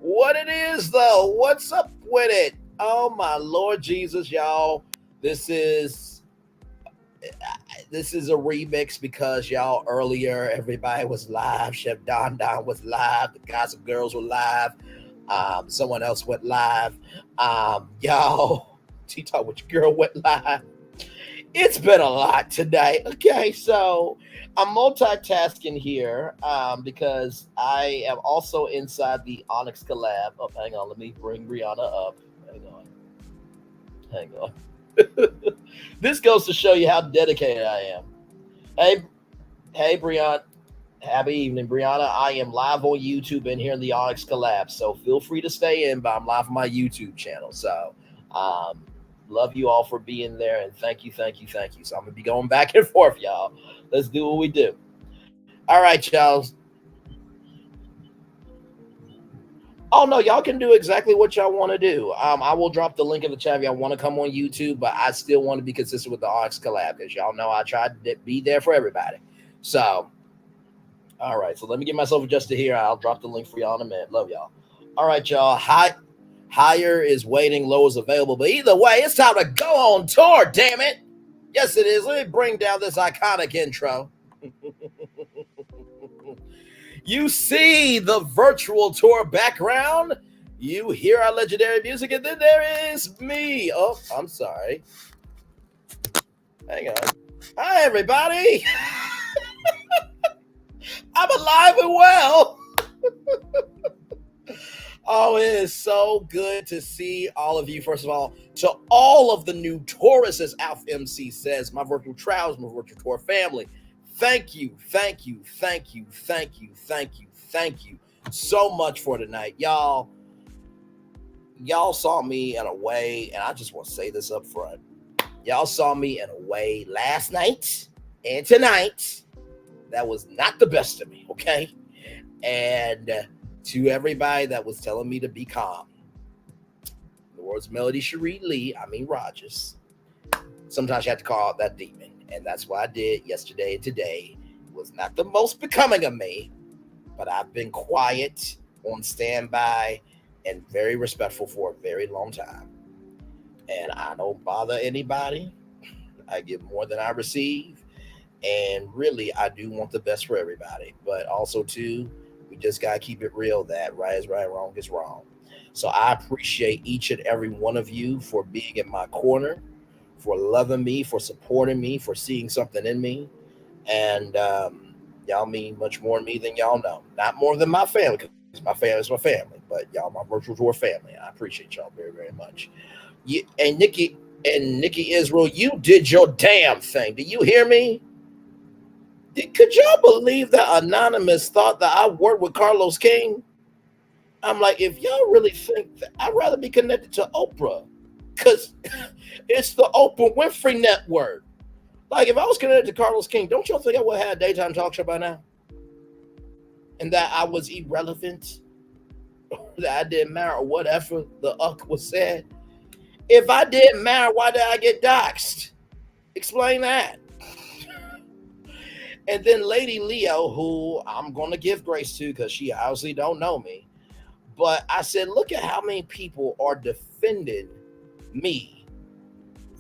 what it is, though. What's up with it? Oh my Lord Jesus, y'all! This is this is a remix because y'all earlier everybody was live. Chef Don was live. The guys and girls were live. Someone else went live. Y'all, T Talk with your girl went live. It's been a lot tonight. Okay, so I'm multitasking here because I am also inside the Onyx collab. Oh, hang on, let me bring Brianna up. Hang on, hang on. This goes to show you how dedicated I am. Hey, hey, Brianna. Happy evening, Brianna. I am live on YouTube and here in the Onyx collab, so feel free to stay in. But I'm live on my YouTube channel, so um, love you all for being there, and thank you, thank you, thank you. So I'm gonna be going back and forth, y'all. Let's do what we do. All right, y'all. Oh no, y'all can do exactly what y'all want to do. I will drop the link in the chat if y'all want to come on YouTube, but I still want to be consistent with the Onyx collab because y'all know I tried to be there for everybody. So all right, so let me get myself adjusted here. I'll drop the link for y'all in a minute. Love y'all. All right, y'all. Higher is waiting, low is available. But either way, it's time to go on tour, damn it. Yes, it is. Let me bring down this iconic intro. You see the virtual tour background. You hear our legendary music, and then there is me. Oh, I'm sorry. Hang on. Hi, everybody. I'm alive and well. Oh, it is so good to see all of you. First of all, to all of the new tourists, as Alpha MC says, my virtual travels, my virtual tour family. Thank you, thank you, thank you, thank you, thank you, thank you so much for tonight. Y'all saw me in a way, and I just want to say this up front. Y'all saw me in a way last night and tonight that was not the best of me, okay? And to everybody that was telling me to be calm, the words Melody Cherie Lee, I mean Rogers, sometimes you have to call out that demon. And that's what I did yesterday and today. It was not the most becoming of me, but I've been quiet, on standby, and very respectful for a very long time. And I don't bother anybody. I give more than I receive. And really, I do want the best for everybody. But also, too, we just got to keep it real that right is right, wrong is wrong. So I appreciate each and every one of you for being in my corner, for loving me, for supporting me, for seeing something in me. And y'all mean much more to me than y'all know. Not more than my family, because my family is my family, but y'all my virtual tour family. I appreciate y'all very, very much. And Nikki Israel, you did your damn thing. Do you hear me? Could y'all believe that Anonymous thought that I worked with Carlos King? I'm like, if y'all really think that, I'd rather be connected to Oprah because it's the Oprah Winfrey Network. Like, if I was connected to Carlos King, don't y'all think I would have had a daytime talk show by now? And that I was irrelevant, that I didn't matter, or whatever the uck was said. If I didn't matter, why did I get doxxed? Explain that. And then Lady Leo, who I'm going to give grace to because she obviously don't know me. But I said, look at how many people are defending me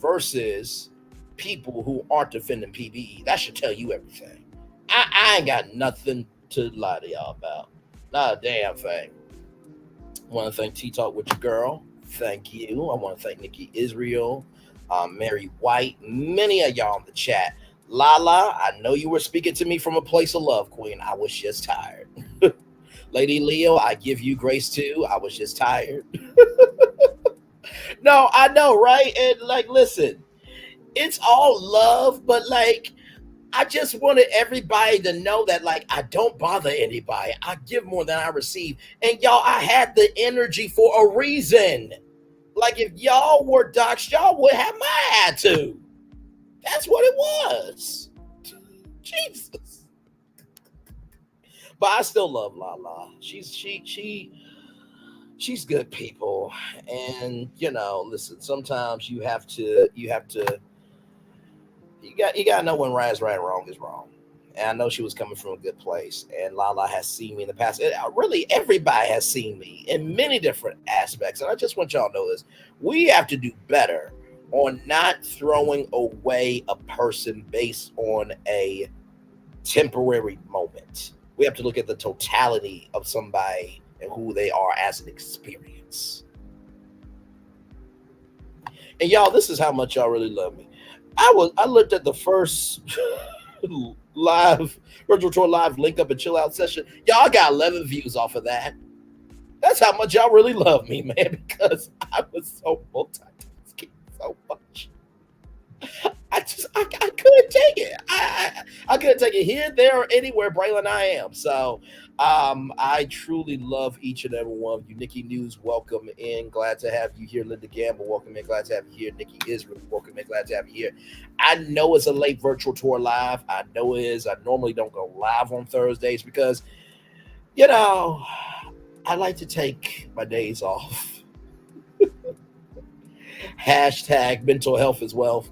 versus people who aren't defending PBE. That should tell you everything. I ain't got nothing to lie to y'all about. Not a damn thing. I want to thank T Talk with your girl. Thank you. I want to thank Nikki Israel, Mary White, many of y'all in the chat. Lala, I know you were speaking to me from a place of love, Queen. I was just tired. Lady Leo, I give you grace too. I was just tired. No, I know, right? And like, listen, it's all love, but like, I just wanted everybody to know that, like, I don't bother anybody. I give more than I receive. And y'all, I had the energy for a reason. Like, if y'all were doxxed, y'all would have my attitude. That's what it was. Jesus. But I still love Lala. She's good people. And listen, sometimes you gotta know when right is right and wrong is wrong. And I know she was coming from a good place. And Lala has seen me in the past. And really, everybody has seen me in many different aspects. And I just want y'all to know this. We have to do better on not throwing away a person based on a temporary moment. We have to look at the totality of somebody and who they are as an experience. And y'all, this is how much y'all really love me. I looked at the first live virtual tour live link up and chill out session. Y'all got 11 views off of that. That's how much y'all really love me, man, because I was so multitasking so much. I couldn't take it. I couldn't take it here, there, or anywhere, Braylon, I am. So I truly love each and every one of you. Nikki News, welcome in. Glad to have you here. Linda Gamble, welcome in. Glad to have you here. Nikki Israel, welcome in. Glad to have you here. I know it's a late virtual tour live. I know it is. I normally don't go live on Thursdays because, I like to take my days off. Hashtag mental health as well.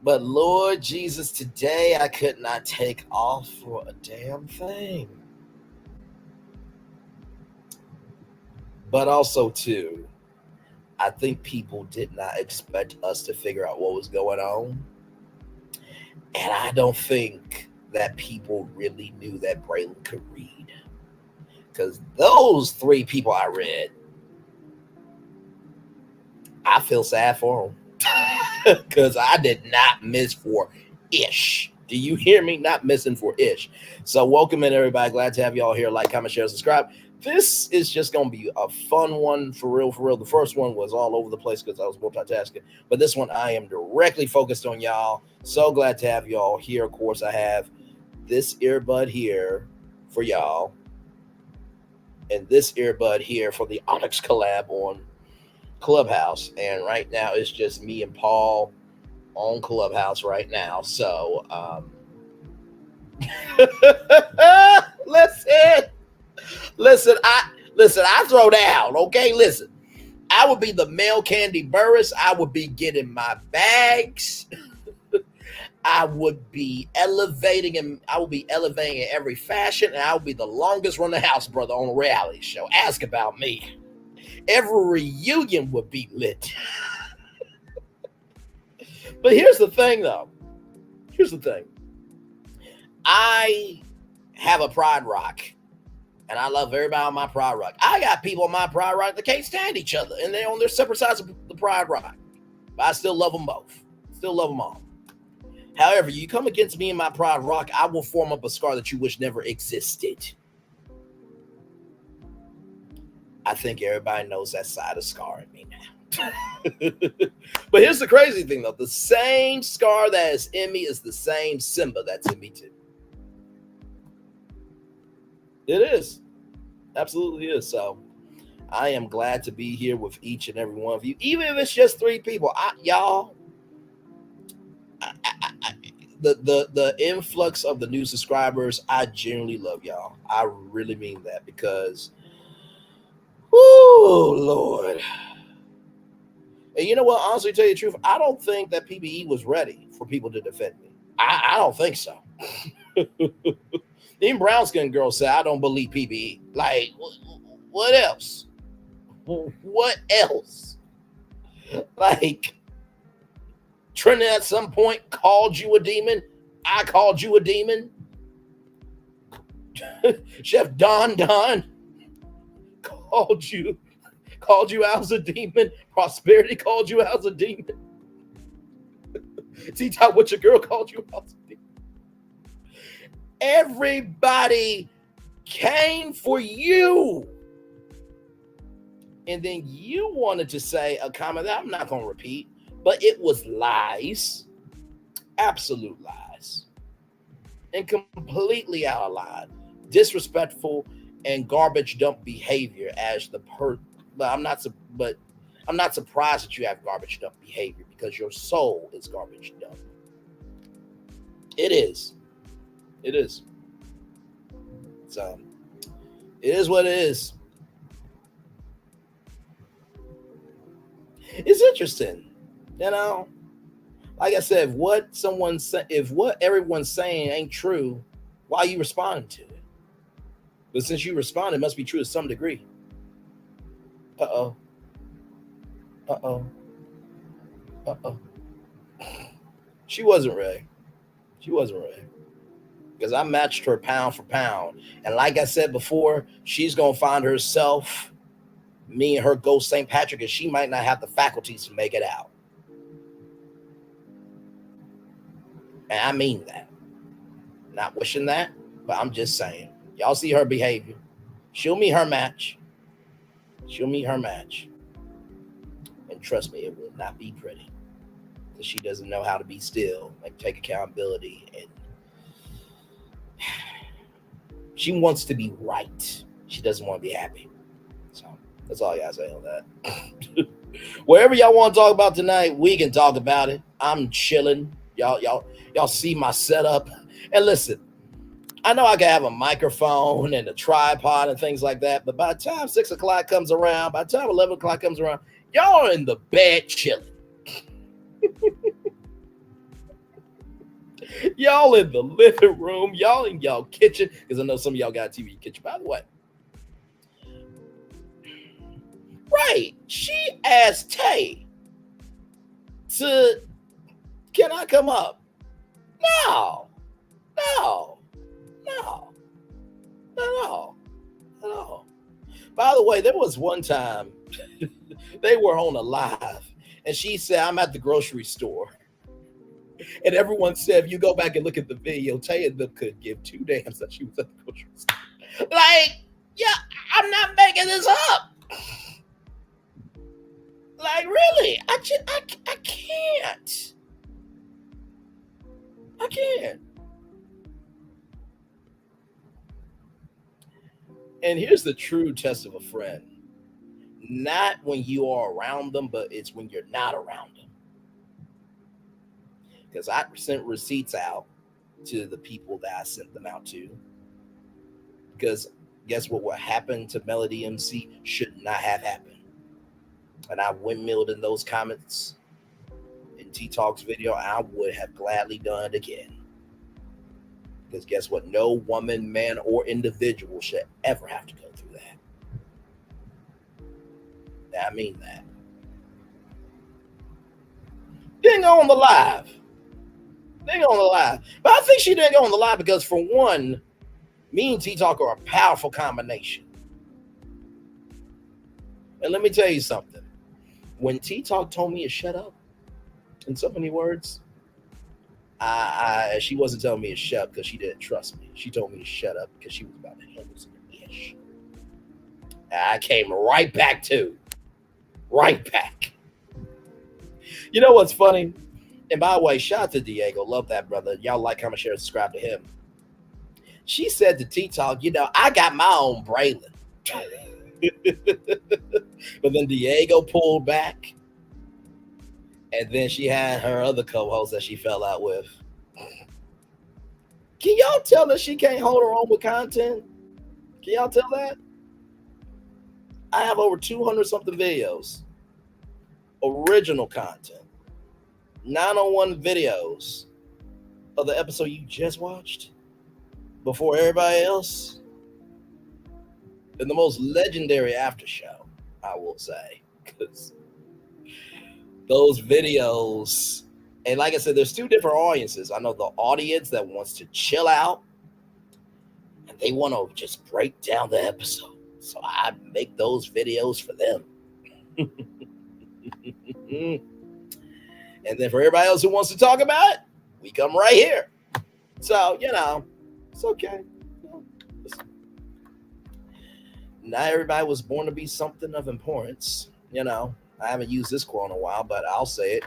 But Lord Jesus, today I could not take off for a damn thing. But also, too, I think people did not expect us to figure out what was going on. And I don't think that people really knew that Braylon could read. Because those 3 people I read, I feel sad for them. Because I did not miss for ish. Do you hear me? Not missing for ish. So welcome in, everybody. Glad to have y'all here. Like, comment, share, subscribe. This is just going to be a fun one for real, for real. The first one was all over the place because I was multitasking. But this one, I am directly focused on y'all. So glad to have y'all here. Of course, I have this earbud here for y'all. And this earbud here for the Onyx collab on Clubhouse. And right now it's just me and Paul on Clubhouse right now. So listen, I throw down, okay? Listen, I would be the male Candy Burris. I would be getting my bags. I would be elevating in every fashion, and I would be the longest running house brother on a reality show. Ask about me. Every reunion would be lit. But here's the thing, though. I have a Pride Rock, and I love everybody on my Pride Rock. I got people on my Pride Rock that can't stand each other, and they're on their separate sides of the Pride Rock. But I still love them both. Still love them all. However, you come against me in my Pride Rock, I will form up a scar that you wish never existed. I think everybody knows that side of scar in me now. But here's the crazy thing, though. The same scar that is in me is the same Simba that's in me, too. It is. Absolutely is. So I am glad to be here with each and every one of you, even if it's just 3 people. The influx of the new subscribers, I genuinely love y'all. I really mean that because, oh Lord. And you know what? Honestly, to tell you the truth, I don't think that PBE was ready for people to defend me. I don't think so. Even brown skinned girls say I don't believe PBE. Like, what else? What else? Like, Trinity at some point called you a demon. I called you a demon. Chef Don called you out as a demon. Prosperity called you out as a demon. T-Top, what your girl called you out as a demon. Everybody came for you. And then you wanted to say a comment that I'm not going to repeat. But it was lies, absolute lies, and completely out of line, disrespectful and garbage dump behavior. But I'm not surprised that you have garbage dump behavior because your soul is garbage dump. It is. So it is what it is. It's interesting. Like I said, if what everyone's saying ain't true, why are you responding to it? But since you respond, it must be true to some degree. Uh oh. Uh oh. Uh oh. She wasn't ready. She wasn't ready. Because I matched her pound for pound. And like I said before, she's going to find herself, me and her go St. Patrick, and she might not have the faculties to make it out. And I mean that. Not wishing that, but I'm just saying. Y'all see her behavior. She'll meet her match. She'll meet her match. And trust me, it will not be pretty. Because she doesn't know how to be still and take accountability. And she wants to be right. She doesn't want to be happy. So that's all I gotta say on that. Whatever y'all want to talk about tonight, we can talk about it. I'm chilling. Y'all see my setup. And listen, I know I can have a microphone and a tripod and things like that, but by the time 6 o'clock comes around, by the time 11 o'clock comes around, y'all are in the bed chilling. Y'all in the living room, y'all in y'all kitchen, because I know some of y'all got a TV in your kitchen, by the way. Right. She asked Tay to, can I come up? No. By the way, there was one time they were on a live, and she said, I'm at the grocery store. And everyone said, if you go back and look at the video, Tay and them could give two damns that she was at the grocery store. Like, yeah, I'm not making this up. Like, really? I can't. I can't. And here's the true test of a friend. Not when you are around them, but it's when you're not around them. Because I sent receipts out to the people that I sent them out to. Because guess what happened to Melody MC should not have happened. And I windmilled in those comments in T-Talk's video. I would have gladly done it again. Because guess what? No woman, man, or individual should ever have to go through that. I mean that. Didn't go on the live. But I think she didn't go on the live because, for one, me and T-Talk are a powerful combination. And let me tell you something. When T-Talk told me to shut up, in so many words, she wasn't telling me to shut up because she didn't trust me. She told me to shut up because she was about to handle some ish. I came right back. You know what's funny? And by the way, shout out to Diego. Love that brother. Y'all like, comment, share, subscribe to him. She said to T-Talk, I got my own Braylon. But then Diego pulled back. And then she had her other co-host that she fell out with. Can y'all tell that she can't hold her own with content? Can y'all tell that? I have over 200 something videos. Original content. 901 videos of the episode you just watched before everybody else. And the most legendary after show, I will say. Because those videos, and like I said, there's two different audiences. I know the audience that wants to chill out and they want to just break down the episode. So I make those videos for them. And then for everybody else who wants to talk about it, we come right here. So, it's okay. Not everybody was born to be something of importance. I haven't used this quote in a while, but I'll say it.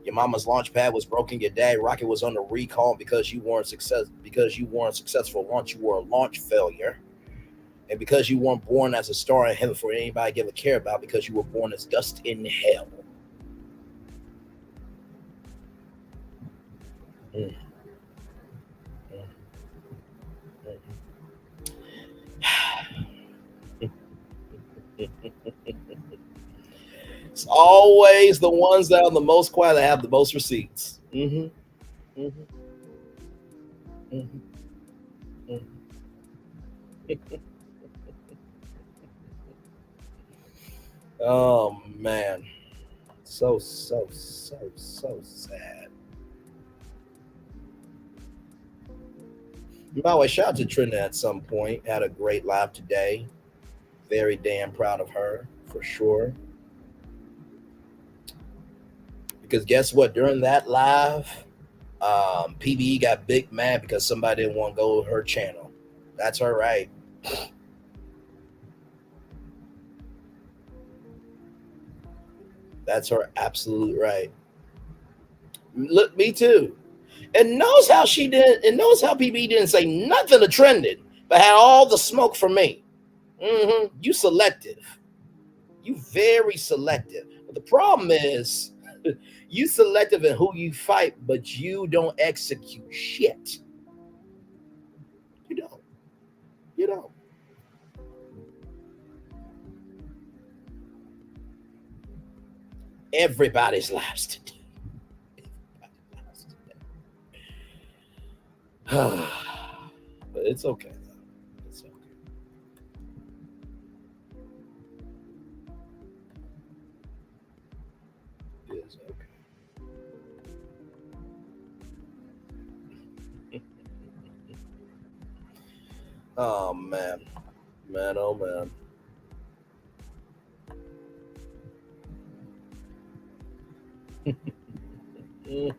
Your mama's launch pad was broken. Your dad rocket was under recall because you weren't successful launch. You were a launch failure. And because you weren't born as a star in heaven for anybody to give a care about, because you were born as dust in hell. It's always the ones that are the most quiet that have the most receipts. Mm-hmm. Mm-hmm. Mm-hmm. Mm-hmm. Oh man, so sad. By the way, shout out to Trina at some point. Had a great live today. Very damn proud of her for sure. Because guess what? During that live, PBE got big mad because somebody didn't want to go to her channel. That's her right. That's her absolute right. Look, me too. And knows how she did. And knows how PBE didn't say nothing to trending, but had all the smoke for me. You selective. You very selective. But the problem is, you selective in who you fight, but you don't execute shit. You don't. You don't. Everybody's lives today. Everybody's today. But it's okay. It's okay. It's okay. Oh man, man, oh man. Mm.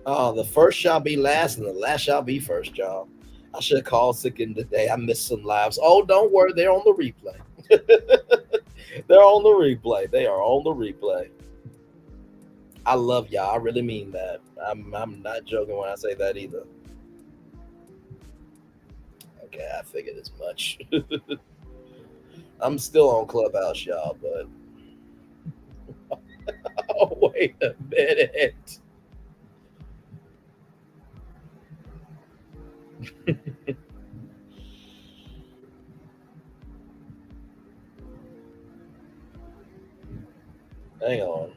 Oh, the first shall be last, and the last shall be first, y'all. I should have called sick in today. I missed some lives. Oh, don't worry, they're on the replay. They're on the replay. They are on the replay. I love y'all. I really mean that. I'm not joking when I say that either. Okay, I figured as much. I'm still on Clubhouse, y'all, but oh, wait a minute. Hang on.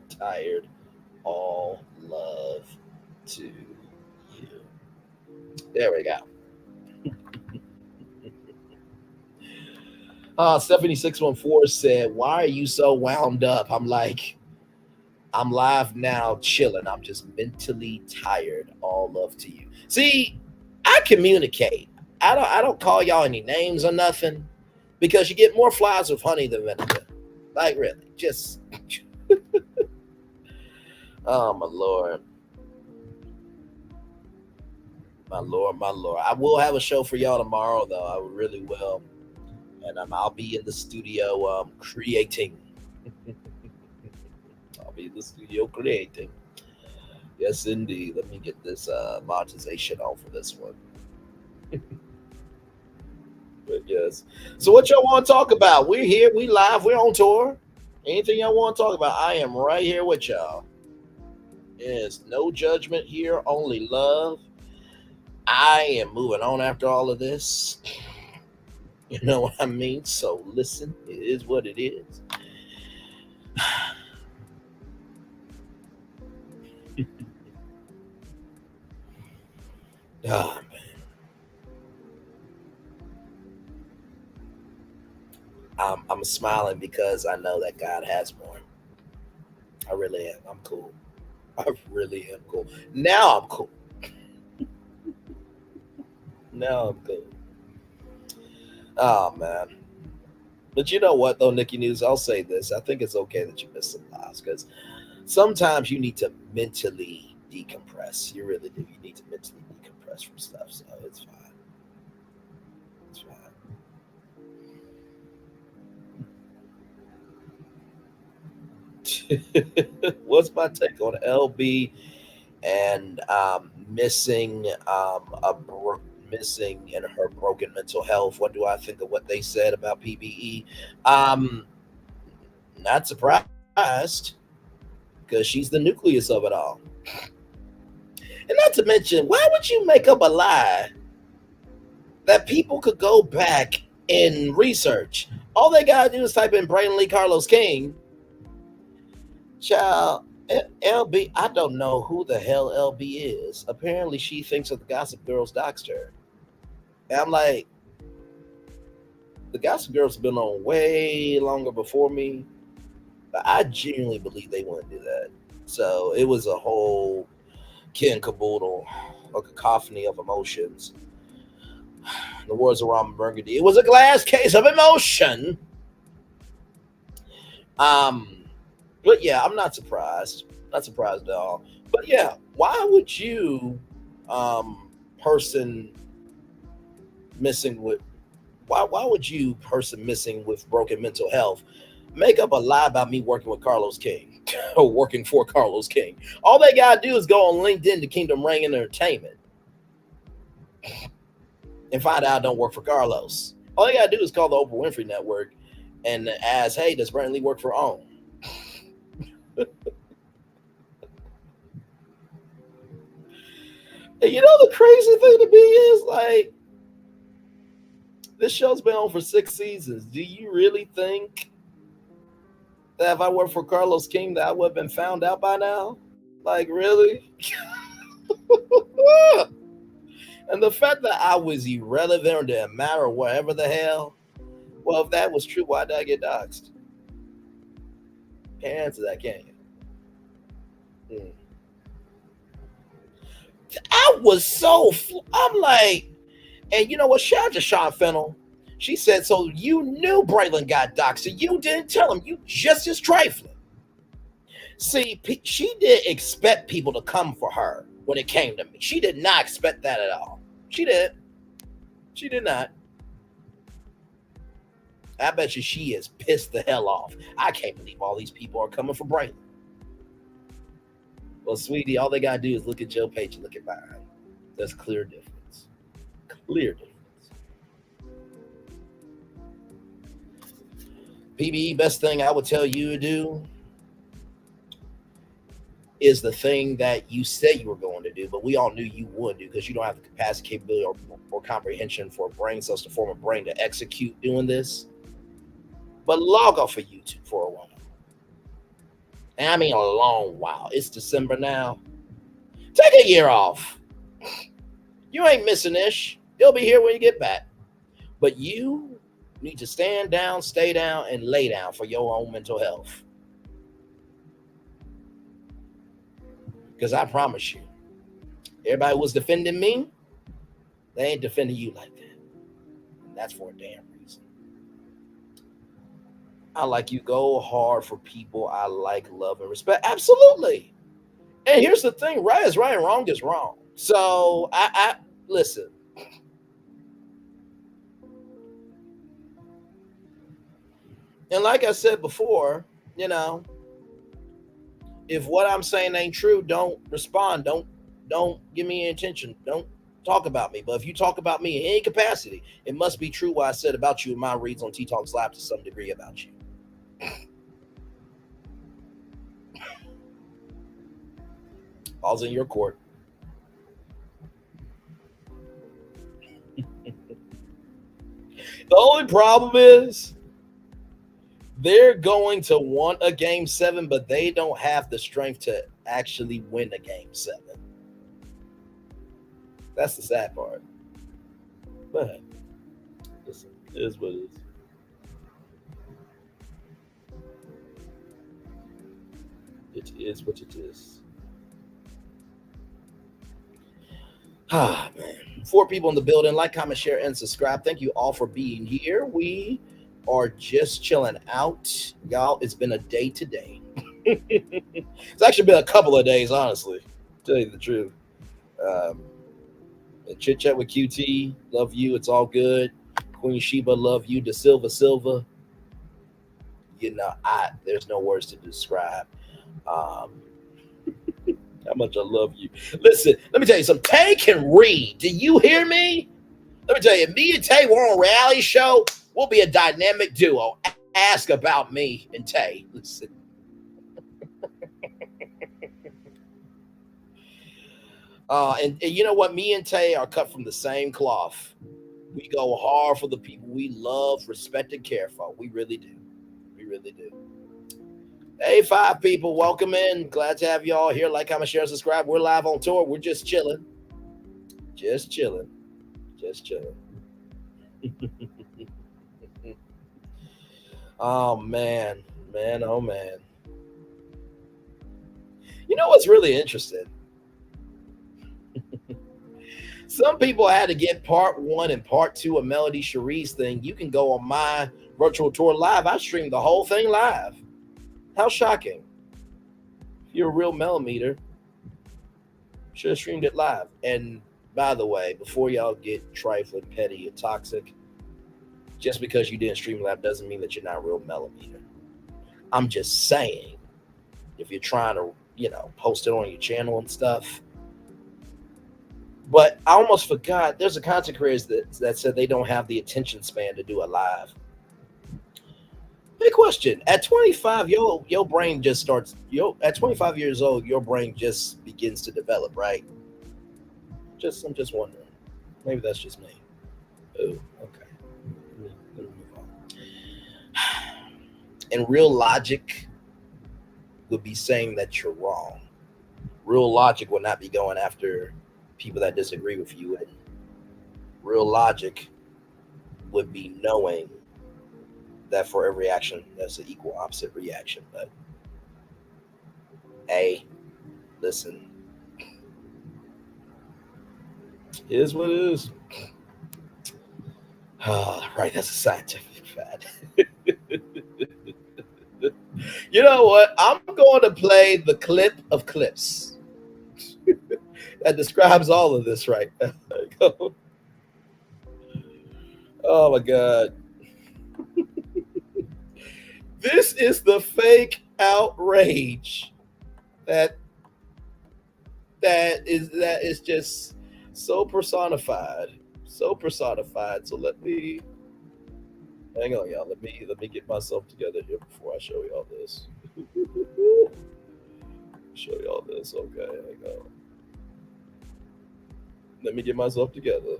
Tired. All love to you. There we go. Stephanie614 said, "Why are you so wound up?" I'm like, I'm live now, chilling. I'm just mentally tired. All love to you. See, I communicate. I don't call y'all any names or nothing because you get more flies with honey than vinegar. Like really, just oh my lord, my lord, my lord. I will have a show for y'all tomorrow though. I really will, and I'll be in the studio creating. I'll be in the studio creating. Yes, indeed. Let me get this monetization on for this one. But yes. So what y'all want to talk about? We're here. We live. We're on tour. Anything y'all want to talk about? I am right here with y'all. Yes, no judgment here, only love. I am moving on after all of this. You know what I mean? So listen, it is what it is. Ah, I'm smiling because I know that God has more. I really am. I'm cool. I really am cool. Now I'm cool. Now I'm cool. Oh man. But you know what though, Nikki News, I'll say this. I think it's okay that you miss some lives because sometimes you need to mentally decompress. You really do. You need to mentally decompress from stuff. So it's fine. It's fine. What's my take on LB and missing missing in her broken mental health? What do I think of what they said about PBE? Um, Not surprised because she's the nucleus of it all. And not to mention, why would you make up a lie that people could go back and research? All they gotta do is type in Braylon Lee Carlos King. Child, LB, I don't know who the hell LB is. Apparently, she thinks that the Gossip Girls doxed her. And I'm like, the Gossip Girls have been on way longer before me, but I genuinely believe they wouldn't do that. So it was a whole kit and caboodle, a cacophony of emotions. In the words of Robin Burgundy, it was a glass case of emotion. But yeah, I'm not surprised. Not surprised at all. But yeah, why would you, person missing with why would you, person missing with broken mental health, make up a lie about me working with Carlos King or working for Carlos King? All they gotta do is go on LinkedIn to Kingdom Reign Entertainment and find out I don't work for Carlos. All they gotta do is call the Oprah Winfrey Network and ask, hey, does Brandon Lee work for OWN? And you know the crazy thing to me is, like, this show's been on for 6 seasons. Do you really think that if I worked for Carlos King that I would have been found out by now? Like, really? And the fact that I was irrelevant or didn't matter or whatever the hell, well, if that was true, why did I get doxxed? Can't answer that, can you? I was so, I'm like, and you know what? Shout out to Sean Fennel. She said, so you knew Braylon got doxxed, and you didn't tell him. You just as trifling. See, she didn't expect people to come for her when it came to me. She did not expect that at all. She did. She did not. I bet you she is pissed the hell off. I can't believe all these people are coming for Braylon. Well, sweetie, all they got to do is look at your page and look at mine. That's clear difference. Clear difference. PBE, best thing I would tell you to do is the thing that you said you were going to do, but we all knew you would do because you don't have the capacity, capability, or comprehension for brain cells to form a brain to execute doing this. But log off of YouTube for a while. And I mean a long while. It's December now. Take a year off. You ain't missing ish. He'll be here when you get back. But you need to stand down, stay down, and lay down for your own mental health. Because I promise you, everybody was defending me, they ain't defending you like that. And that's for a damn reason. I like you. Go hard for people I like, love, and respect. Absolutely. And here's the thing: right is right and wrong is wrong. So I listen. And like I said before, you know, if what I'm saying ain't true, don't respond. Don't give me any attention. Don't talk about me. But if you talk about me in any capacity, it must be true what I said about you in my reads on T Talks Live to some degree about you. All's in your court. The only problem is they're going to want a game 7, but they don't have the strength to actually win a game 7. That's the sad part. But listen, it is what it is. It is what it is. Ah, man. 4 people in the building. Like, comment, share, and subscribe. Thank you all for being here. We are just chilling out. Y'all, it's been a day today. It's actually been a couple of days, honestly. To tell you the truth. Chit chat with QT. Love you. It's all good. Queen Sheba, love you. De Silva. You know, there's no words to describe how much I love you. Listen, let me tell you something. Tay can read. Do you hear me? Let me tell you, me and Tay, we're on a reality show. We'll be a dynamic duo. Ask about me and Tay. Listen. And you know what? Me and Tay are cut from the same cloth. We go hard for the people we love, respect, and care for. We really do. We really do. Hey, five people, welcome in. Glad to have y'all here. Like, comment, share, subscribe. We're live on tour. We're just chilling. Just chilling. Just chilling. Oh, man. Man, oh, man. You know what's really interesting? Some people had to get part one and part two of Melody Cherie's thing. You can go on my virtual tour live. I streamed the whole thing live. How shocking. If you're a real millimeter, should have streamed it live. And by the way, before y'all get trifling, petty, and toxic, just because you didn't stream live doesn't mean that you're not a real millimeter. I'm just saying, if you're trying to, post it on your channel and stuff. But I almost forgot, there's a content creator that said they don't have the attention span to do a live. Big question. At 25, your brain just starts, at 25 years old, your brain just begins to develop, right? I'm just wondering. Maybe that's just me. Oh, okay. Let me move on. And real logic would be saying that you're wrong. Real logic would not be going after people that disagree with you, and real logic would be knowing that for every action there's an equal opposite reaction. But hey, listen, it is what it is. Right, that's a scientific fact. You know what? I'm going to play the clip of clips that describes all of this right now. Oh my God. This is the fake outrage that is just so personified. So personified. So let me hang on, y'all. Let me get myself together here before I show y'all this. Show y'all this. Okay, hang on. Let me get myself together.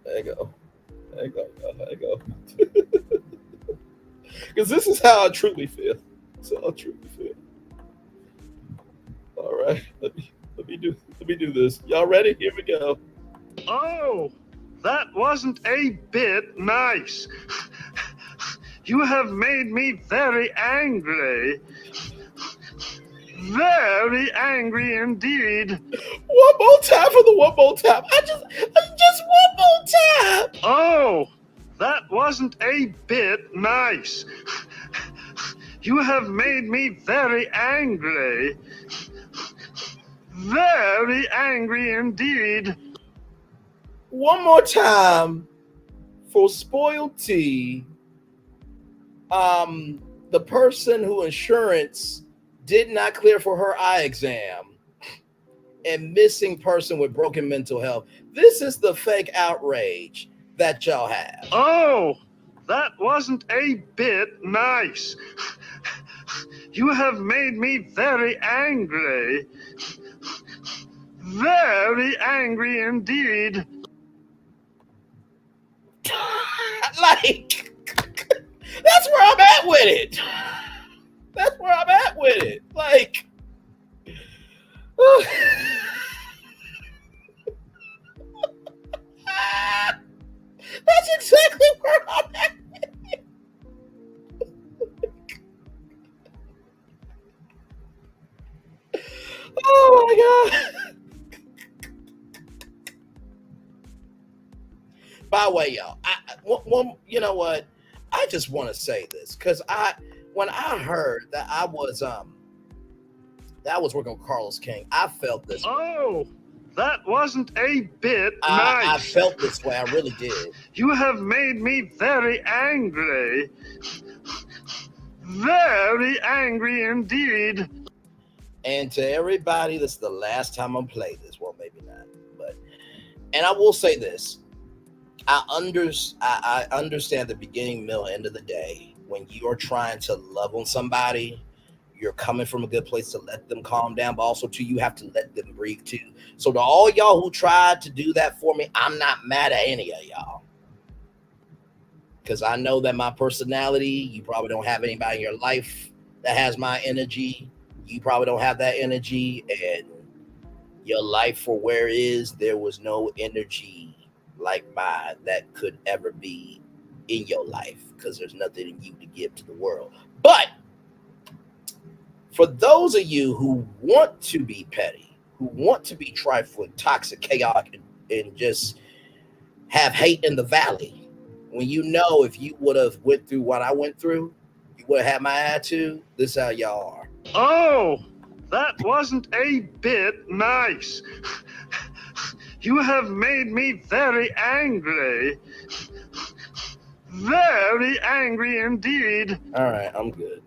Hang on. Hang on. Because this is how I truly feel. This is how I truly feel. All right. Let me do this. Y'all ready? Here we go. Oh, that wasn't a bit nice. You have made me very angry. Very angry indeed. One more time for the one more time. Just one more time. Oh, that wasn't a bit nice. You have made me very angry. Very angry indeed. One more time for spoiled tea. The person who insurance did not clear for her eye exam and missing person with broken mental health. This is the fake outrage that y'all have. Oh, that wasn't a bit nice. You have made me very angry. Very angry indeed. Like, that's where I'm at with it. That's where I'm at with it. Like, that's exactly where I'm at with it. Oh my God. By the way, y'all, you know what? I just want to say this because when I heard that I was working with Carlos King, I felt this. Oh, that wasn't a bit nice. I felt this way. I really did. You have made me very angry. Very angry indeed. And to everybody, this is the last time I'm playing this. Well, maybe not, and I will say this. I understand the beginning, middle, end of the day. When you are trying to love on somebody, you're coming from a good place to let them calm down, but also too, you have to let them breathe too. So to all y'all who tried to do that for me, I'm not mad at any of y'all. Because I know that my personality, you probably don't have anybody in your life that has my energy. You probably don't have that energy, and your life for where it is, there was no energy like mine that could ever be in your life because there's nothing in you to give to the world. But for those of you who want to be petty, who want to be trifling, toxic, chaotic, and just have hate in the valley, when you know if you would have went through what I went through, you would have had my attitude. This is how y'all are. Oh, that wasn't a bit nice. You have made me very angry. Very angry indeed. All right, I'm good.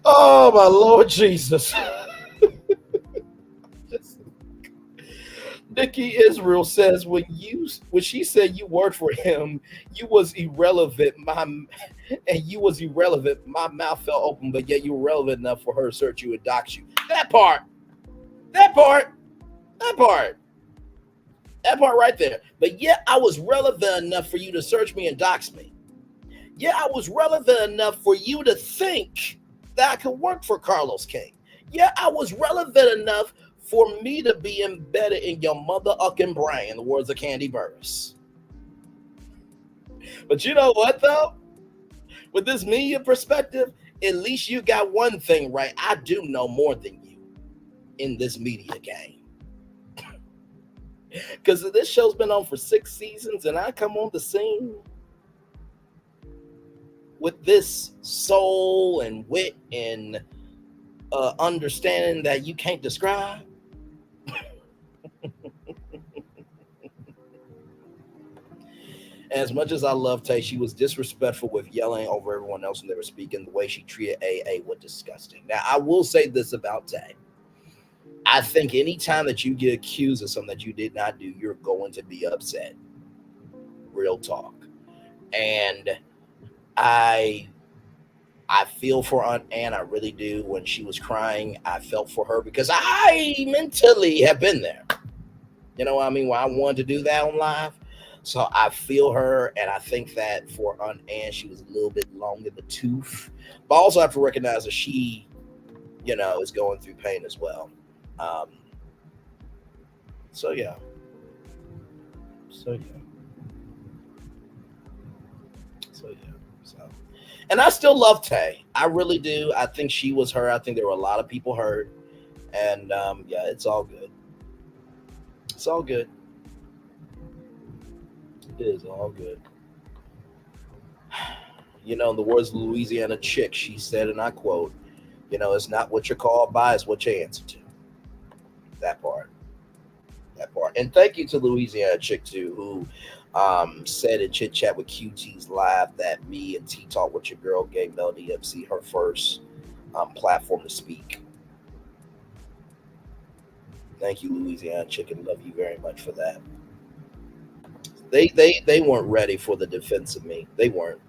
Oh my Lord Jesus. Nikki Israel says when she said you worked for him, you was irrelevant. And you was irrelevant. My mouth fell open, but yet you were relevant enough for her to search you and dox you. That part right there. But yet I was relevant enough for you to search me and dox me. Yeah, I was relevant enough for you to think that I could work for Carlos King. Yeah, I was relevant enough for me to be embedded in your mother-ucking brain, in the words of Candy Burris. But you know what, though? With this media perspective, at least you got one thing right. I do know more than you in this media game. Because this show's been on for 6 seasons, and I come on the scene with this soul and wit and understanding that you can't describe. As much as I love Tay, she was disrespectful with yelling over everyone else when they were speaking. The way she treated AA was disgusting. Now, I will say this about Tay. I think anytime that you get accused of something that you did not do, you're going to be upset. Real talk. And I feel for Aunt Ann. I really do. When she was crying, I felt for her because I mentally have been there. You know what I mean? When I wanted to do that on live. So I feel her, and I think that for Aunt Ann, she was a little bit long in the tooth. But also have to recognize that she, is going through pain as well. So yeah. And I still love Tay. I really do. I think she was hurt. I think there were a lot of people hurt. And yeah, it's all good. It's all good. It is all good. In the words of Louisiana Chick, she said, and I quote, it's not what you're called by, it's what you answer to. That part. And thank you to Louisiana Chick, too, who said in Chit Chat with QT's Live that me and T Talk with your girl gave Melody MC her first platform to speak. Thank you, Louisiana Chick, and love you very much for that. They weren't ready for the defense of me. They weren't.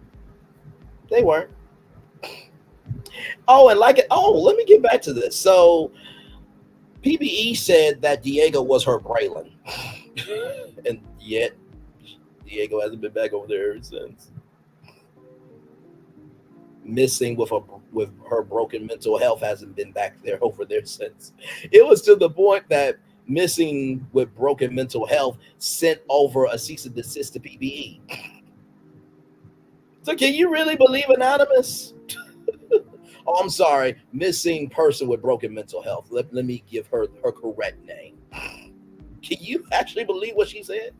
Oh, and let me get back to this. So PBE said that Diego was her Braylon. And yet Diego hasn't been back over there ever since. Missing with her broken mental health hasn't been back there over there since. It was to the point that Missing with broken mental health sent over a cease and desist to PBE. So can you really believe Anonymous? Oh, I'm sorry. Missing person with broken mental health. Let me give her correct name. Can you actually believe what she said?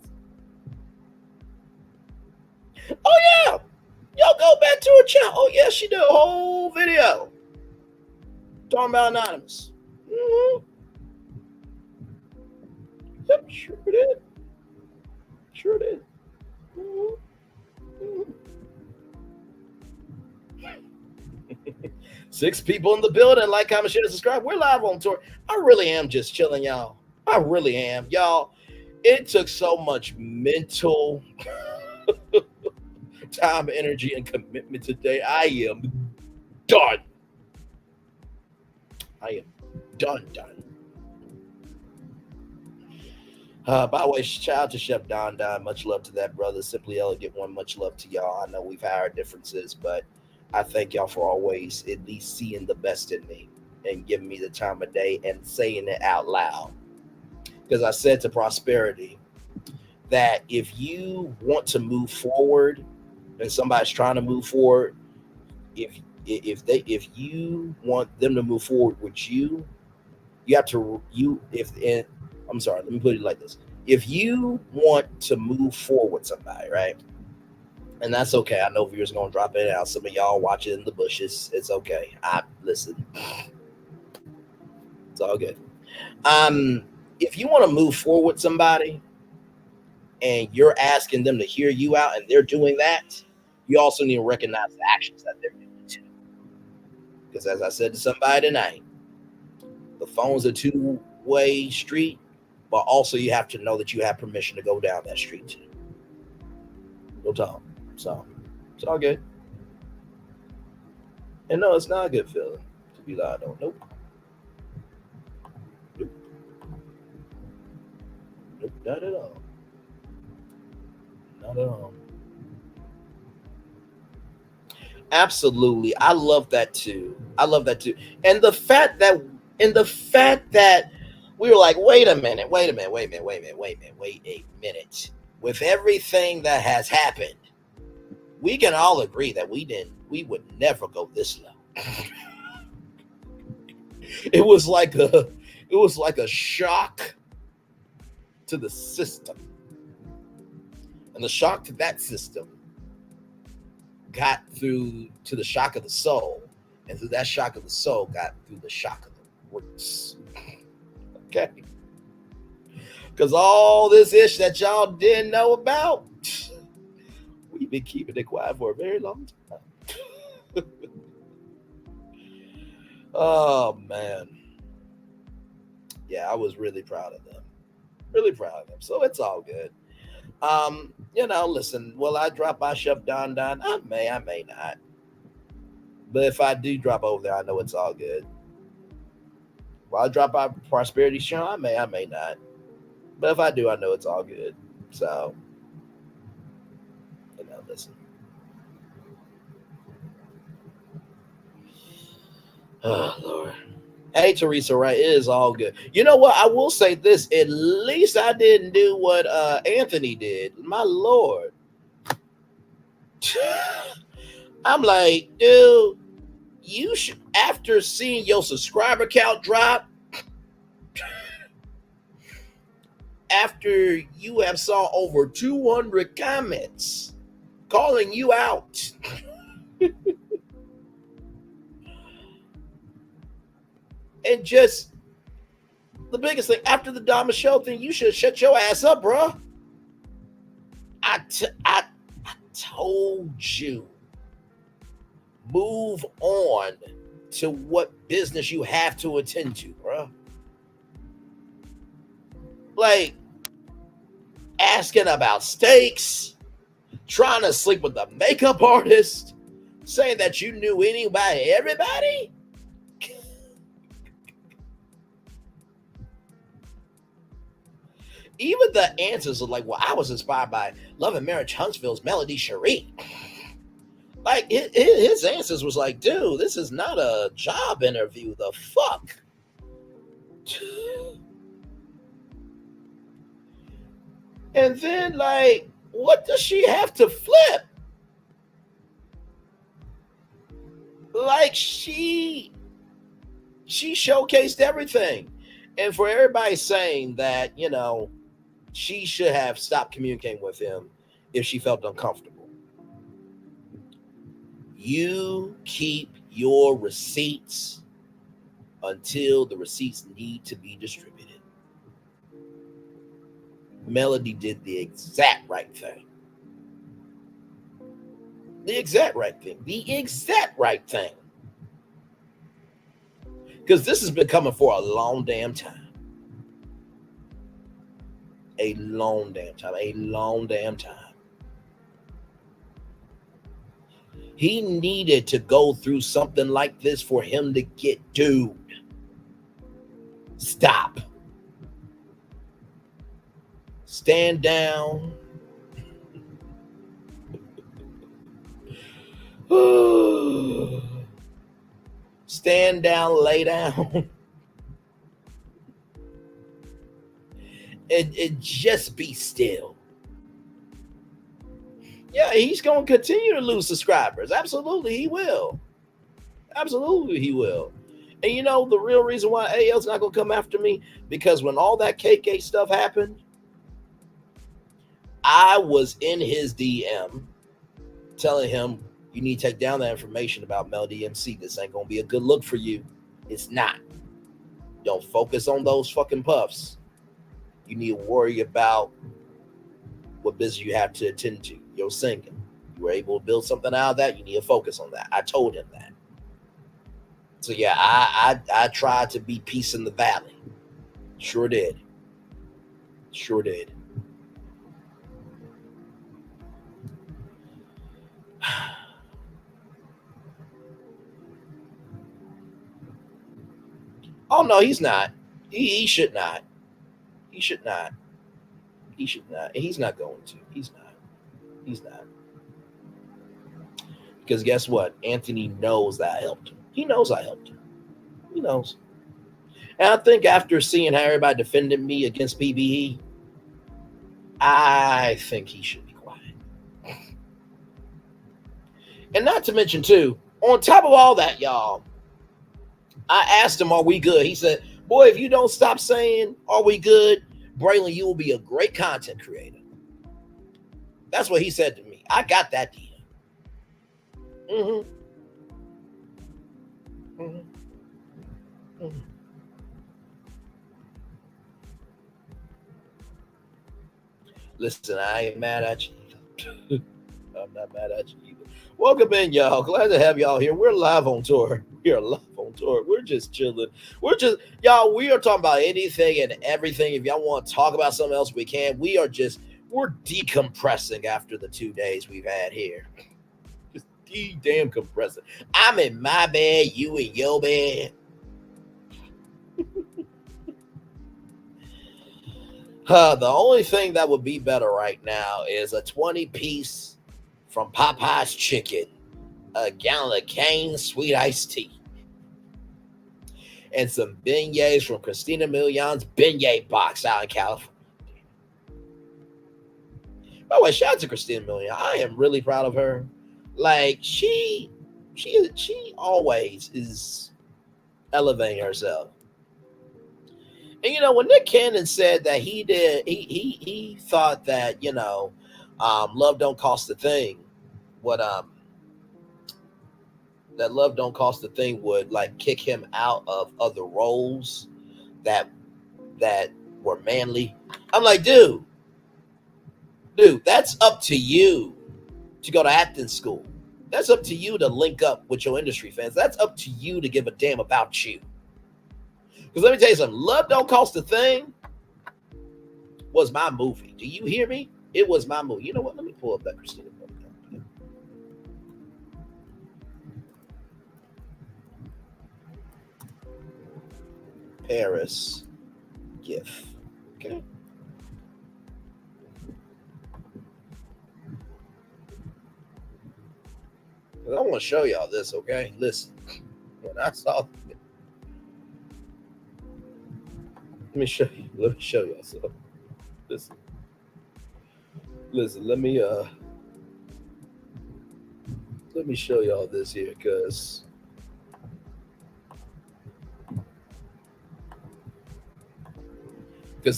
Oh, yeah. Y'all go back to her channel. Oh, yeah, she did a whole video talking about Anonymous. Mm-hmm. Yep, sure did. Mm-hmm. Mm-hmm. 6 people in the building. Like, comment, share, subscribe. We're live on tour. I really am just chilling, y'all. I really am. Y'all, it took so much mental time, energy, and commitment today. I am done. I am done. By the way, shout out to Chef Don Don. Much love to that brother. Simply Elegant One. Much love to y'all. I know we've had our differences, but I thank y'all for always at least seeing the best in me and giving me the time of day and saying it out loud. Because I said to Prosperity that if you want to move forward and somebody's trying to move forward, if you want them to move forward with you, you have to you if and I'm sorry, let me put it like this. If you want to move forward with somebody, right? And that's okay. I know viewers are gonna drop in and out. Some of y'all watch it in the bushes. It's okay. I listen. It's all good. Um, if you want to move forward with somebody and you're asking them to hear you out and they're doing that, you also need to recognize the actions that they're doing too. Because as I said to somebody tonight, the phone's a two-way street, but also you have to know that you have permission to go down that street too. Go talk. So it's all good. And no, it's not a good feeling to be lied on. Nope. Nope. Nope. Not at all. Not at all. Absolutely. I love that too. I love that too. And the fact that we were like, wait a minute. With everything that has happened, we can all agree that we would never go this low. It was like a shock to the system. And the shock to that system got through to the shock of the soul. And through that shock of the soul got through the shock of the roots. Okay. Because all this ish that y'all didn't know about, we've been keeping it quiet for a very long time. Oh man. Yeah, I was really proud of them. Really proud of them. So it's all good. Listen, will I drop by Chef Don Don? I may not. But if I do drop over there, I know it's all good. Will I drop by Prosperity Show? I may not. But if I do, I know it's all good. So, listen. Oh, Lord. Hey, Teresa, right? It is all good. You know what? I will say this. At least I didn't do what Anthony did. My Lord. I'm like, dude, you should, after seeing your subscriber count drop, after you have saw over 200 comments calling you out, and just the biggest thing after the Don Michelle thing, you should shut your ass up, bro. I told you, move on to what business you have to attend to, bro. Like asking about steaks, trying to sleep with the makeup artist, saying that you knew anybody, everybody. Even the answers are like, well, I was inspired by Love and Marriage Huntsville's Melody Cherie. Like, his answers was like, dude, this is not a job interview. The fuck? And then, like, what does she have to flip? Like, she showcased everything. And for everybody saying that, she should have stopped communicating with him if she felt uncomfortable. You keep your receipts until the receipts need to be distributed. Melody did the exact right thing. The exact right thing. Because this has been coming for a long damn time. A long damn time. He needed to go through something like this for him to get, dude, stop. Stand down. Stand down, lay down. And just be still. Yeah, he's going to continue to lose subscribers. Absolutely, he will. Absolutely, he will. And you know, the real reason why AL's not going to come after me, because when all that KK stuff happened, I was in his DM telling him, you need to take down that information about Melody MC. This ain't going to be a good look for you. It's not. Don't focus on those fucking puffs. You need to worry about what business you have to attend to. Your singing. You were able to build something out of that. You need to focus on that. I told him that. So yeah, I tried to be peace in the valley. Sure did. Sure did. Oh no, he's not. He should not. He should not. He should not. And he's not going to. He's not. He's not. Because guess what? Anthony knows that I helped him. He knows I helped him. He knows. And I think after seeing how everybody defended me against PBE, I think he should be quiet. And not to mention, too, on top of all that, y'all, I asked him, are we good? He said, boy, if you don't stop saying, are we good, Braylon, you will be a great content creator. That's what he said to me. I got that deal. Mm-hmm. Mm-hmm. Mm-hmm. Listen, I ain't mad at you. I'm not mad at you either. Welcome in, y'all. Glad to have y'all here. We're live on tour. We are live on tour. We're just chilling. Y'all, we are talking about anything and everything. If y'all want to talk about something else, we can. We're decompressing after the 2 days we've had here. Just damn compressing. I'm in my bed, you in your bed. The only thing that would be better right now is a 20-piece from Popeye's Chicken, a gallon of Cane's Sweet Iced Tea, and some beignets from Christina Million's beignet box out in California. By the way, shout out to Christina Milian. I am really proud of her. Like she always is elevating herself. And you know, when Nick Cannon said that he thought that, you know, love don't cost a thing. What that love don't cost a thing would like kick him out of other roles that were manly. I'm like, dude, that's up to you to go to acting school. That's up to you to link up with your industry fans. That's up to you to give a damn about you. Because let me tell you something, Love Don't Cost a Thing was my movie. Do you hear me? It was my movie. You know what? Let me pull up that Christina book. Paris GIF. Okay. I want to show y'all this, okay? Listen. When I saw let me show y'all something. Listen, let me show y'all this here, because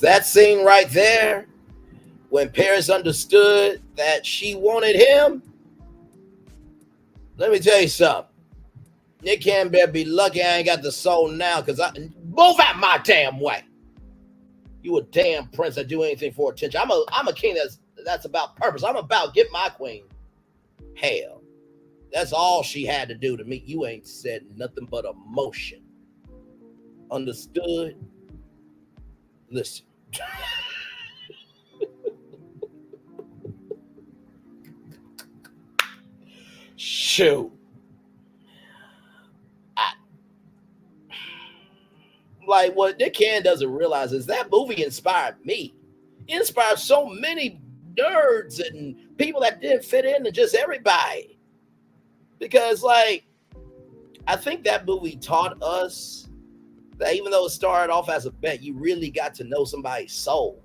that scene right there, when Paris understood that she wanted him, let me tell you something. Nick Cannon better be lucky I ain't got the soul now, because I move out my damn way. You a damn prince that do anything for attention. I'm a king that's about purpose. I'm about get my queen. Hell, that's all she had to do to me. You ain't said nothing but emotion. Understood? Listen. Shoot. I, like what Nick Cannon doesn't realize is that movie inspired me. It inspired so many nerds and people that didn't fit in and just everybody. Because like I think that movie taught us that even though it started off as a bet, you really got to know somebody's soul.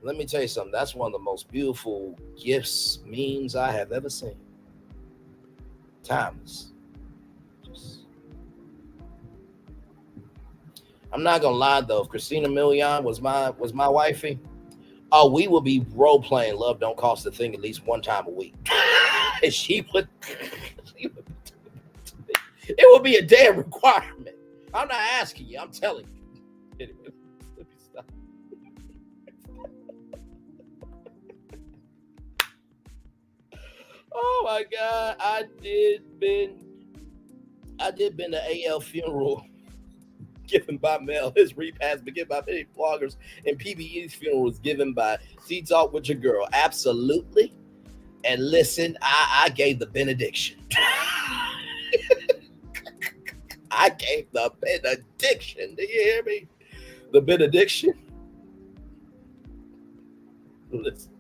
Let me tell you something. That's one of the most beautiful gifts, memes I have ever seen. Timeless. I'm not gonna lie though. If Christina Milian was my wifey, oh, we would be role playing Love Don't Cost a Thing at least one time a week. And she would, it would be a damn requirement. I'm not asking you. I'm telling you. Anyway, let me stop. Oh my God, I did been to AL funeral given by Mel. His repast been given by many bloggers, and PBE's funeral was given by C Talk with Your Girl. Absolutely. And listen, I gave the benediction. I gave the benediction. Do you hear me? The benediction. Listen.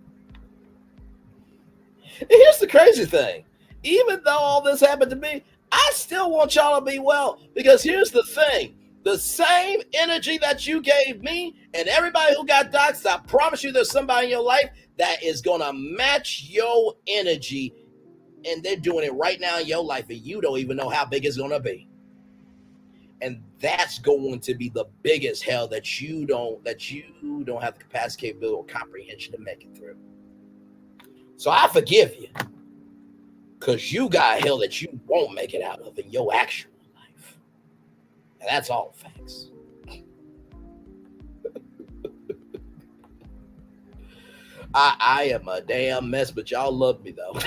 And here's the crazy thing. Even though all this happened to me, I still want y'all to be well. Because here's the thing. The same energy that you gave me and everybody who got doxxed, I promise you there's somebody in your life that is going to match your energy. And they're doing it right now in your life. And you don't even know how big it's going to be. And that's going to be the biggest hell that you don't have the capacity, capability, or comprehension to make it through. So I forgive you, because you got hell that you won't make it out of in your actual life. And that's all facts. I am a damn mess, but y'all love me though.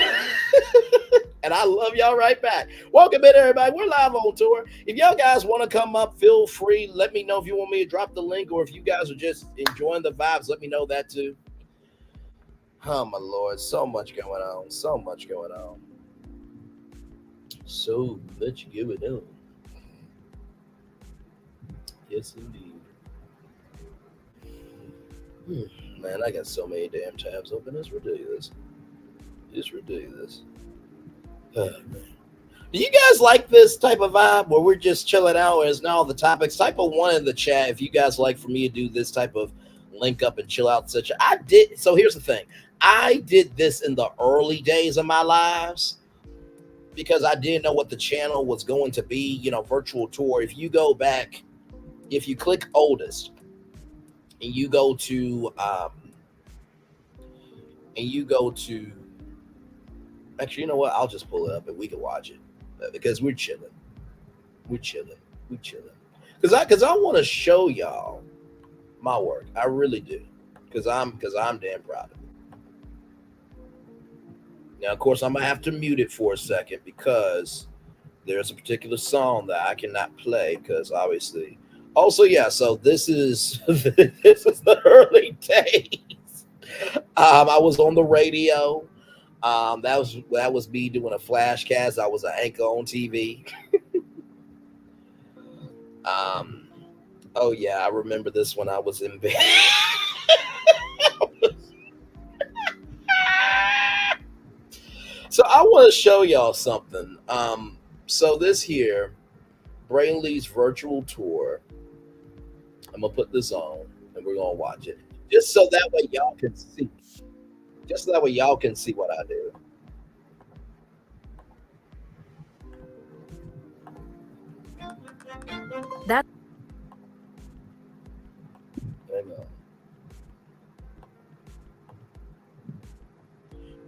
And I love y'all right back. Welcome in, everybody. We're live on tour. If y'all guys want to come up, feel free. Let me know if you want me to drop the link, or if you guys are just enjoying the vibes, let me know that too. Oh, my Lord. So much going on. So much going on. So much going on. Yes, indeed. Man, I got so many damn tabs open. It's ridiculous. It's ridiculous. Oh, man. Do you guys like this type of vibe where we're just chilling out and it's not all the topics? Type of one in the chat if you guys like for me to do this type of link up and chill out. Such I did. So here's the thing. I did this in the early days of my lives because I didn't know what the channel was going to be, virtual tour. If you go back, if you click oldest and you go to, actually, you know what? I'll just pull it up and we can watch it because we're chilling. We're chilling. Because I want to show y'all my work. I really do. Because I'm damn proud of it. Now, of course, I'm going to have to mute it for a second because there's a particular song that I cannot play because obviously. Also, yeah, so this is the early days. I was on the radio. That was me doing a flash cast. I was an anchor on TV. Oh yeah, I remember this when I was in bed. So I want to show y'all something. So this here, Braylon's virtual tour. I'm gonna put this on and we're gonna watch it. Just so that way y'all can see. Just so that way y'all can see what I do. That.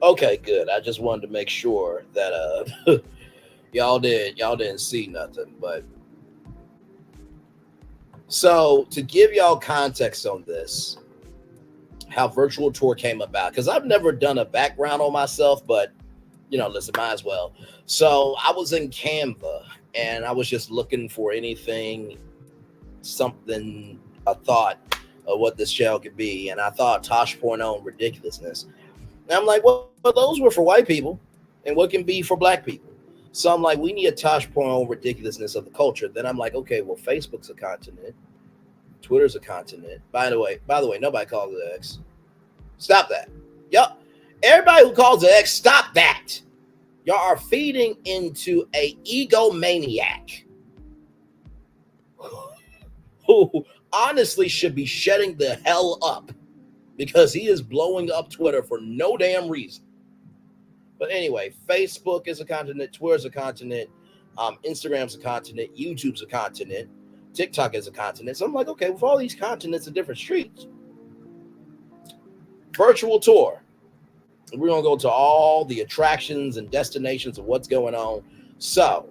Okay, good. I just wanted to make sure that y'all didn't see nothing. But so to give y'all context on this, how virtual tour came about, because I've never done a background on myself, but listen, might as well. So I was in Canva and I was just looking for anything, something, a thought of what this show could be. And I thought Tosh Porno and ridiculousness. And I'm like, well, those were for white people. and what can be for black people. So I'm like, we need a touch point on ridiculousness of the culture. Then I'm like, okay, well, Facebook's a continent, Twitter's a continent. By the way, nobody calls it X. Stop that. Yup. Everybody who calls it X, stop that. Y'all are feeding into a egomaniac who honestly should be shutting the hell up because he is blowing up Twitter for no damn reason. But anyway, Facebook is a continent, Twitter's a continent, Instagram's a continent, YouTube's a continent, TikTok is a continent. So I'm like, okay, with all these continents and different streets, virtual tour. We're going to go to all the attractions and destinations of what's going on. So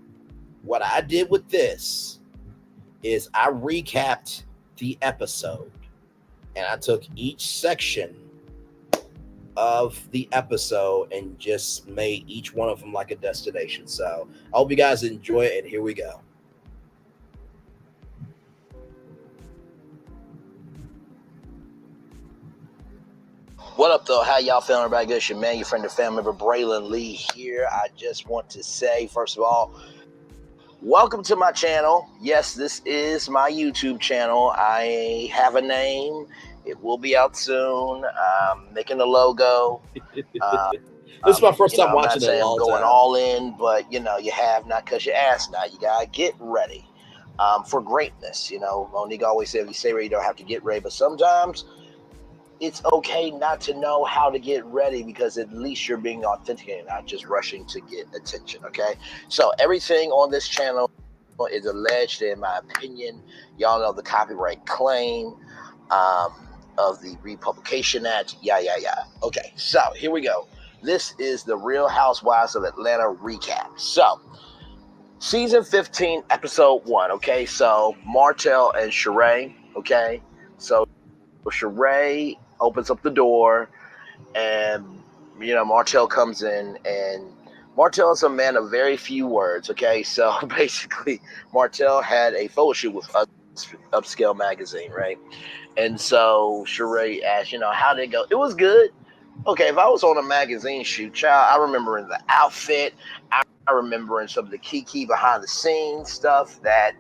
what I did with this is I recapped the episode and I took each section of the episode and just made each one of them like a destination. So I hope you guys enjoy it, and here we go. What up, though? How y'all feeling? Everybody good? It's your man, your friend, and family member, Braylon Lee here. I just want to say, first of all, welcome to my channel. Yes, this is my YouTube channel. I have a name. It will be out soon. I'm making the logo. This is my first time watching it. I'm going all in, but you have not because you asked. Now you gotta get ready for greatness. Monique always said, if you stay ready, you don't have to get ready. But sometimes it's okay not to know how to get ready because at least you're being authentic and not just rushing to get attention. Okay, so everything on this channel is alleged, in my opinion. Y'all know the copyright claim of the Republication Act. Yeah. Okay, so here we go. This is the Real Housewives of Atlanta recap. So, season 15, episode 1. Okay, so Martell and Sheree. Okay, so Sheree opens up the door, and Martell comes in, and Martell is a man of very few words. Okay, so basically, Martell had a photo shoot with Upscale magazine, right? And so Sheree asked, how did it go? It was good. Okay, if I was on a magazine shoot, child, I remember in the outfit, I remember in some of the key behind the scenes stuff that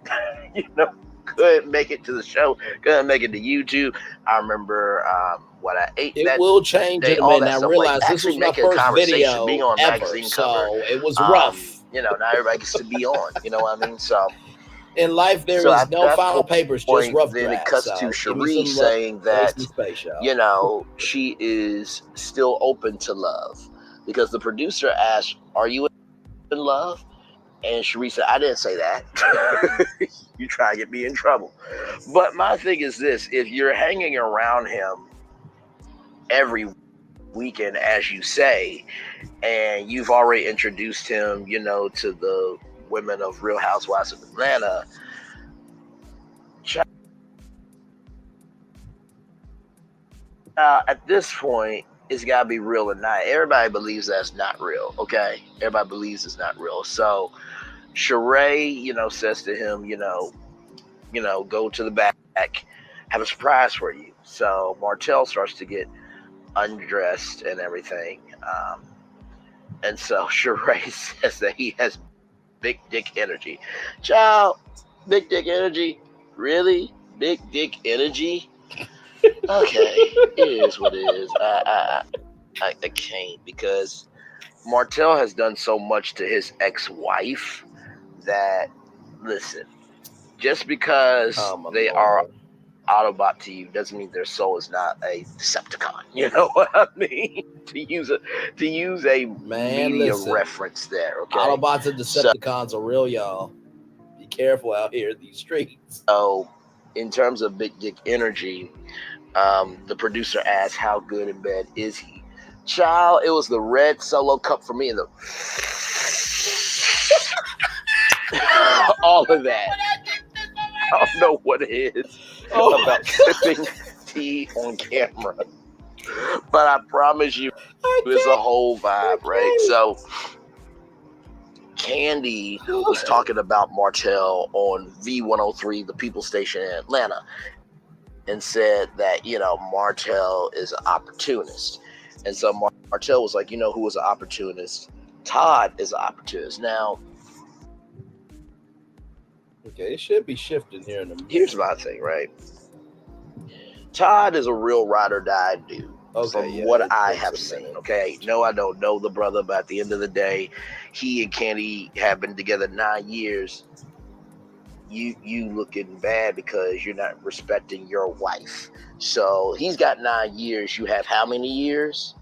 couldn't make it to the show, couldn't make it to YouTube. I remember what I ate. It will change in a minute. Now realize this was my first video being on a magazine cover. So it was rough. Not everybody gets to be on. You know what I mean? So in life, there is no final papers, just rough drafts. Then it cuts to Cherie saying that she is still open to love because the producer asked, "Are you in love?" And Cherie said, "I didn't say that." You try to get me in trouble. But my thing is this: if you're hanging around him every weekend, as you say, and you've already introduced him, to the women of Real Housewives of Atlanta, at this point, it's got to be real or not. Everybody believes that's not real, okay? Everybody believes it's not real. So Sheree, says to him, go to the back, have a surprise for you. So Martell starts to get undressed and everything. And so Sheree says that he has big dick energy. Child, big dick energy? Really? Big dick energy? Okay, it is what it is. I can't, because Martell has done so much to his ex-wife that, listen, just because they are Autobot to you doesn't mean their soul is not a Decepticon. You know what I mean? To use a media reference there. Okay, Autobots and Decepticons are real, y'all. Be careful out here in these streets. So, in terms of big dick energy, the producer asked, "How good in bed is he?" Child, it was the red Solo cup for me, and the all of that. I don't know what it is about sipping tea on camera, but I promise you, it's a whole vibe, right? So, Candy was talking about Martell on V103, the People Station in Atlanta, and said that, Martell is an opportunist. And so Martell was like, who was an opportunist? Todd is an opportunist. Now, Okay, it should be shifting here in a minute. here's my thing, right? Todd is a real ride or die dude. Okay, From yeah, what it I takes have a seen, minute. okay? No, I don't know the brother, but at the end of the day, he and Kenny have been together 9 years. You looking bad because you're not respecting your wife. So he's got 9 years. You have how many years?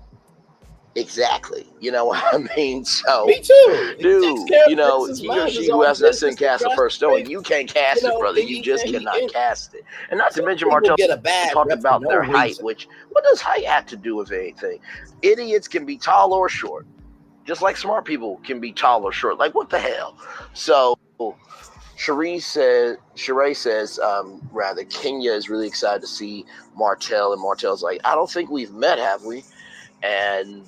Exactly. You know what I mean? So, Me too. He takes dude, care you of know, business, he or minds she his who own has not seen business, and cast the tries to first stone, make, you can't cast it, brother. You just cannot and cast it. And not to some mention, people Martell get a bad talked rep for about no their height, reason. which, what does height have to do with anything? Idiots can be tall or short, just like smart people can be tall or short. Like, what the hell? So, Sheree says, rather, Kenya is really excited to see Martell, and Martell's like, I don't think we've met, have we? And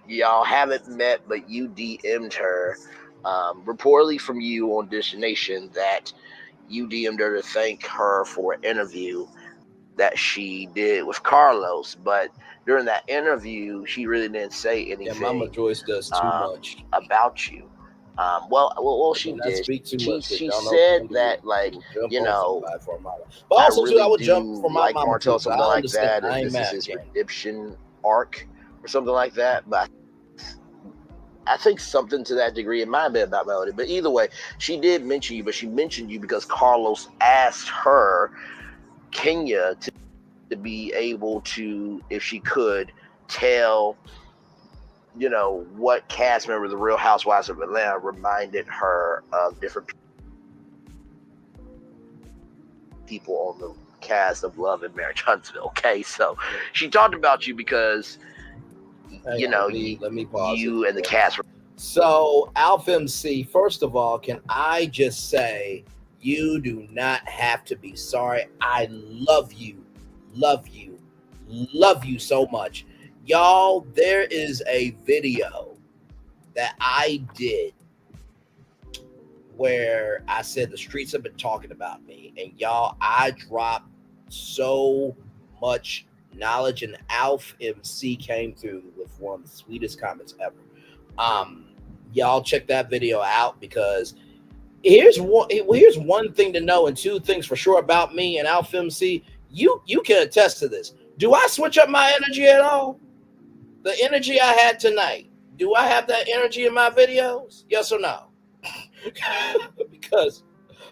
y'all haven't met, but you DM'd her, reportedly from you on Dish Nation, that you DM'd her to thank her for an interview that she did with Carlos. But during that interview, she really didn't say Yeah, Mama anything Joyce does too much. about you. Well, she And I did. speak too She much because she y'all know said Candy that, like, will jump you on know, somebody for Mama. But I also too, I really would jump do for my like mama Martell, too. So something I like understand. that, I and ain't this is mad, his Candy. redemption arc or something like that. But I think something to that degree. It might have been about Melody, but either way, she did mention you. But she mentioned you because Carlos asked her, Kenya, to be able to, if she could, tell, what cast member of the Real Housewives of Atlanta reminded her of different people on the cast of Love and Marriage Huntsville. Okay, so she talked about you because Hang on, let me pause it you and the here. cast. So, Alpha MC, first of all, can I just say you do not have to be sorry. I love you, love you, love you so much. Y'all, there is a video that I did where I said the streets have been talking about me. And y'all, I dropped so much knowledge, and Alf MC came through with one of the sweetest comments ever. Um, y'all check that video out because here's one thing to know and two things for sure about me and Alf MC. You can attest to this. Do I switch up my energy at all? The energy I had tonight. Do I have that energy in my videos? Yes or no? Because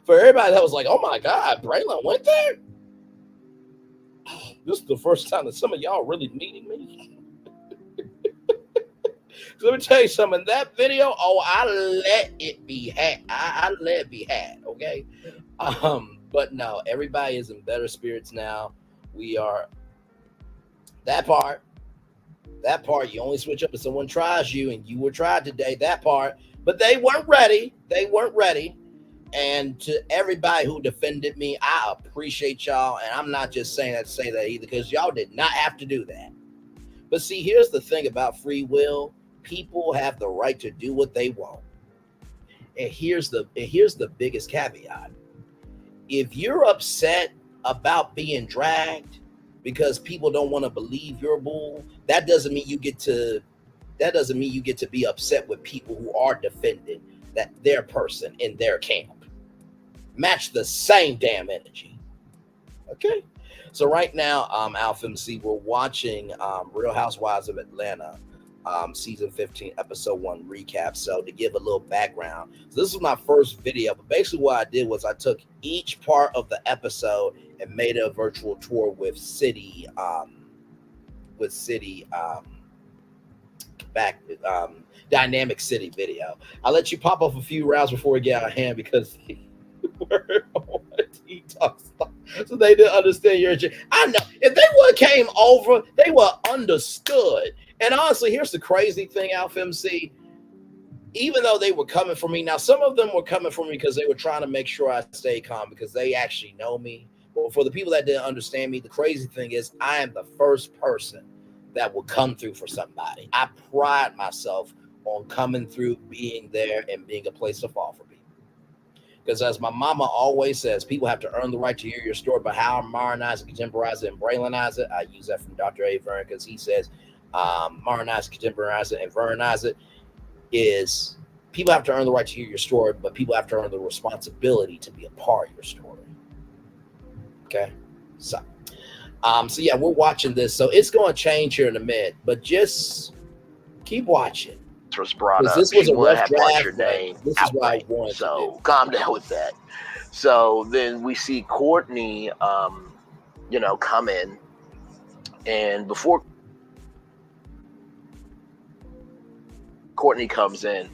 for everybody that was like, "Oh my God, Braylon went there," this is the first time that some of y'all really meeting me. Let me tell you something. That video, oh, I let it be had. I let it be had. Okay. But no, everybody is in better spirits now. We are that part. That part, you only switch up if someone tries you, and you were tried today. That part, but they weren't ready. They weren't ready. And to everybody who defended me, I appreciate y'all. And I'm not just saying that to say that either, because y'all did not have to do that. But see, here's the thing about free will: people have the right to do what they want. And here's the biggest caveat: if you're upset about being dragged because people don't want to believe your bull, that doesn't mean you get to be upset with people who are defending that their person in their camp. Match the same damn energy. Okay. So right now, Alpha MC, we're watching Real Housewives of Atlanta, season 15, episode 1 recap. So to give a little background, so this is my first video, but basically what I did was I took each part of the episode and made a virtual tour with City, back Dynamic City video. I'll let you pop off a few rounds before we get out of hand because what he talks about. So they didn't understand your. I know if they would have came over, they would have understood. And honestly, here's the crazy thing, Alpha MC. Even though they were coming for me, now some of them were coming for me because they were trying to make sure I stay calm because they actually know me. But for the people that didn't understand me, the crazy thing is I am the first person that will come through for somebody. I pride myself on coming through, being there, and being a place to fall for people. Because as my mama always says, people have to earn the right to hear your story, but how I modernize it, contemporize it, and Braylonize it. I use that from Dr. A. Vern because he says modernize, contemporize it, and Vernize it. is people have to earn the right to hear your story, but people have to earn the responsibility to be a part of your story. Okay, so so yeah, we're watching this, so it's going to change here in a minute, but just keep watching Was brought because up. this was She a would rough have brought your draft, but name this is what I outright. wanted to do. So calm down with that. So then we see Courtney, come in, and before Courtney comes in,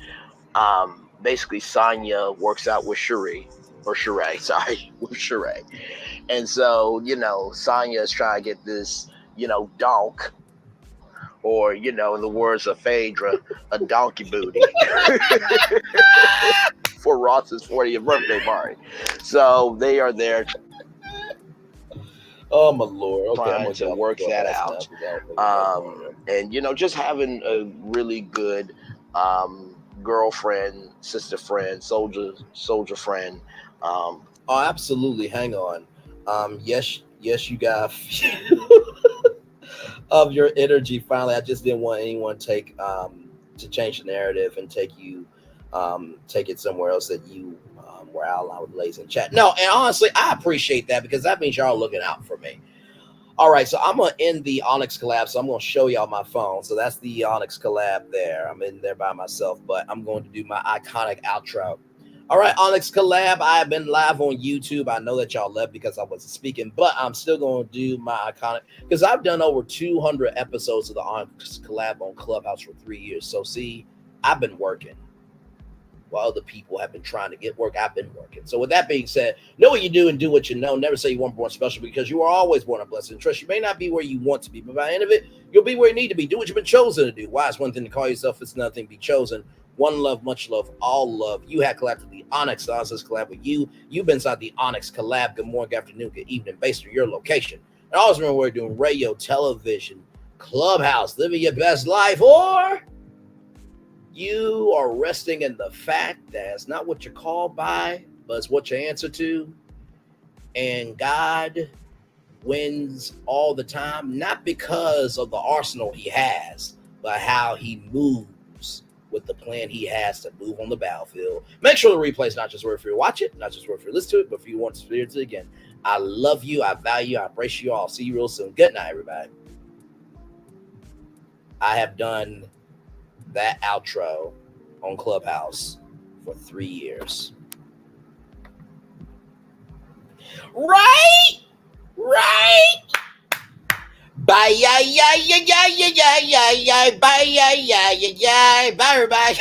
basically Sonya works out with Sheree, sorry, with Sheree. And so, Sonya is trying to get this, donk, or, in the words of Phaedra, a donkey booty for Ross's 40th birthday party. So they are there Oh my lord! Okay, I'm trying gonna to get off work the that clubhouse out. now because And, just having a really good girlfriend, sister friend, soldier friend. oh, absolutely. Hang on. Yes, you got of your energy. Finally, I just didn't want anyone to change the narrative and take it somewhere else that you were out loud with ladies in chat. No, and honestly, I appreciate that because that means y'all looking out for me. All right, so I'm gonna end the Onyx collab. So I'm gonna show y'all my phone. So that's the Onyx collab there. I'm in there by myself, but I'm going to do my iconic outro. All right, Onyx collab. I have been live on YouTube. I know that y'all left because I wasn't speaking, but I'm still going to do my iconic because I've done over 200 episodes of the Onyx collab on Clubhouse for 3 years. So see, I've been working while other people have been trying to get work. I've been working. So with that being said, know what you do and do what you know. Never say you weren't born special because you are always born a blessing. Trust you may not be where you want to be, but by the end of it, you'll be where you need to be. Do what you've been chosen to do. Why? It's one thing to call yourself, it's another thing to be chosen. One love, much love, all love. You had collabed with the Onyx. The Onyx collab with you. You've been inside the Onyx collab. Good morning, good afternoon, good evening, based on your location. And always remember we're doing radio, television, Clubhouse, living your best life, or you are resting in the fact that it's not what you're called by, but it's what you answer to. And God wins all the time, not because of the arsenal he has, but how he moves with the plan he has to move on the battlefield. Make sure the replay is not just worth for you to watch it, not just worth for you to listen to it, but for you to want to experience it again. I love you. I value you. I embrace you all. See you real soon. Good night, everybody. I have done that outro on Clubhouse for 3 years. Right? Bye, bye, everybody.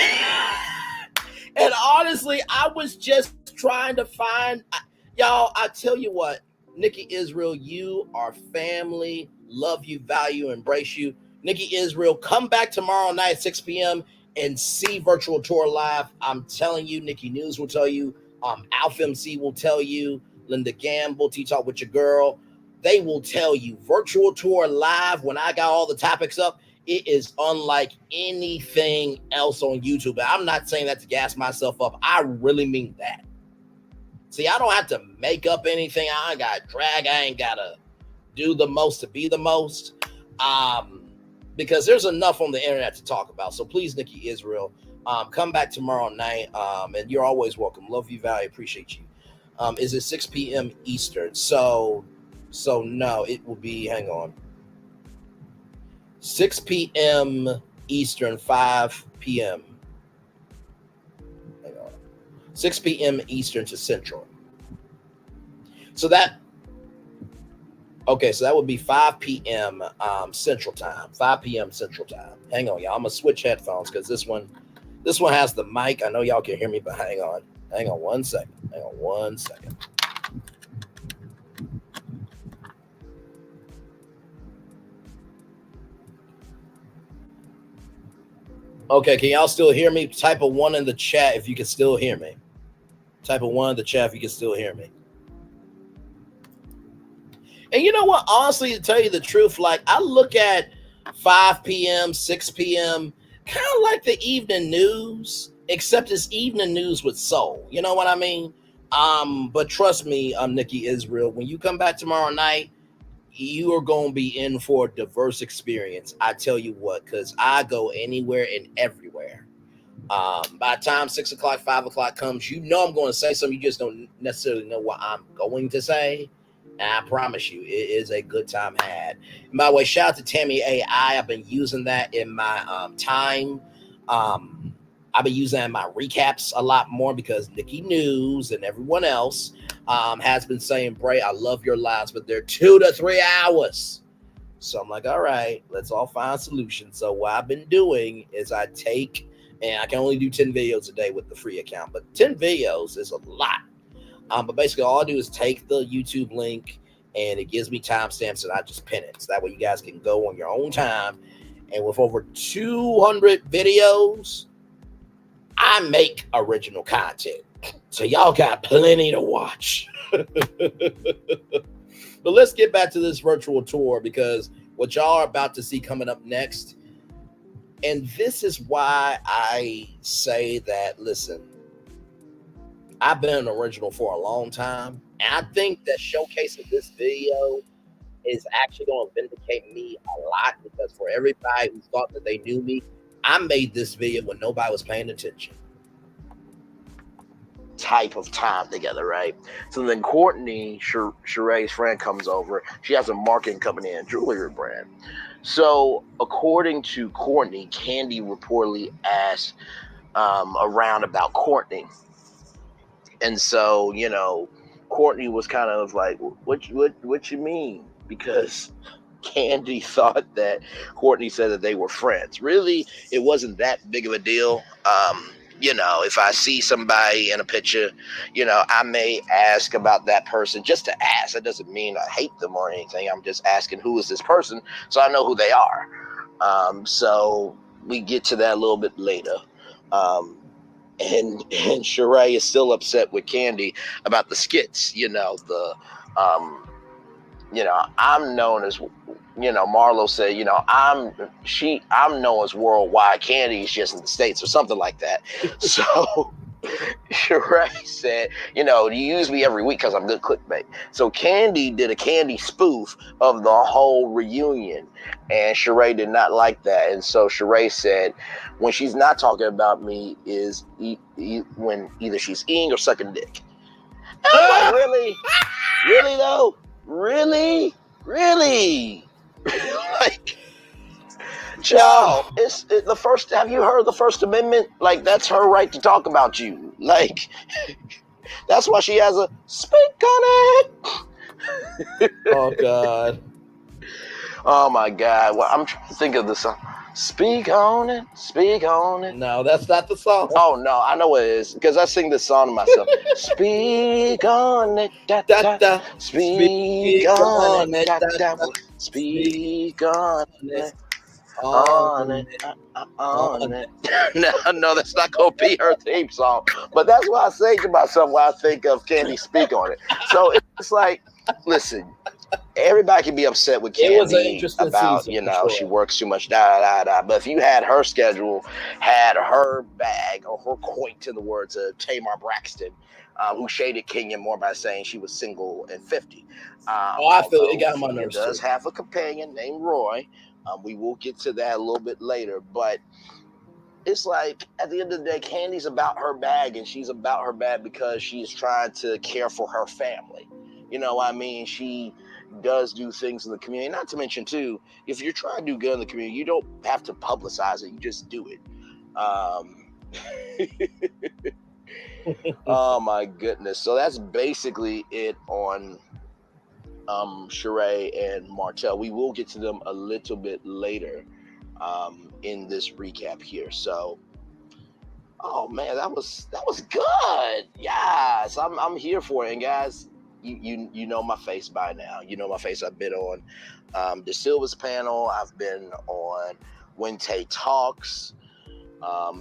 And honestly, I was just trying to find y'all. I tell you what, Nikki Israel, you are family. Love you, value, embrace you. Nikki Israel, come back tomorrow night at 6 p.m. and see Virtual Tour live. I'm telling you, Nikki News will tell you. Alpha MC will tell you. Linda Gamble, Tea Talk with your girl. They will tell you. Virtual Tour live, when I got all the topics up, it is unlike anything else on YouTube. I'm not saying that to gas myself up. I really mean that. See, I don't have to make up anything. I ain't got to drag. I ain't got to do the most to be the most. Because there's enough on the internet to talk about. So please, Nikki Israel, come back tomorrow night. And you're always welcome. Love you, value, appreciate you. Is it 6 p.m. Eastern? So no, it will be, hang on. 6 p.m. Eastern, 5 p.m. Hang on. 6 p.m. Eastern to Central. So that would be 5 p.m. Central Time. 5 p.m. Central Time. Hang on, y'all. I'm gonna switch headphones because this one has the mic. I know y'all can hear me, but hang on. Hang on one second. Okay, can y'all still hear me? Type a 1 in the chat if you can still hear me. Type a 1 in the chat if you can still hear me. And you know what? Honestly, to tell you the truth, like I look at 5 p.m., 6 p.m., kind of like the evening news, except it's evening news with soul. You know what I mean? But trust me, Nikki Israel, when you come back tomorrow night, you are going to be in for a diverse experience. I tell you what, because I go anywhere and everywhere. By the time 6 o'clock, 5 o'clock comes, you know I'm going to say something. You just don't necessarily know what I'm going to say. And I promise you, it is a good time had. And by the way, shout out to Tammy AI. I've been using that in my time. I've been using that in my recaps a lot more because Nikki News and everyone else has been saying, Bray, I love your lives, but they're 2 to 3 hours. So I'm like, all right, let's all find solutions. So what I've been doing is I take, and I can only do 10 videos a day with the free account, but 10 videos is a lot. But basically, all I do is take the YouTube link, and it gives me timestamps, and I just pin it. So that way you guys can go on your own time. And with over 200 videos, I make original content. So y'all got plenty to watch. But let's get back to this virtual tour, because what y'all are about to see coming up next, and this is why I say that, listen, I've been an original for a long time, and I think that showcasing this video is actually going to vindicate me a lot, because for everybody who thought that they knew me, I made this video when nobody was paying attention. Type of time together, right? So then Courtney, Sheree's friend, comes over. She has a marketing company and jewelry brand. So according to Courtney, Candy reportedly asked around about Courtney, and so Courtney was kind of like, what you mean? Because Candy thought that Courtney said that they were friends. Really, it wasn't that big of a deal. If I see somebody in a picture, I may ask about that person just to ask. That doesn't mean I hate them or anything. I'm just asking, who is this person, so I know who they are. So we get to that a little bit later. And Sheree is still upset with Candy about the skits. I'm known as, Marlo said, I'm known as worldwide. Candy is just in the States or something like that. So Sheree said, you use me every week because I'm good clickbait. So Candy did a Candy spoof of the whole reunion, and Sheree did not like that. And so Sheree said, when she's not talking about me is when either she's eating or sucking dick. And I'm like, really? Really though? Really? Like, child, it's the first. Have you heard the First Amendment? Like, that's her right to talk about you. Like, that's why she has a speak on it. Oh God. Oh my God. Well, I'm trying to think of the song. Speak on it. Speak on it. No, that's not the song. Oh no, I know what it is because I sing this song to myself. Speak on it, da, da, da. Speak on it, da, da. Speak on it. On it. No, that's not gonna be her theme song. But that's what I say to myself when I think of Candy Speak on it. So it's like, listen, everybody can be upset with Candy about, sure, she works too much, But if you had her schedule, had her bag or her coin, to the words of Tamar Braxton, who shaded Kenya more by saying she was single and 50. I feel it got my nerves. Does have a companion named Roy. We will get to that a little bit later, but it's like, at the end of the day, Candy's about her bag, and she's about her bag because she's trying to care for her family. You know what I mean? She does do things in the community. Not to mention, too, if you're trying to do good in the community, you don't have to publicize it. You just do it. Oh, my goodness. So that's basically it on Sheree and Martell. We will get to them a little bit later in this recap here. So, oh man, that was good. Yes, I'm here for it. And guys, you know my face by now. You know my face. I've been on De Silva's panel. I've been on When Tay Talks,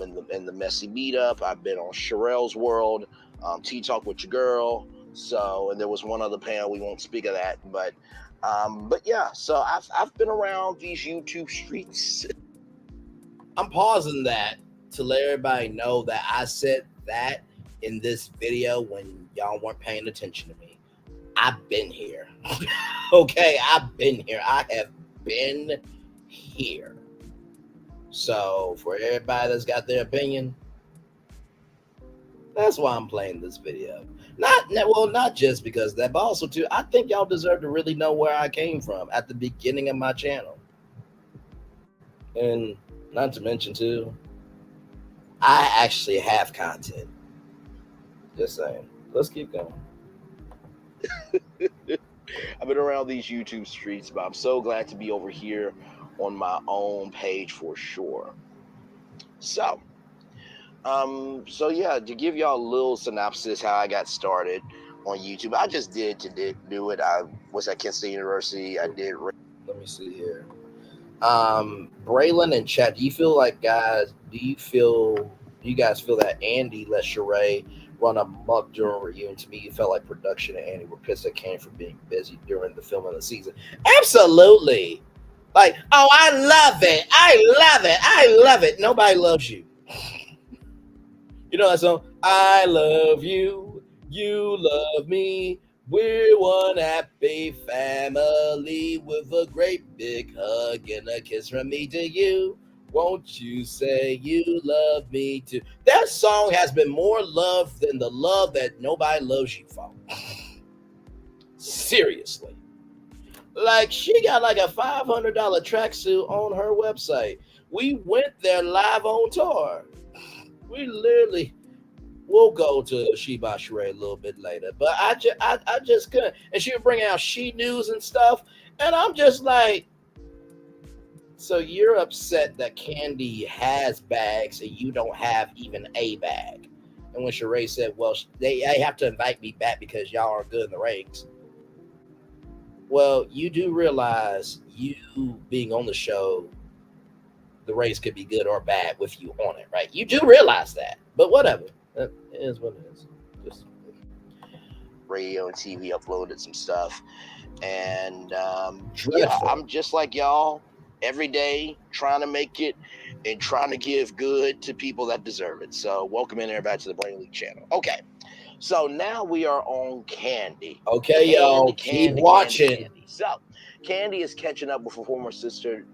in the Messy Meetup. I've been on Sherelle's World, Tea Talk with Your Girl. So, and there was one other panel. We won't speak of that, but yeah. So I've been around these YouTube streets. I'm pausing that to let everybody know that I said that in this video when y'all weren't paying attention to me. I've been here. Okay, I've been here. I have been here. So for everybody that's got their opinion, That's why I'm playing this video. Not just because of that, but also too, I think y'all deserve to really know where I came from at the beginning of my channel. And not to mention too, I actually have content. Just saying. Let's keep going. I've been around these YouTube streets, but I'm so glad to be over here on my own page for sure. So yeah, to give y'all a little synopsis how I got started on YouTube, I just did do it. I was at Kent State University. I did. Let me see here. Braylon and Chad, do you guys feel that Andy let Sheree run amok during reunion? To me, it felt like production and Andy were pissed at Kane for being busy during the film of the season. Absolutely. Like, oh, I love it. I love it. Nobody loves you. You know that song? I love you. You love me. We're one happy family with a great big hug and a kiss from me to you. Won't you say you love me too? That song has been more loved than the love that nobody loves you for. Seriously. Like, she got like a $500 tracksuit on her website. We went there live on tour. We literally... We'll go to She by Sheree a little bit later, but I just couldn't. And she would bring out She News and stuff, and I'm just like, so you're upset that Candy has bags and you don't have even a bag? And when Sheree said, "Well, they have to invite me back because y'all are good in the ratings," well, you do realize you being on the show, the race could be good or bad with you on it, right? You do realize that, but whatever. It is what it is. Just radio and TV, uploaded some stuff, and dreadful. I'm just like y'all, every day trying to make it and trying to give good to people that deserve it. So welcome in everybody to the Braylon channel. Okay, so now we are on Candy. Okay, y'all, keep watching. Candy. So Candy is catching up with her former assistant.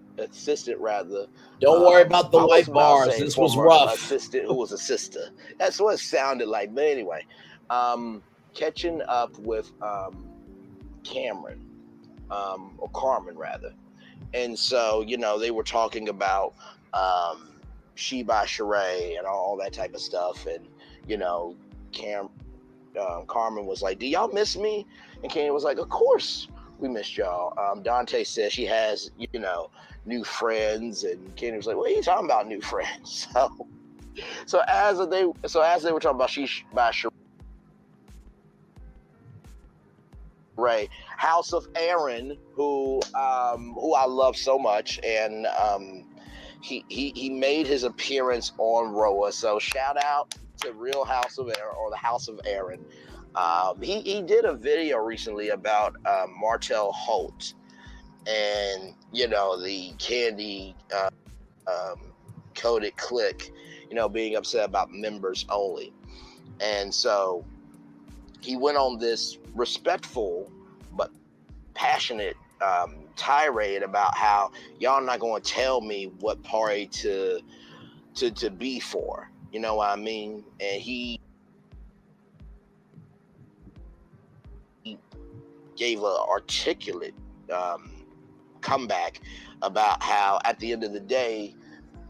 Don't worry about the white bars. This was rough. Assistant who was a sister. That's what it sounded like. But anyway, catching up with Cameron, or Carmen rather. And so, they were talking about She by Sheree and all that type of stuff. And, Carmen was like, "Do y'all miss me?" And Candy was like, "Of course we missed y'all." Dante says she has, new friends, and Candy was like, "What are you talking about, new friends?" So as they were talking about She by Sheree, House of Aaron, who I love so much, and he made his appearance on Roa. So shout out to Real House of Aaron, or the House of Aaron. He did a video recently about Martell Holt and the Candy coded clique, being upset about members only. And so he went on this respectful but passionate tirade about how y'all not going to tell me what party to be for. You know what I mean? And he gave an articulate comeback about how at the end of the day,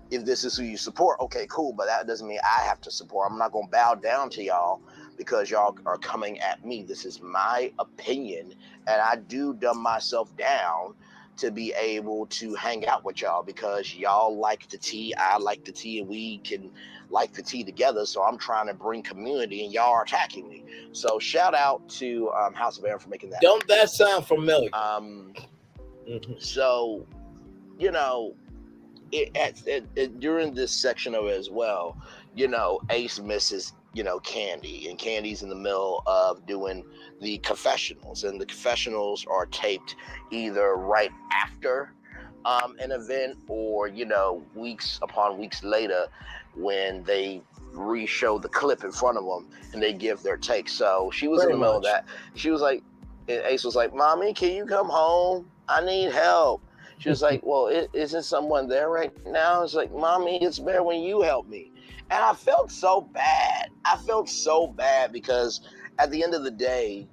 if this is who you support, okay, cool, but that doesn't mean I have to support. I'm not going to bow down to y'all because y'all are coming at me. This is my opinion, and I do dumb myself down to be able to hang out with y'all because y'all like the tea, I like the tea, and we can like the tea together. So I'm trying to bring community, and y'all are attacking me. So shout out to House of Aaron for making that. Don't that sound familiar? So, during this section of it as well, Ace misses, Candy, and Candy's in the middle of doing the confessionals, and the confessionals are taped either right after an event or, weeks upon weeks later when they re-show the clip in front of them and they give their take. So she was in the middle of that. She was like, and Ace was like, "Mommy, can you come home? I need help." She was like, well, isn't someone there right now? It's like, mommy, it's better when you help me. And I felt so bad. I felt so bad because at the end of the day,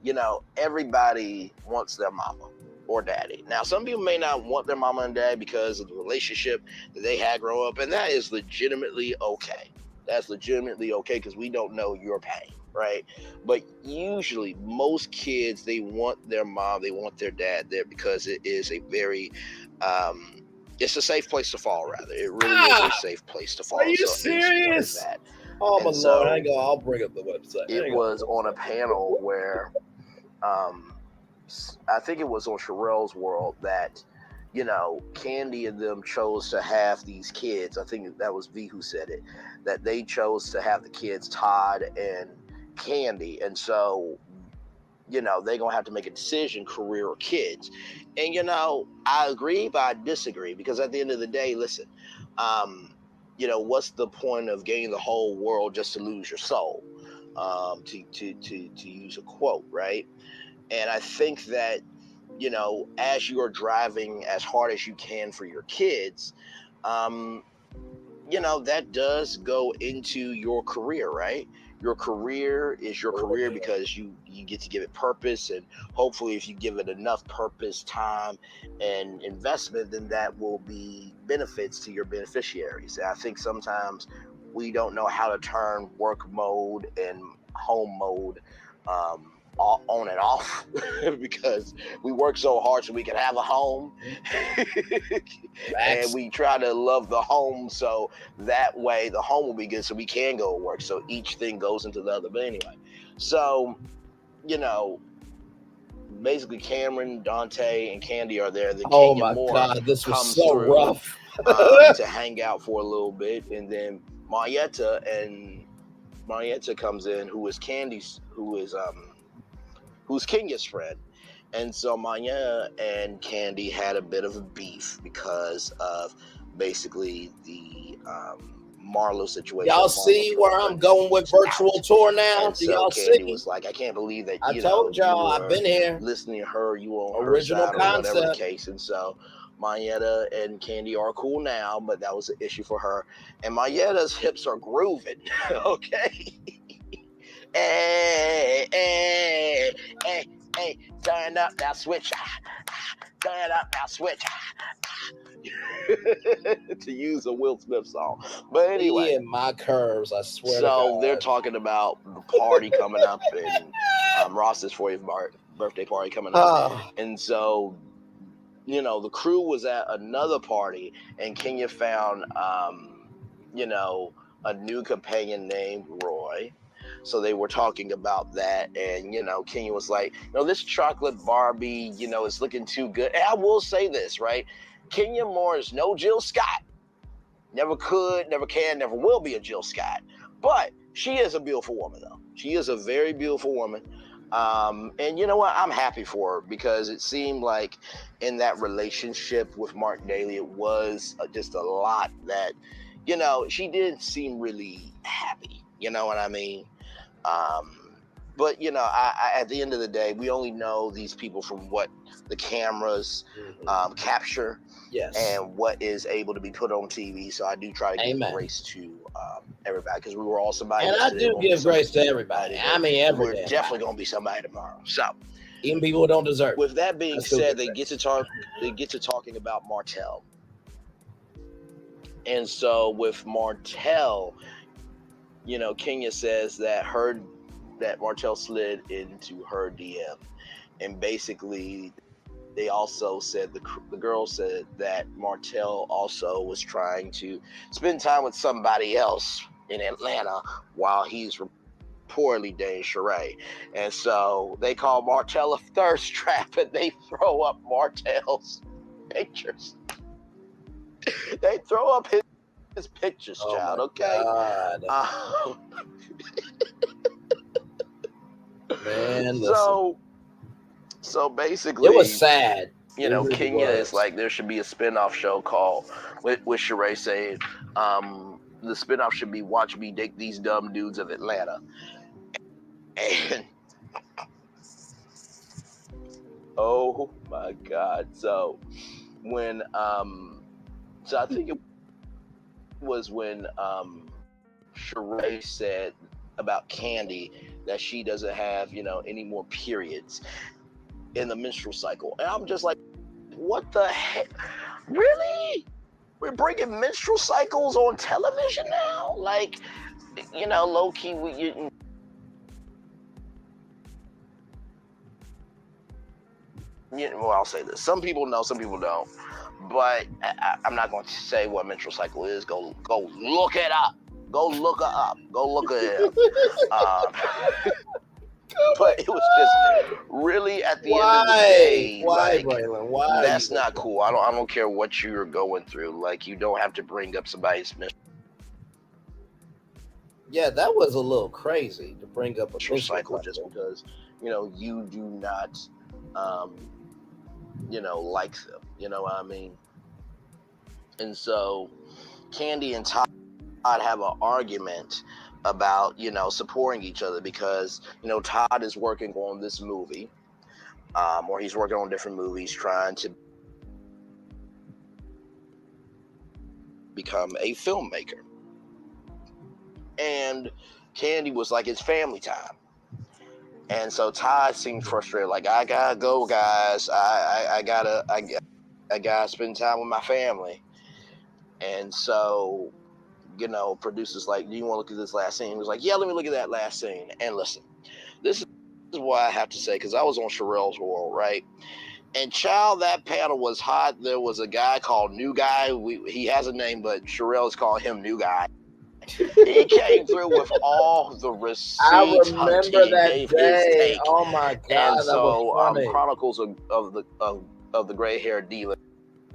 everybody wants their mama or daddy. Now, some people may not want their mama and dad because of the relationship that they had growing up, and that is legitimately okay. That's legitimately okay because we don't know your pain, right? But usually, most kids, they want their mom, they want their dad there because it is a very, it's a safe place to fall, rather. It really is a safe place to fall. Are you So it's part of serious? that. Oh, my And Lord. so Hang on. I'll bring up the website. it was on a panel where I think it was on Sherelle's World that, Candy and them chose to have these kids. I think that was V who said it, that they chose to have the kids Todd and Candy. And so, they're going to have to make a decision, career or kids. And, I agree, but I disagree because at the end of the day, listen, what's the point of gaining the whole world just to lose your soul? To use a quote, right? And I think that, as you are driving as hard as you can for your kids, that does go into your career, right? Your career is your career because you get to give it purpose, and hopefully if you give it enough purpose, time, and investment, then that will be benefits to your beneficiaries. And I think sometimes we don't know how to turn work mode and home mode on and off because we work so hard so we can have a home and we try to love the home so that way the home will be good so we can go to work, so each thing goes into the other. But anyway, so basically Cameron, Dante, and Candy are there. Then Oh Kenya my Moore God, this was comes so through rough. to hang out for a little bit, and then Marietta comes in, who is Candy's, who's Kenya's friend. And so Maya and Candy had a bit of a beef because of basically the Marlo situation. Y'all see where I'm going with virtual tour now? And Do so y'all Candy see? was like, I can't believe that, I told y'all, I've been here. listening to her, you on Original her side or whatever the concept. case. And so Mayetta and Candy are cool now, but that was an issue for her. And Mayetta's hips are grooving, okay? Hey, hey, hey, hey, turn up that switch. Turn up that switch. To use a Will Smith song. But anyway. Yeah, my curves, I swear to So God. they're talking about the party coming up and Ross's 40th birthday party coming up. And so, the crew was at another party and Kenya found, a new companion named Roy. So they were talking about that, and Kenya was like, this chocolate Barbie, is looking too good. And I will say this, right? Kenya Moore is no Jill Scott. Never could, never can, never will be a Jill Scott. But she is a beautiful woman, though. She is a very beautiful woman. And you know what? I'm happy for her because it seemed like in that relationship with Mark Daly, it was just a lot that, she didn't seem really happy. You know what I mean? But I at the end of the day, we only know these people from what the cameras capture, yes, and what is able to be put on TV. So I do try to give grace to everybody because we were all somebody. And I do give grace to everybody. I mean, we're definitely going to be somebody tomorrow. So even people who don't deserve. With that being said, they get to talk. They get to talking about Martell, and so with Martell, Kenya says that Martell slid into her DM, and basically they also said the girl said that Martell also was trying to spend time with somebody else in Atlanta while he's reportedly dating Sheree. And so they call Martell a thirst trap, and they throw up Martell's pictures. They throw up his pictures, child, okay? Man, so basically, it was sad. Kenya is like, there should be a spinoff show called with Sheree saying, the spinoff should be Watch Me Date These Dumb Dudes of Atlanta. And oh my God. So when so I think it was when Sheree said about Candy that she doesn't have, any more periods in the menstrual cycle. And I'm just like, what the heck? Really? We're bringing menstrual cycles on television now? Like, low key, well, I'll say this. Some people know, some people don't. But I'm not going to say what menstrual cycle is. Go look it up. Go look her up. Go look at it. But it was just really at the end of the day, why, Braylon? Why? That's not cool. I don't care what you're going through. Like, you don't have to bring up somebody's Yeah, that was a little crazy to bring up a menstrual cycle just because you do not like them. You know what I mean? And so Candy and Todd have an argument about supporting each other because Todd is working on this movie, or he's working on different movies trying to become a filmmaker, and Candy was like, it's family time. And so Todd seemed frustrated, like, I gotta go, guys. I gotta spend time with my family. And so producers like, do you want to look at this last scene? He was like, yeah, let me look at that last scene. And listen, this is what I have to say, because I was on Sherelle's World, right? And child, that panel was hot. There was a guy called New Guy. He has a name, but Sherelle's called him New Guy. He came through with all the receipts. I remember that day. Oh my God! And so, Chronicles of the gray haired diva.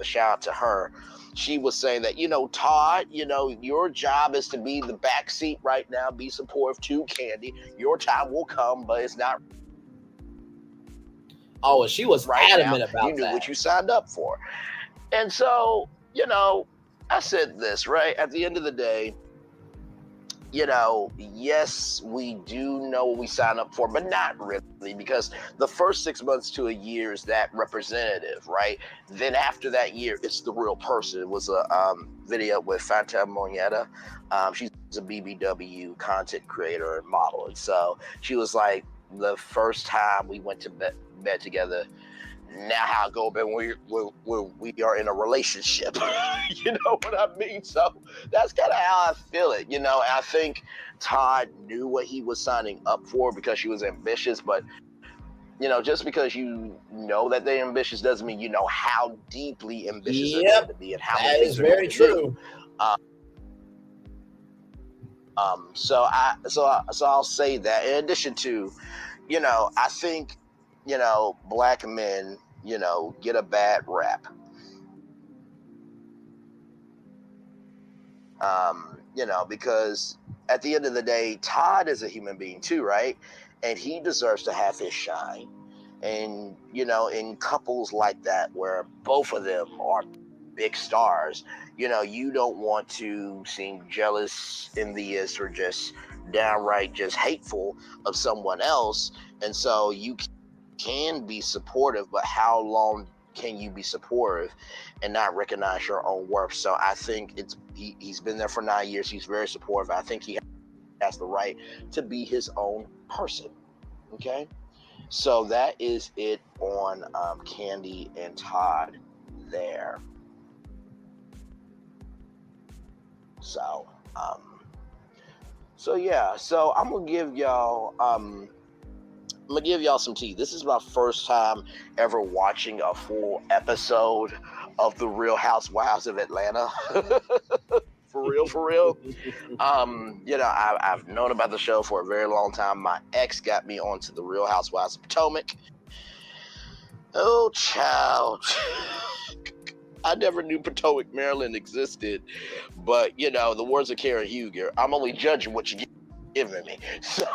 Shout out to her. She was saying that Todd, your job is to be the backseat right now, be supportive to Candy. Your time will come, but it's not. Oh, and she was right adamant now. about You knew that. what you signed up for, and so I said this right at the end of the day. Yes, we do know what we sign up for, but not really, because the first 6 months to a year is that representative, right? Then after that year, it's the real person. It was a video with Fanta Moneta. She's a BBW content creator and model. And so she was like, the first time we went to bed together, now how it go when we are in a relationship. You know what I mean? So that's kind of how I feel it. And I think Todd knew what he was signing up for because she was ambitious, but just because you know that they're ambitious doesn't mean you know how deeply ambitious they're going to be and how many things they're going to do. So I'll say that in addition to, I think black men, get a bad rap. Because at the end of the day, Todd is a human being too, right? And he deserves to have his shine. And, in couples like that, where both of them are big stars, you don't want to seem jealous, envious, or just downright just hateful of someone else. And so you can be supportive, but how long can you be supportive and not recognize your own worth? So I think he's been there for 9 years. He's very supportive. I think he has the right to be his own person. Okay, so that is it on Candy and Todd there. So yeah, so I'm gonna give y'all some tea. This is my first time ever watching a full episode of The Real Housewives of Atlanta. For real. I've known about the show for a very long time. My ex got me onto The Real Housewives of Potomac. Oh, child. I never knew Potomac, Maryland existed. But, the words of Karen Huger, I'm only judging what you're giving me. So...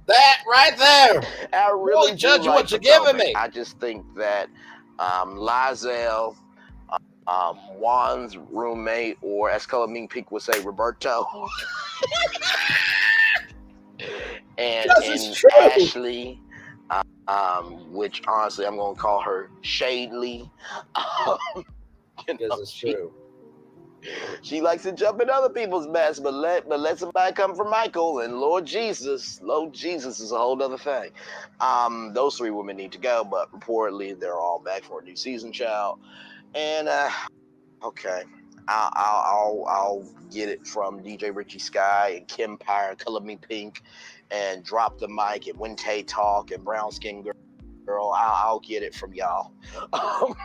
That right there. I really judge like what you're giving me. I just think that Lizelle, Juan's roommate, or as Color Mean Pink would say, Roberto, and Ashley, which honestly I'm gonna call her Shadely. Because it's true. She likes to jump in other people's mess, but let somebody come for Michael, and Lord Jesus is a whole other thing. Those three women need to go, but reportedly they're all back for a new season, child. And okay, I'll get it from DJ Richie Sky and Kim Pyre, Color Me Pink, and Drop the Mic and Wente Talk and Brown Skin Girl. I'll get it from y'all. I'll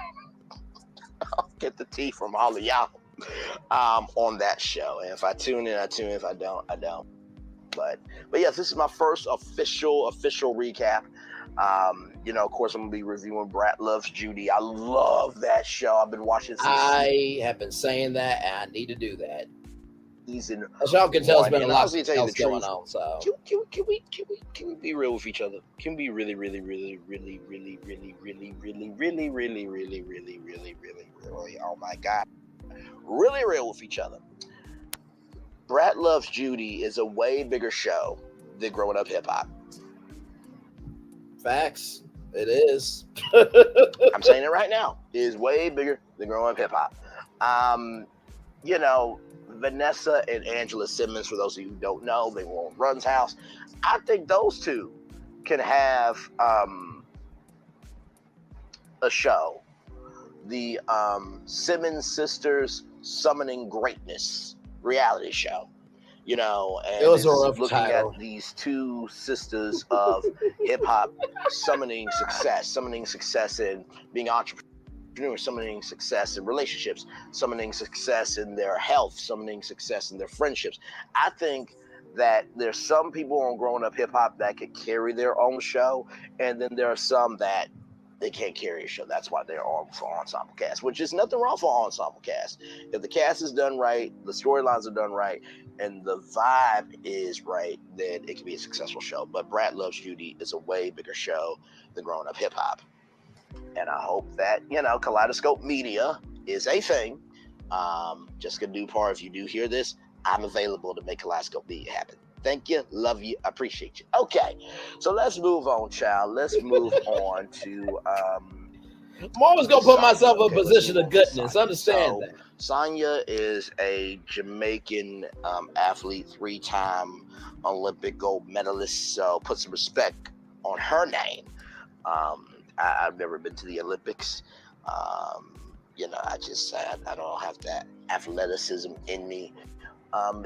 get the tea from all of y'all. On that show, and if I tune in, I tune in. If I don't, I don't. But yes, this is my first official recap. Of course, I'm gonna be reviewing Brat Loves Judy. I love that show. I've been watching since I have been saying that, and I need to do that. season. As y'all can tell, there's been a lot honestly, else going on. So can we be real with each other? Can we really, oh my God, really real with each other? Brat Loves Judy is a way bigger show than Growing Up Hip Hop. facts, it is. I'm saying it right now. It is way bigger than Growing Up Hip Hop. Vanessa and Angela Simmons, for those of you who don't know, they were on Run's house. I think those two can have a show. The Simmons Sisters Summoning Greatness reality show. And It was a it's rough looking title. at these two sisters of hip hop summoning success in being entrepreneurs, summoning success in relationships, summoning success in their health, summoning success in their friendships. I think that there's some people on Growing Up Hip Hop that could carry their own show, and then there are some that they can't carry a show. That's why they're on for ensemble cast, which is nothing wrong for ensemble cast. If the cast is done right, the storylines are done right, and the vibe is right, then it can be a successful show. But Brat Loves Judy is a way bigger show than Growing Up Hip Hop. And I hope that, Kaleidoscope Media is a thing. Jessica Dupar, if you do hear this, I'm available to make Kaleidoscope Media happen. Thank you, love you, appreciate you. Okay, so let's move on, child. Let's move on to I'm always gonna put myself in a Okay, position of goodness. Sonya. Understand that. Sonya is a Jamaican athlete, 3-time Olympic gold medalist. So put some respect on her name. I've never been to the Olympics. I don't have that athleticism in me.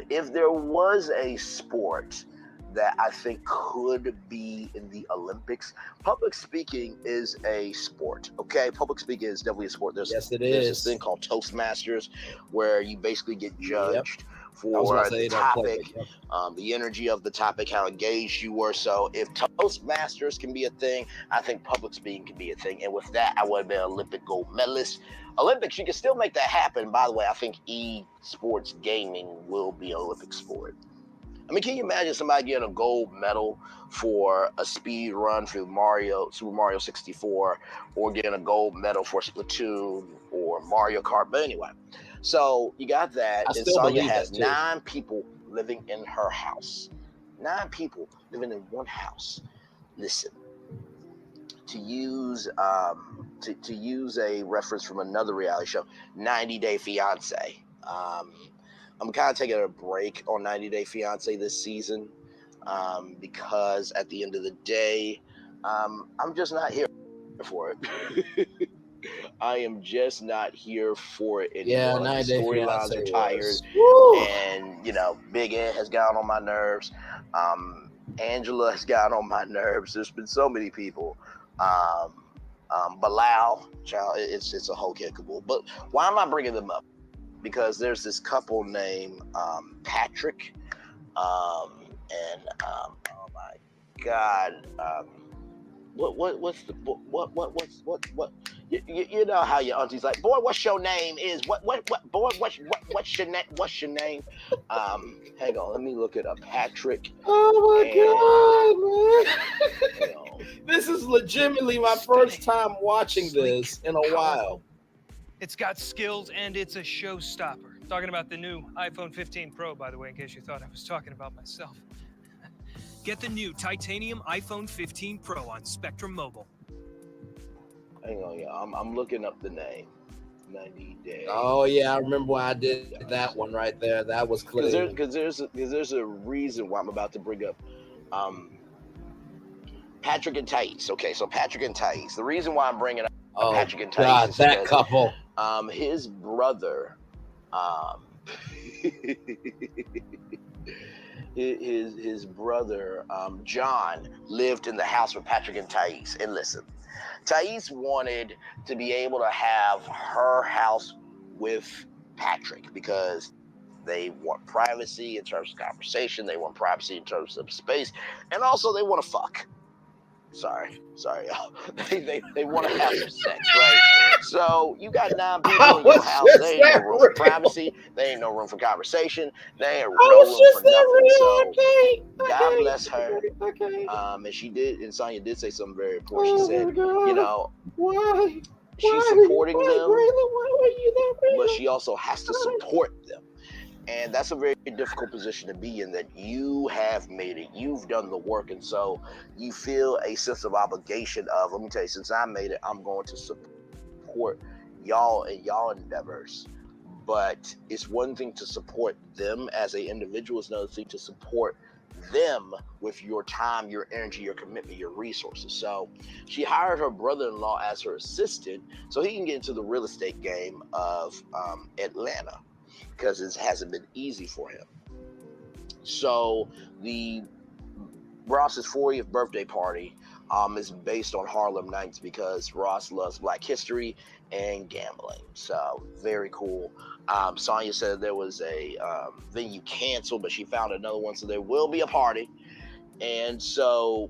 If there was a sport that I think could be in the Olympics, public speaking is a sport. Okay, public speaking is definitely a sport. There's this thing called Toastmasters, where you basically get judged for the topic, the energy of the topic, how engaged you were. So if Toastmasters can be a thing, I think public speaking can be a thing. And with that, I would have been an Olympic gold medalist. Olympics, you can still make that happen. By the way, I think esports gaming will be an Olympic sport. I mean, can you imagine somebody getting a gold medal for a speed run for Super Mario 64, or getting a gold medal for Splatoon or Mario Kart? But anyway, so you got that. And Sonya has 9 people living in her house. 9 people living in one house. Listen, to use a reference from another reality show, 90 Day Fiance. I'm kind of taking a break on 90 Day Fiance this season because at the end of the day, I'm just not here for it. I am just not here for it anymore. Yeah, like, the storylines are tired, and Big Ed has gotten on my nerves. Angela has gotten on my nerves. There's been so many people. Bilal, child, it's a whole kickable. But why am I bringing them up? Because there's this couple named Patrick, oh my God, what's you know how your auntie's like, boy, what's your name? What's your name? Hang on, let me look it up. Patrick. Oh my God, man. This is legitimately my first time watching this in a while. It's got skills and it's a showstopper. Talking about the new iPhone 15 Pro, by the way, in case you thought I was talking about myself. Get the new titanium iPhone 15 Pro on Spectrum Mobile. Hang on, y'all. I'm looking up the name. 90 Day. Oh yeah, I remember why I did that one right there. That was clear. Because there's a reason why I'm about to bring up Patrick and Thais. Okay, so Patrick and Thais. The reason why I'm bringing up Patrick and Thais God, is that because couple. his brother, his brother John lived in the house with Patrick and Thais. And listen, Thais wanted to be able to have her house with Patrick because they want privacy in terms of conversation. They want privacy in terms of space, and also they want to fuck. Sorry, y'all. They want to have some sex, right? So you got 9 people in your house. There ain't no room for privacy. There ain't no room for conversation. There ain't no room for nothing. So God bless her. Okay. And she did, and Sonya did say something very important. She said, you know, why? She's supporting them, Why were you there, but she also has to support them. And that's a very difficult position to be in, that you have made it, you've done the work, and so you feel a sense of obligation of, let me tell you, since I made it, I'm going to support y'all and y'all endeavors. But it's one thing to support them as an individual, it's another thing to support them with your time, your energy, your commitment, your resources. So she hired her brother-in-law as her assistant so he can get into the real estate game of Atlanta, because it hasn't been easy for him. So the Ross's 40th birthday party is based on Harlem Nights because Ross loves Black history and gambling. So very cool. Sonya said there was a venue canceled, but she found another one, so there will be a party. And so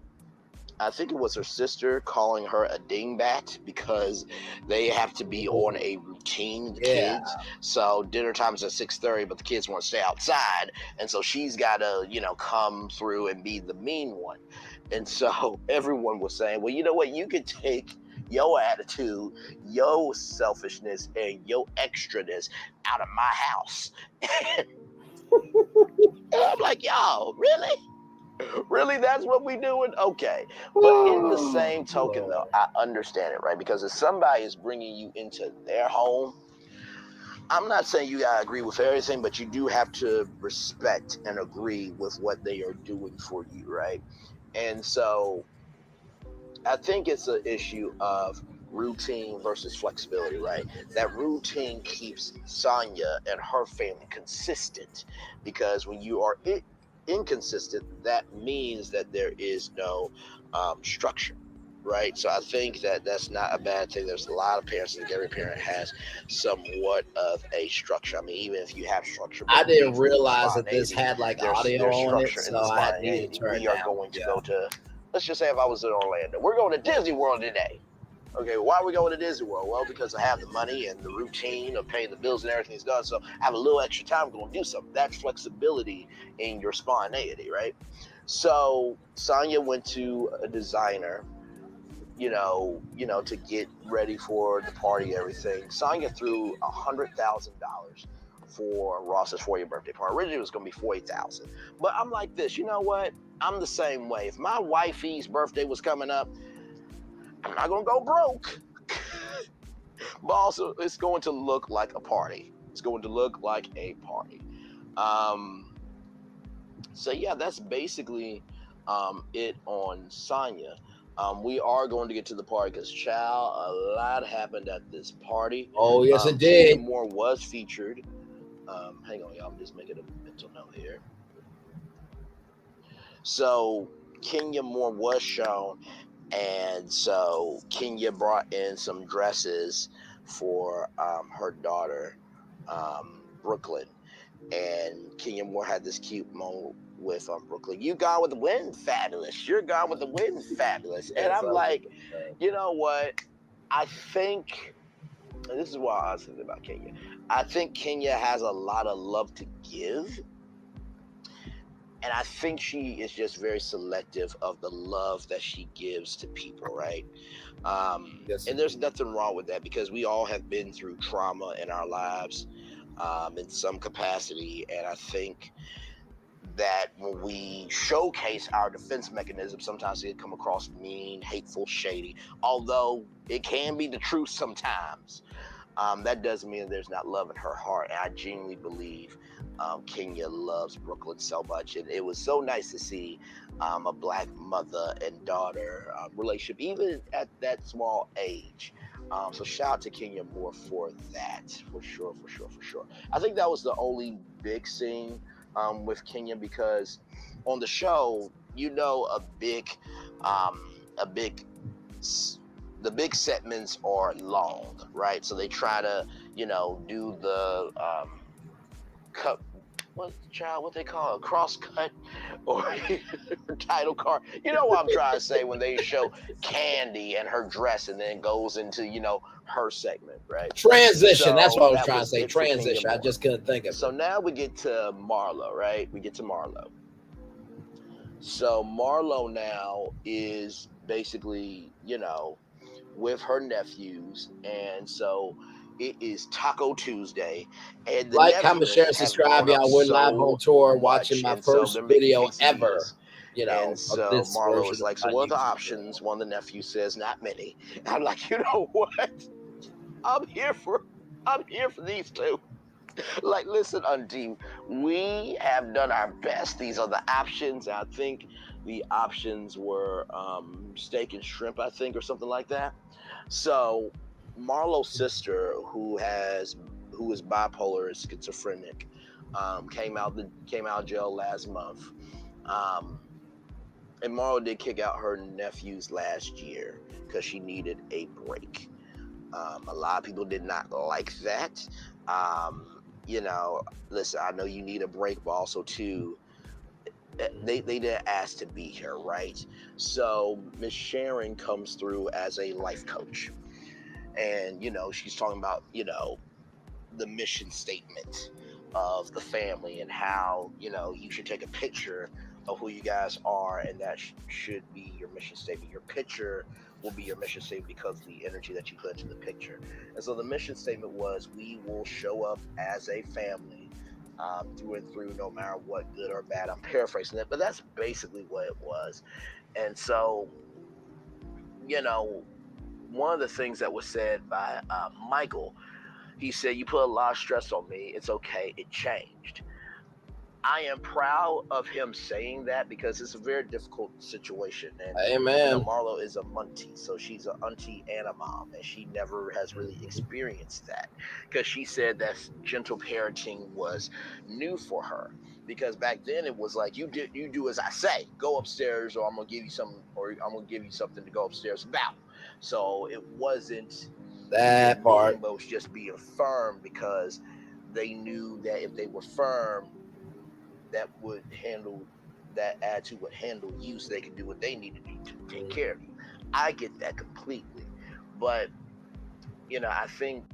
I think it was her sister calling her a dingbat because they have to be on a routine, the kids. So dinner time is at 6:30, but the kids want to stay outside. And so she's got to, come through and be the mean one. And so everyone was saying, well, you know what? You could take your attitude, your selfishness, and your extraness out of my house. And I'm like, y'all, really? Really, that's what we doing? Okay. But in the same token, though, I understand it, right? Because if somebody is bringing you into their home, I'm not saying you gotta agree with everything, but you do have to respect and agree with what they are doing for you, right? And so I think it's an issue of routine versus flexibility, right? That routine keeps Sonya and her family consistent, because when you are inconsistent, that means that there is no structure, right? So I think that that's not a bad thing. There's a lot of parents, I think every parent has somewhat of a structure. I mean, even if you have structure, I didn't realize that this had like audio there's on it, structure in so the I needed spontaneity. to turn it We are down. going to go to, let's just say if I was in Orlando, we're going to Disney World today. Okay, why are we going to Disney World? Well, because I have the money and the routine of paying the bills and everything's done, so I have a little extra time, going to do something. That's flexibility in your spontaneity, right? So Sonya went to a designer, to get ready for the party, everything. Sonya threw $100,000 for Ross's 40th birthday party. Originally, it was going to be $40,000. But I'm like this, you know what? I'm the same way. If my wifey's birthday was coming up, I'm not going to go broke. But also, it's going to look like a party. It's going to look like a party. So, yeah, that's basically it on Sonya. We are going to get to the party because, child, a lot happened at this party. Oh, yes, it Kenya did. Moore was featured. Hang on, y'all. I'm just making a mental note here. So, Kenya Moore was shown. And so Kenya brought in some dresses for her daughter, Brooklyn. And Kenya Moore had this cute moment with Brooklyn. You gone with the wind? Fabulous. You're gone with the wind? Fabulous. And I'm like, you know what? I think, and this is what I was thinking about Kenya. I think Kenya has a lot of love to give. And I think she is just very selective of the love that she gives to people, right? And there's nothing wrong with that, because we all have been through trauma in our lives in some capacity. And I think that when we showcase our defense mechanism, sometimes it come across mean, hateful, shady. Although it can be the truth sometimes, that doesn't mean there's not love in her heart. And I genuinely believe Kenya loves Brooklyn so much, and it was so nice to see a black mother and daughter relationship, even at that small age. So shout out to Kenya Moore for that, for sure, for sure, for sure. I think that was the only big scene with Kenya, because on the show, a big the big segments are long, right? So they try to, do the cut. What they call it, cross cut or title card. You know what I'm trying to say when they show Candy and her dress, and then goes into her segment, right? Transition. That's what So I was that trying to was say. it for Kenya Transition. I Moore. just couldn't think of So it. now we get to Marlo, right? So Marlo now is basically, with her nephews, and so it is Taco Tuesday, and the Like, comment, share, nephews and have subscribe, grown up y'all. We're live so on tour watching much, my and so first they're making video ever, quesadillas. And of so this Marlo version is of like, "So my what are the YouTube options?" channel. One of the nephews says, "Not many." I'm like, you know what? I'm here for these two. Like, listen, Undie, we have done our best. These are the options. I think the options were steak and shrimp, I think, or something like that. So Marlo's sister, who is bipolar, is schizophrenic, came out of jail last month. And Marlo did kick out her nephews last year because she needed a break. A lot of people did not like that. Listen, I know you need a break, but also too, they didn't ask to be here, right? So Miss Sharon comes through as a life coach, and she's talking about the mission statement of the family, and how you should take a picture of who you guys are, and that should be your mission statement. Your picture will be your mission statement because of the energy that you put into the picture. And so the mission statement was, we will show up as a family, through and through, no matter what, good or bad. I'm paraphrasing it, but that's basically what it was. And so, one of the things that was said by Michael, he said, "You put a lot of stress on me. It's okay. It changed." I am proud of him saying that, because it's a very difficult situation. And, Amen. Marlo is a muntie. So she's an auntie and a mom. And she never has really experienced that, because she said that gentle parenting was new for her. Because back then it was like, you do as I say. Go upstairs, or I'm going to give you something to go upstairs about. So it wasn't being That part. mean, but it was just being firm, because they knew that if they were firm, that attitude would handle you, so they could do what they need to do to take care of you. I get that completely. But I think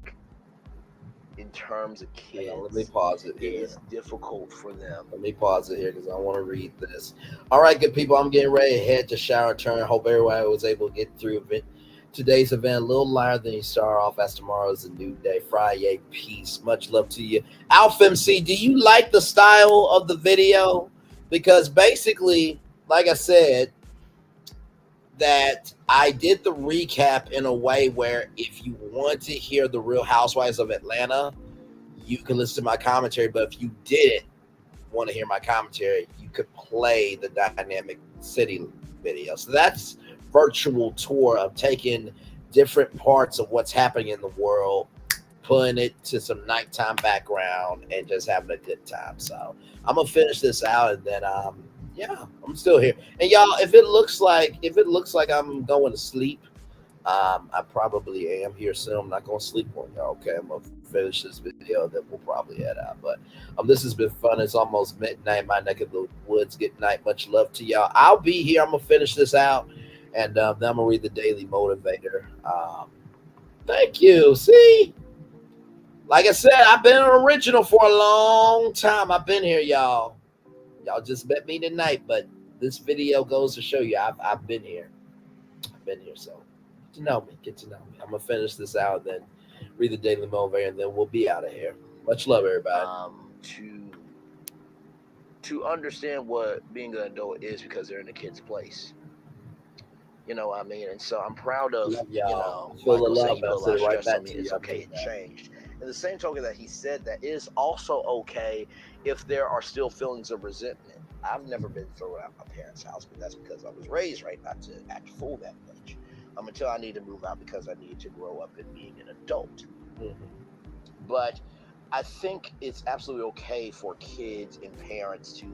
in terms of Hang on, kids, let me pause it it here. is difficult for them. Let me pause it here because I want to read this. All right, good people. I'm getting ready to head to shower turn. Hope everybody was able to get through it. Today's event a little lighter than you start off, as tomorrow is a new day. Friday, peace. Much love to you. Alpha MC, do you like the style of the video? Because basically, like I said, that I did the recap in a way where if you want to hear the Real Housewives of Atlanta, you can listen to my commentary. But if you didn't want to hear my commentary, you could play the Dynamic City video. So that's virtual tour of taking different parts of what's happening in the world, putting it to some nighttime background, and just having a good time. So I'm gonna finish this out, and then yeah, I'm still here. And y'all, if it looks like I'm going to sleep, I probably am here soon. I'm not gonna sleep on y'all. Okay, I'm gonna finish this video, then we'll probably head out. But this has been fun. It's almost midnight. My neck of the woods. Good night. Much love to y'all. I'll be here. I'm gonna finish this out, and then I'm gonna read the Daily Motivator. Thank you. See, like I said, I've been an original for a long time. I've been here, y'all. Y'all just met me tonight, but this video goes to show you I've been here. I've been here, so get to know me. I'm gonna finish this out, then read the Daily Motivator, and then we'll be out of here. Much love, everybody. To to understand what being an adult is because they're in a kid's place. You know what I mean? And so I'm proud of, Love you y'all. know, I feel the Michael saying love. you put I a lot said of it right stress on back me. to you. It's I okay, mean it that. changed. In the same token that he said that it is also okay if there are still feelings of resentment. I've never been thrown out my parents' house, but that's because I was raised right not to act a fool that much. Until I need to move out because I need to grow up in being an adult. Mhm. But I think it's absolutely okay for kids and parents to,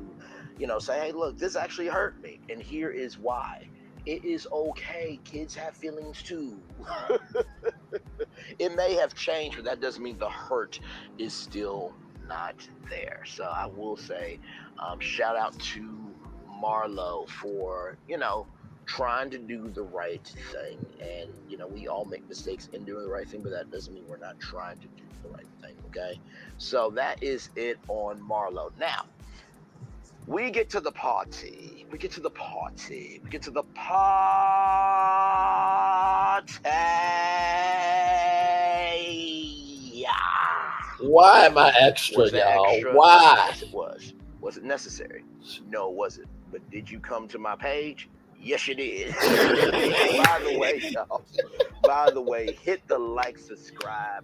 say, hey, look, this actually hurt me. And here is why. It is okay. Kids have feelings too. It may have changed, but that doesn't mean the hurt is still not there. So I will say, shout out to Marlo for, trying to do the right thing. And, we all make mistakes in doing the right thing, but that doesn't mean we're not trying to do the right thing. Okay. So that is it on Marlo. Now, we get to the party. We get to the party. We get to the party. Why am I extra, Was that y'all? extra? Why? Yes, it was. Was it necessary? No, it wasn't. But did you come to my page? Yes, you did. By the way, y'all. By the way, hit the like, subscribe,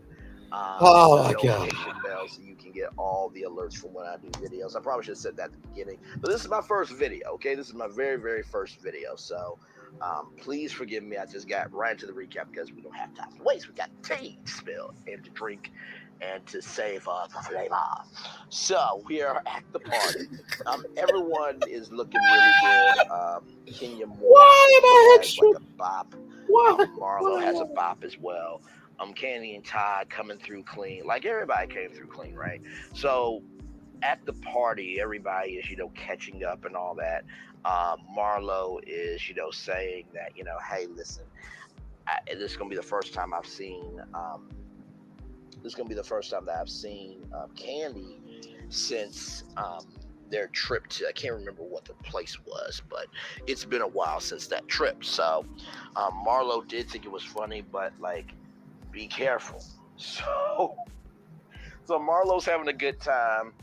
Oh the my God. notification bell so you can get all the alerts from when I do videos. I probably should have said that at the beginning, but this is my first video. Okay, this is my very, very first video. So please forgive me. I just got right into the recap because we don't have time to waste. We got tea to spill and to drink and to save the flavor. So we are at the party. Everyone is looking really good. Kenya Moore Why am I has extra? like a bop. Why? Marlo has a bop as well. Candy and Todd coming through clean. Like everybody came through clean, right? So at the party, everybody is, catching up and all that. Marlo is, saying that, hey, listen, this is gonna be the first time I've seen. This is gonna be the first time that I've seen Candy since their trip to, I can't remember what the place was, but it's been a while since that trip. So Marlo did think it was funny, but like, be careful. So Marlo's having a good time.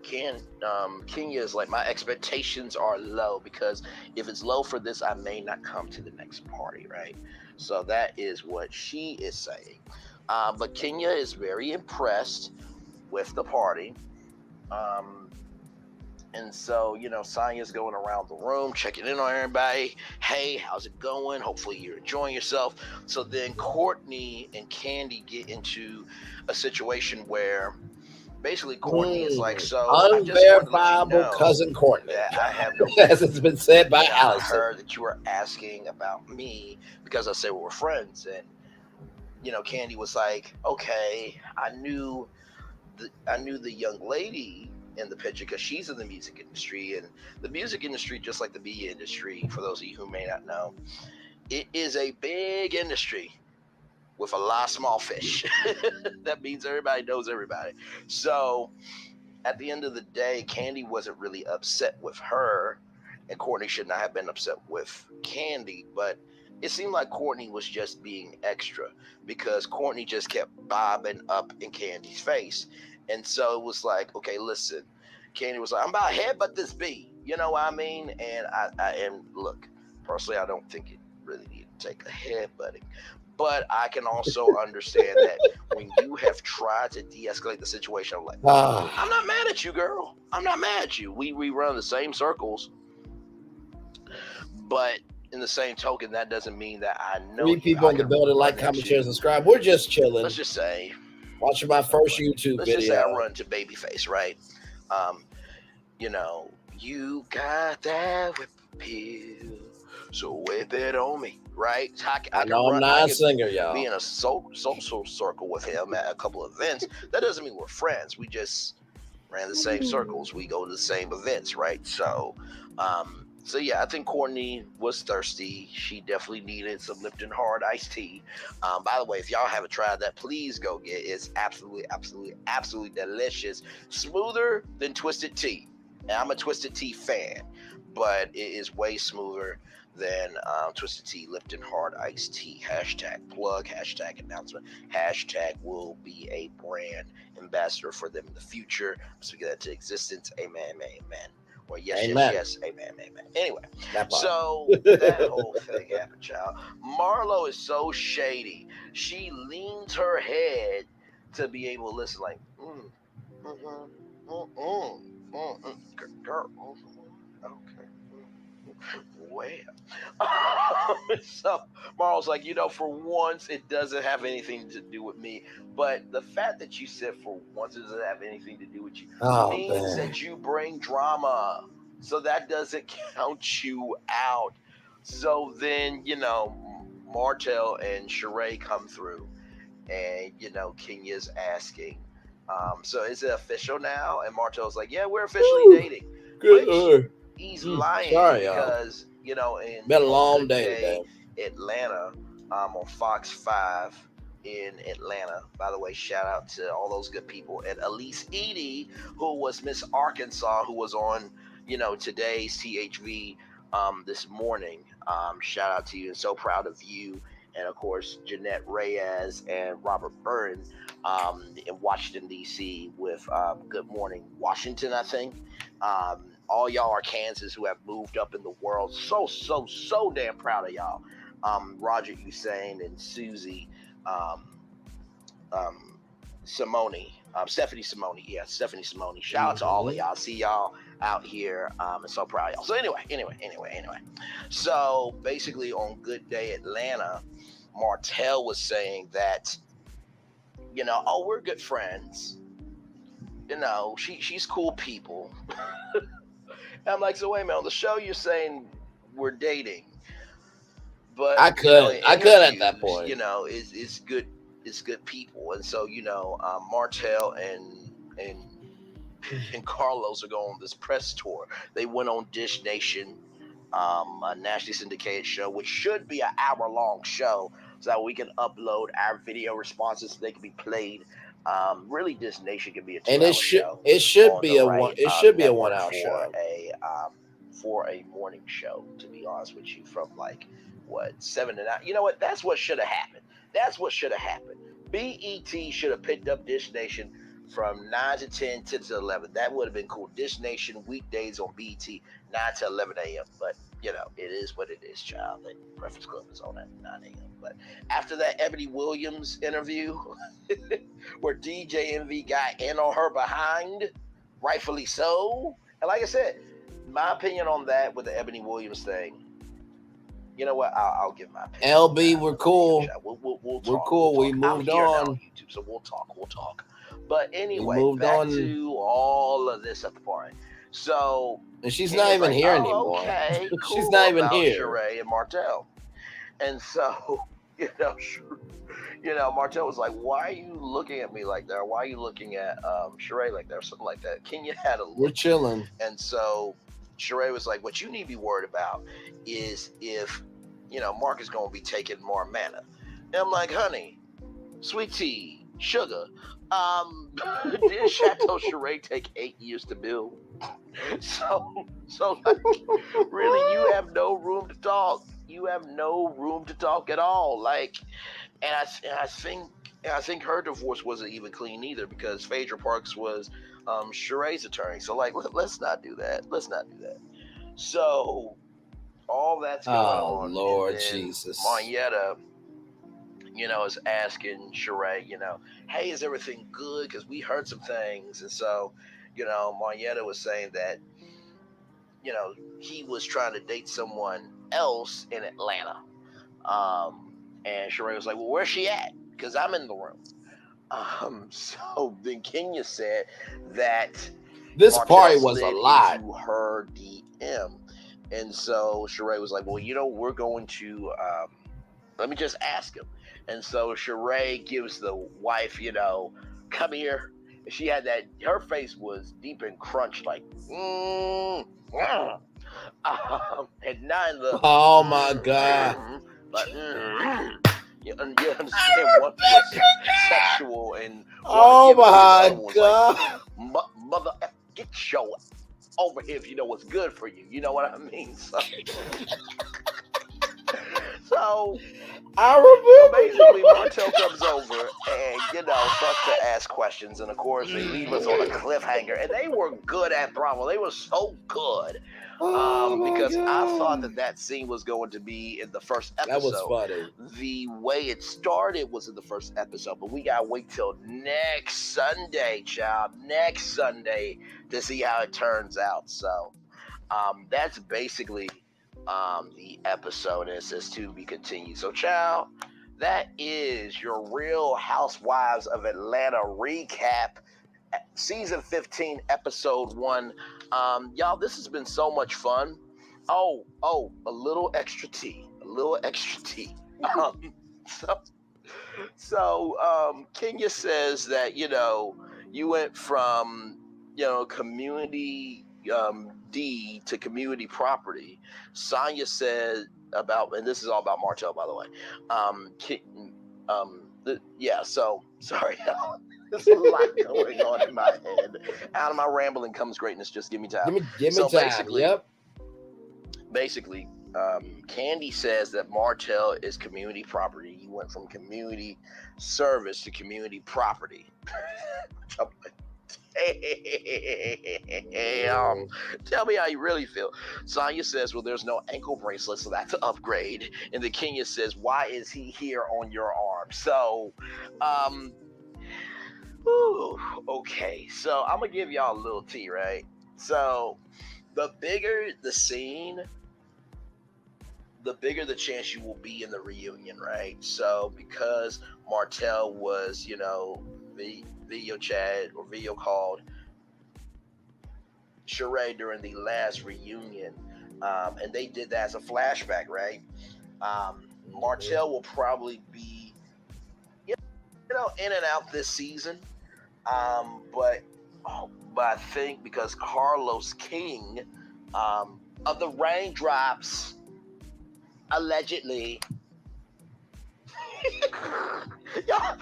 Kenya is like, my expectations are low because if it's low for this, I may not come to the next party, right? So that is what she is saying. But Kenya is very impressed with the party. And so, Sonya's going around the room, checking in on everybody. Hey, how's it going? Hopefully you're enjoying yourself. So then Courtney and Candy get into a situation where basically Courtney is like, so I just wanted to let you Unverifiable know cousin Courtney, that I have no as it's been said by I Allison. heard that you were asking about me because I said we're friends. And, Candy was like, okay, I knew the young lady in the picture because she's in the music industry, and the music industry, just like the media industry, for those of you who may not know, it is a big industry with a lot of small fish. That means everybody knows everybody. So at the end of the day, Candy wasn't really upset with her, and Courtney should not have been upset with Candy, but it seemed like Courtney was just being extra because Courtney just kept bobbing up in Candy's face. And so it was like, okay, listen, Candy was like, I'm about to headbutt this bee. You know what I mean? And and look, personally, I don't think it really needed to take a headbutting. But I can also understand that when you have tried to de-escalate the situation, I'm like, I'm not mad at you, girl. I'm not mad at you. We run the same circles, but in the same token, that doesn't mean that I know 3 you. people in the building, like, comment, share, subscribe. We're just chilling. Let's just say, watching my first YouTube let's video. Just say I run to Babyface, right? You got that whip appeal, so whip it on me, right? I know I'm not a singer, y'all. Be in a social circle with him at a couple of events. That doesn't mean we're friends. We just ran the same circles. We go to the same events, right? So yeah, I think Courtney was thirsty. She definitely needed some Lipton Hard iced tea. By the way, if y'all haven't tried that, please go get it. It's absolutely, absolutely, absolutely delicious. Smoother than Twisted Tea. And I'm a Twisted Tea fan, but it is way smoother Then Twisted Tea, Lipton Hard Iced Tea, hashtag plug, hashtag announcement, hashtag will be a brand ambassador for them in the future. I'm speaking that to existence. Amen, amen, amen. Or yes, Amen. yes, yes, amen, amen. Anyway, That part. so that whole thing happened, child. Marlo is so shady. She leans her head to be able to listen, like, girl, okay. Well, so Marl's like, for once, it doesn't have anything to do with me. But the fact that you said for once it doesn't have anything to do with you means that you bring drama. So that doesn't count you out. So then, Martel and Sheree come through, and, Kenya's asking, so is it official now? And Martel's like, yeah, we're officially dating. Which he's lying because, been a on long Good day today. Atlanta, on Fox 5 in Atlanta. By the way, shout out to all those good people. And Elise Edie, who was Miss Arkansas, who was on, today's THV this morning. Shout out to you, and so proud of you. And of course, Jeanette Reyes and Robert Byrne in Washington, D.C. with Good Morning Washington, I think. All y'all Arkansans who have moved up in the world. So damn proud of y'all. Roger Hussein and Susie Simone. Stephanie Simone. Yeah, Stephanie Simone. Shout out to all of y'all. See y'all out here. I'm so proud of y'all. So anyway. So basically on Good Day Atlanta, Martel was saying that, we're good friends. She's cool people. And I'm like, so wait a minute, on the show you're saying we're dating, but I could at that point. It's good people, and so Martel and Carlos are going on this press tour. They went on Dish Nation, a nationally syndicated show, which should be an hour-long show, so that we can upload our video responses so they can be played. Really, Dish Nation can be a 2-hour show. It should be a 1 hour show. For a morning show, to be honest with you, from 7 to 9. You know what? That's what should have happened. BET should have picked up Dish Nation from 9 to 10, 10 to 11. That would have been cool. Dish Nation weekdays on BET, 9 to 11 a.m. But, it is what it is, child. The Breakfast Club is on at 9 a.m. But after that Ebony Williams interview, where DJ Envy got in on her behind, rightfully so. And like I said, my opinion on that with the Ebony Williams thing, you know what? I'll give my opinion. LB, we're cool. We'll talk. We're cool. We moved on. On YouTube, so we'll talk. But anyway, back to all of this at the party. So, and she's not even here anymore. Okay, cool. She's not even here. Sheree and Martel. And so, Martel was like, "Why are you looking at me like that? Why are you looking at Sheree like that, or something like that?" Kenya had a look. We're chilling. And so Sheree was like, "What you need to be worried about is if Mark is going to be taking more mana." And I'm like, "Honey, sweet tea, sugar. Did Chateau Sheree take 8 years to build? So really, you have no room to talk. You have no room to talk at all. And I think her divorce wasn't even clean either, because Phaedra Parks was Sheree's attorney. So let's not do that. So all that's going on. Oh Lord Jesus. Marietta, is asking Sheree, hey, is everything good? Because we heard some things. And so, Marietta was saying that, he was trying to date someone else in Atlanta. And Sheree was like, well, where's she at? Because I'm in the room. So then Kenya said that this Martel party was a lot. Into her DM. And so Sheree was like, well, we're going to, let me just ask him. And so Sheree gives the wife, come here. And she had her face was deep and crunched, like, and not in the, oh my God. But you understand what was sexual and oh my God. Mother, get your over here if you know what's good for you. You know what I mean? So, So I So remember. basically, Martel comes over and, starts to ask questions. And of course, they leave us on a cliffhanger. And they were good at Bravo. They were so good. Oh my Because I thought god, that scene was going to be in the first that was episode. funny. The way it started was in the first episode. But we got to wait till next Sunday, child. Next Sunday to see how it turns out. So that's basically the episode. And it says to be continued. So, child, that is your Real Housewives of Atlanta recap, season 15, episode 1. Y'all, this has been so much fun. Oh, a little extra tea. A little extra tea. Kenya says that, you went from, community D to community property. Sonya said about, and this is all about Martell, by the way. So sorry. There's a lot going on in my head. Out of my rambling comes greatness. Just give me time. Give me time. Basically, Candy says that Martell is community property. You went from community service to community property. Tell me how you really feel. Sonya says, well, there's no ankle bracelet, so that's an upgrade. And then Kenya says, why is he here on your arm? So, okay. So I'm going to give y'all a little tea, right? So the bigger the scene, the bigger the chance you will be in the reunion, right? So because Martell was, video chat or video called Sheree during the last reunion, and they did that as a flashback, right? Martell will probably be, in and out this season, but I think because Carlos King of the Raindrops, allegedly. Yeah,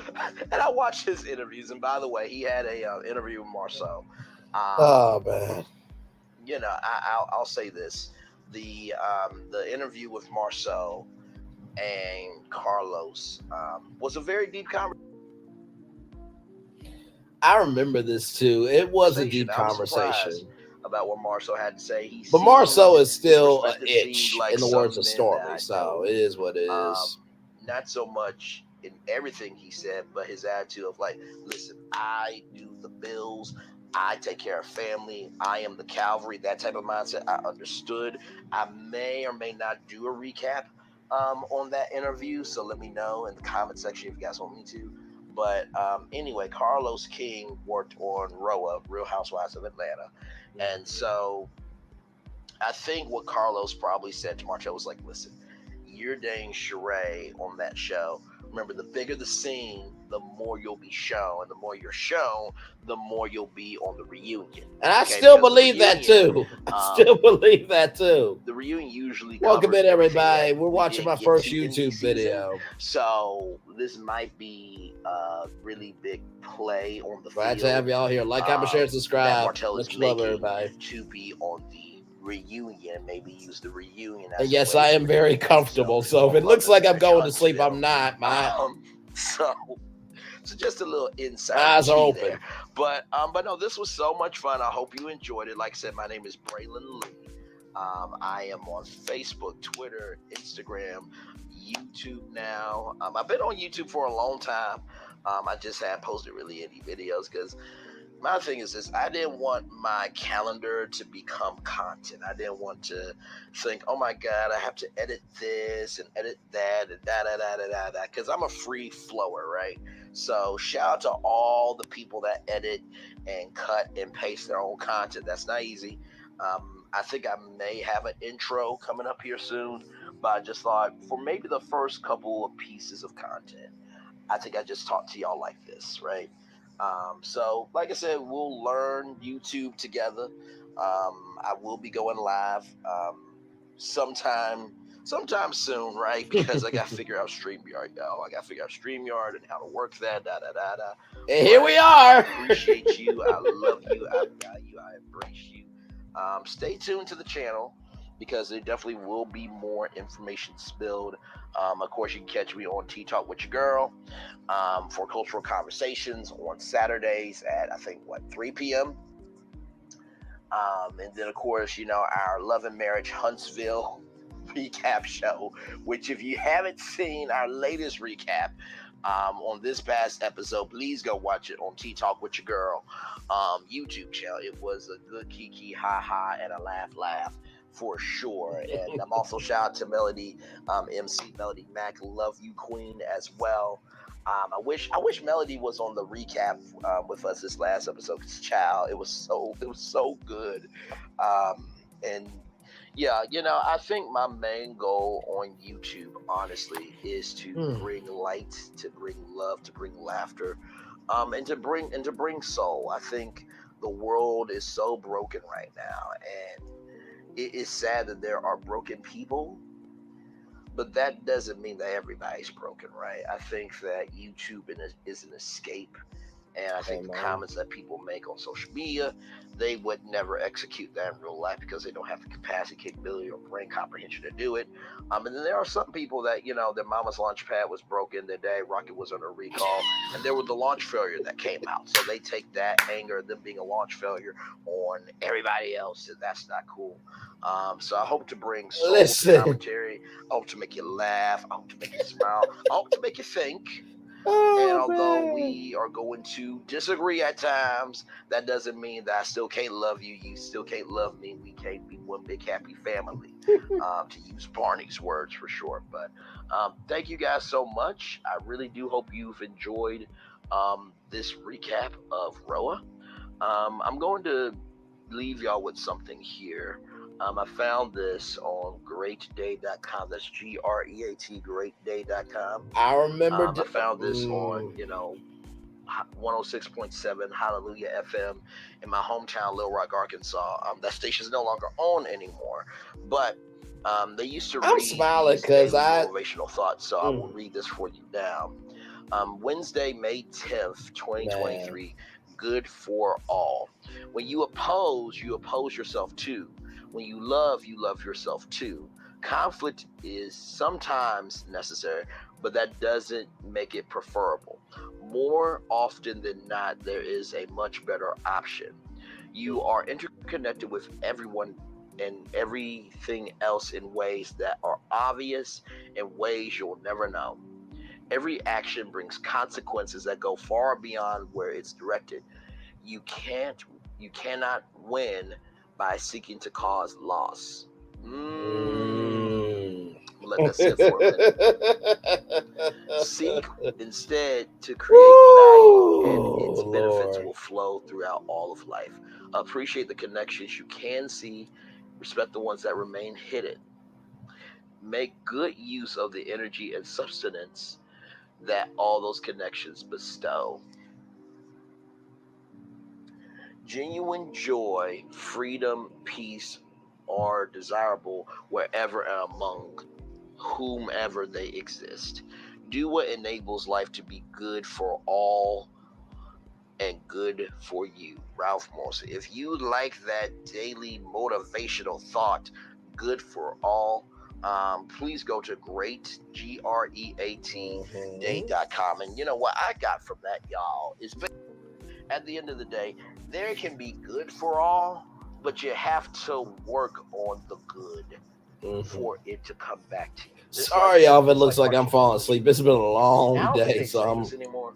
and I watched his interviews, and by the way, he had a interview with Marceau. Oh man. I'll say this: the interview with Marceau and Carlos was a very deep conversation. I remember this too. It was a deep conversation about what Marceau had to say. But Marceau is still an itch, in the words of Stormy, so it is what it is. Not so much in everything he said, but his attitude of like, listen, I do the bills, I take care of family, I am the cavalry, that type of mindset. I understood. I may or may not do a recap on that interview, so let me know in the comment section if you guys want me to. But anyway, Carlos King worked on ROA, Real Housewives of Atlanta. And so I think what Carlos probably said to Marcello was like, listen, you're dating Sheree on that show. Remember, the bigger the scene, the more you'll be shown. And the more you're shown, the more you'll be on the reunion. And I still believe that too. The reunion usually welcome in, everybody. We're watching my first YouTube video. So this might be a really big play on the Glad to have y'all here. Like, comment, share, subscribe. Martell is love everybody. To be on the reunion, maybe use the reunion as and yes, I am very comfortable, so if it looks like I'm going to sleep, I'm not. So just a little insight. Eyes are open. There. But no, this was so much fun. I hope you enjoyed it. Like I said, my name is Braylon Lee. I am on Facebook, Twitter, Instagram, YouTube now. I've been on YouTube for a long time. I just haven't posted really any videos because my thing is this: I didn't want my calendar to become content. I didn't want to think, oh my God, I have to edit this and edit that and da. Because I'm a free flower, right? So shout out to all the people that edit and cut and paste their own content. That's not easy. I think I may have an intro coming up here soon, but I just thought for maybe the first couple of pieces of content, I think I just talk to y'all like this, right? So like I said, we'll learn YouTube together. I will be going live sometime soon, right? Because I got to figure out StreamYard, y'all. I got to figure out StreamYard and how to work that, And here we are. I appreciate you. I love you. I value you. I embrace you. Stay tuned to the channel. because there definitely will be more information spilled. Of course, you can catch me on Tea Talk with your girl for cultural conversations on Saturdays at, I think, 3 p.m. And then, of course, our Love and Marriage Huntsville recap show, which if you haven't seen our latest recap on this past episode, please go watch it on Tea Talk with your girl YouTube channel. It was a good kiki, ha ha, and a laugh for sure. And I'm also shout out to Melody, MC Melody Mac, love you queen as well. I wish Melody was on the recap with us this last episode. Cause child, it was so good. And yeah, I think my main goal on YouTube, honestly, is to bring light, to bring love, to bring laughter, and to bring soul. I think the world is so broken right now, and it is sad that there are broken people. But that doesn't mean that everybody's broken, right? I think that YouTube is an escape. And I think the comments that people make on social media, they would never execute that in real life because they don't have the capacity, capability, or brain comprehension to do it. And then there are some people that, their mama's launch pad was broken, their dad rocket was under recall, and there was the launch failure that came out. So they take that anger, them being a launch failure, on everybody else, and that's not cool. So I hope to bring soul to commentary. I hope to make you laugh. I hope to make you smile. I hope to make you think. And although we are going to disagree at times, that doesn't mean that I still can't love you. You still can't love me. We can't be one big happy family, to use Barney's words for sure. But thank you guys so much. I really do hope you've enjoyed this recap of Roa. I'm going to leave y'all with something here. I found this on greatday.com. That's GREAT, greatday.com. I remember. I found this on, 106.7 Hallelujah FM in my hometown, Little Rock, Arkansas. That station is no longer on anymore. But they used to read smiling because motivational thoughts, so I will read this for you now. Wednesday, May 10th, 2023, good for all. When you oppose yourself too. When you love yourself too. Conflict is sometimes necessary, but that doesn't make it preferable. More often than not, there is a much better option. You are interconnected with everyone and everything else in ways that are obvious and ways you'll never know. Every action brings consequences that go far beyond where it's directed. You cannot win by seeking to cause loss. Let that sit for a minute. Seek instead to create value, and its benefits will flow throughout all of life. Appreciate the connections you can see, respect the ones that remain hidden. Make good use of the energy and substance that all those connections bestow. Genuine joy, freedom, peace are desirable wherever and among whomever they exist. Do what enables life to be good for all and good for you. Ralph Morrison. If you like that daily motivational thought, good for all, please go to great.day.com. And you know what I got from that, y'all, is at the end of the day, there can be good for all, but you have to work on the good for it to come back to you. Sorry, y'all, if it looks like I'm falling asleep. It's been a long day, so I'm anymore.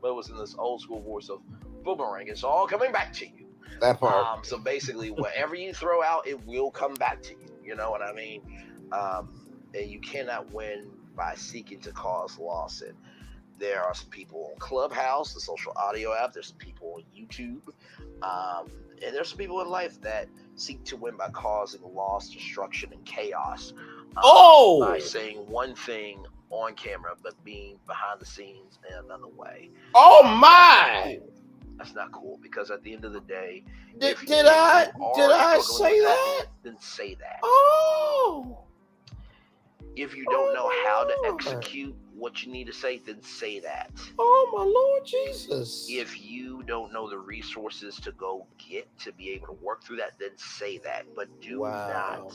But it was in this old school voice of boomerang. It's all coming back to you. That part. So basically, whatever you throw out, it will come back to you. You know what I mean? And you cannot win by seeking to cause loss. And there are some people on Clubhouse, the social audio app. There's some people on YouTube. And there's some people in life that seek to win by causing loss, destruction, and chaos. By saying one thing on camera, but being behind the scenes in another way. Oh my! That's not cool, because at the end of the day, did I say that? Then say that. Oh. If you don't know how to Lord. execute what you need to say, then say that. Oh my Lord Jesus. If you don't know the resources to go get to be able to work through that, then say that. But do not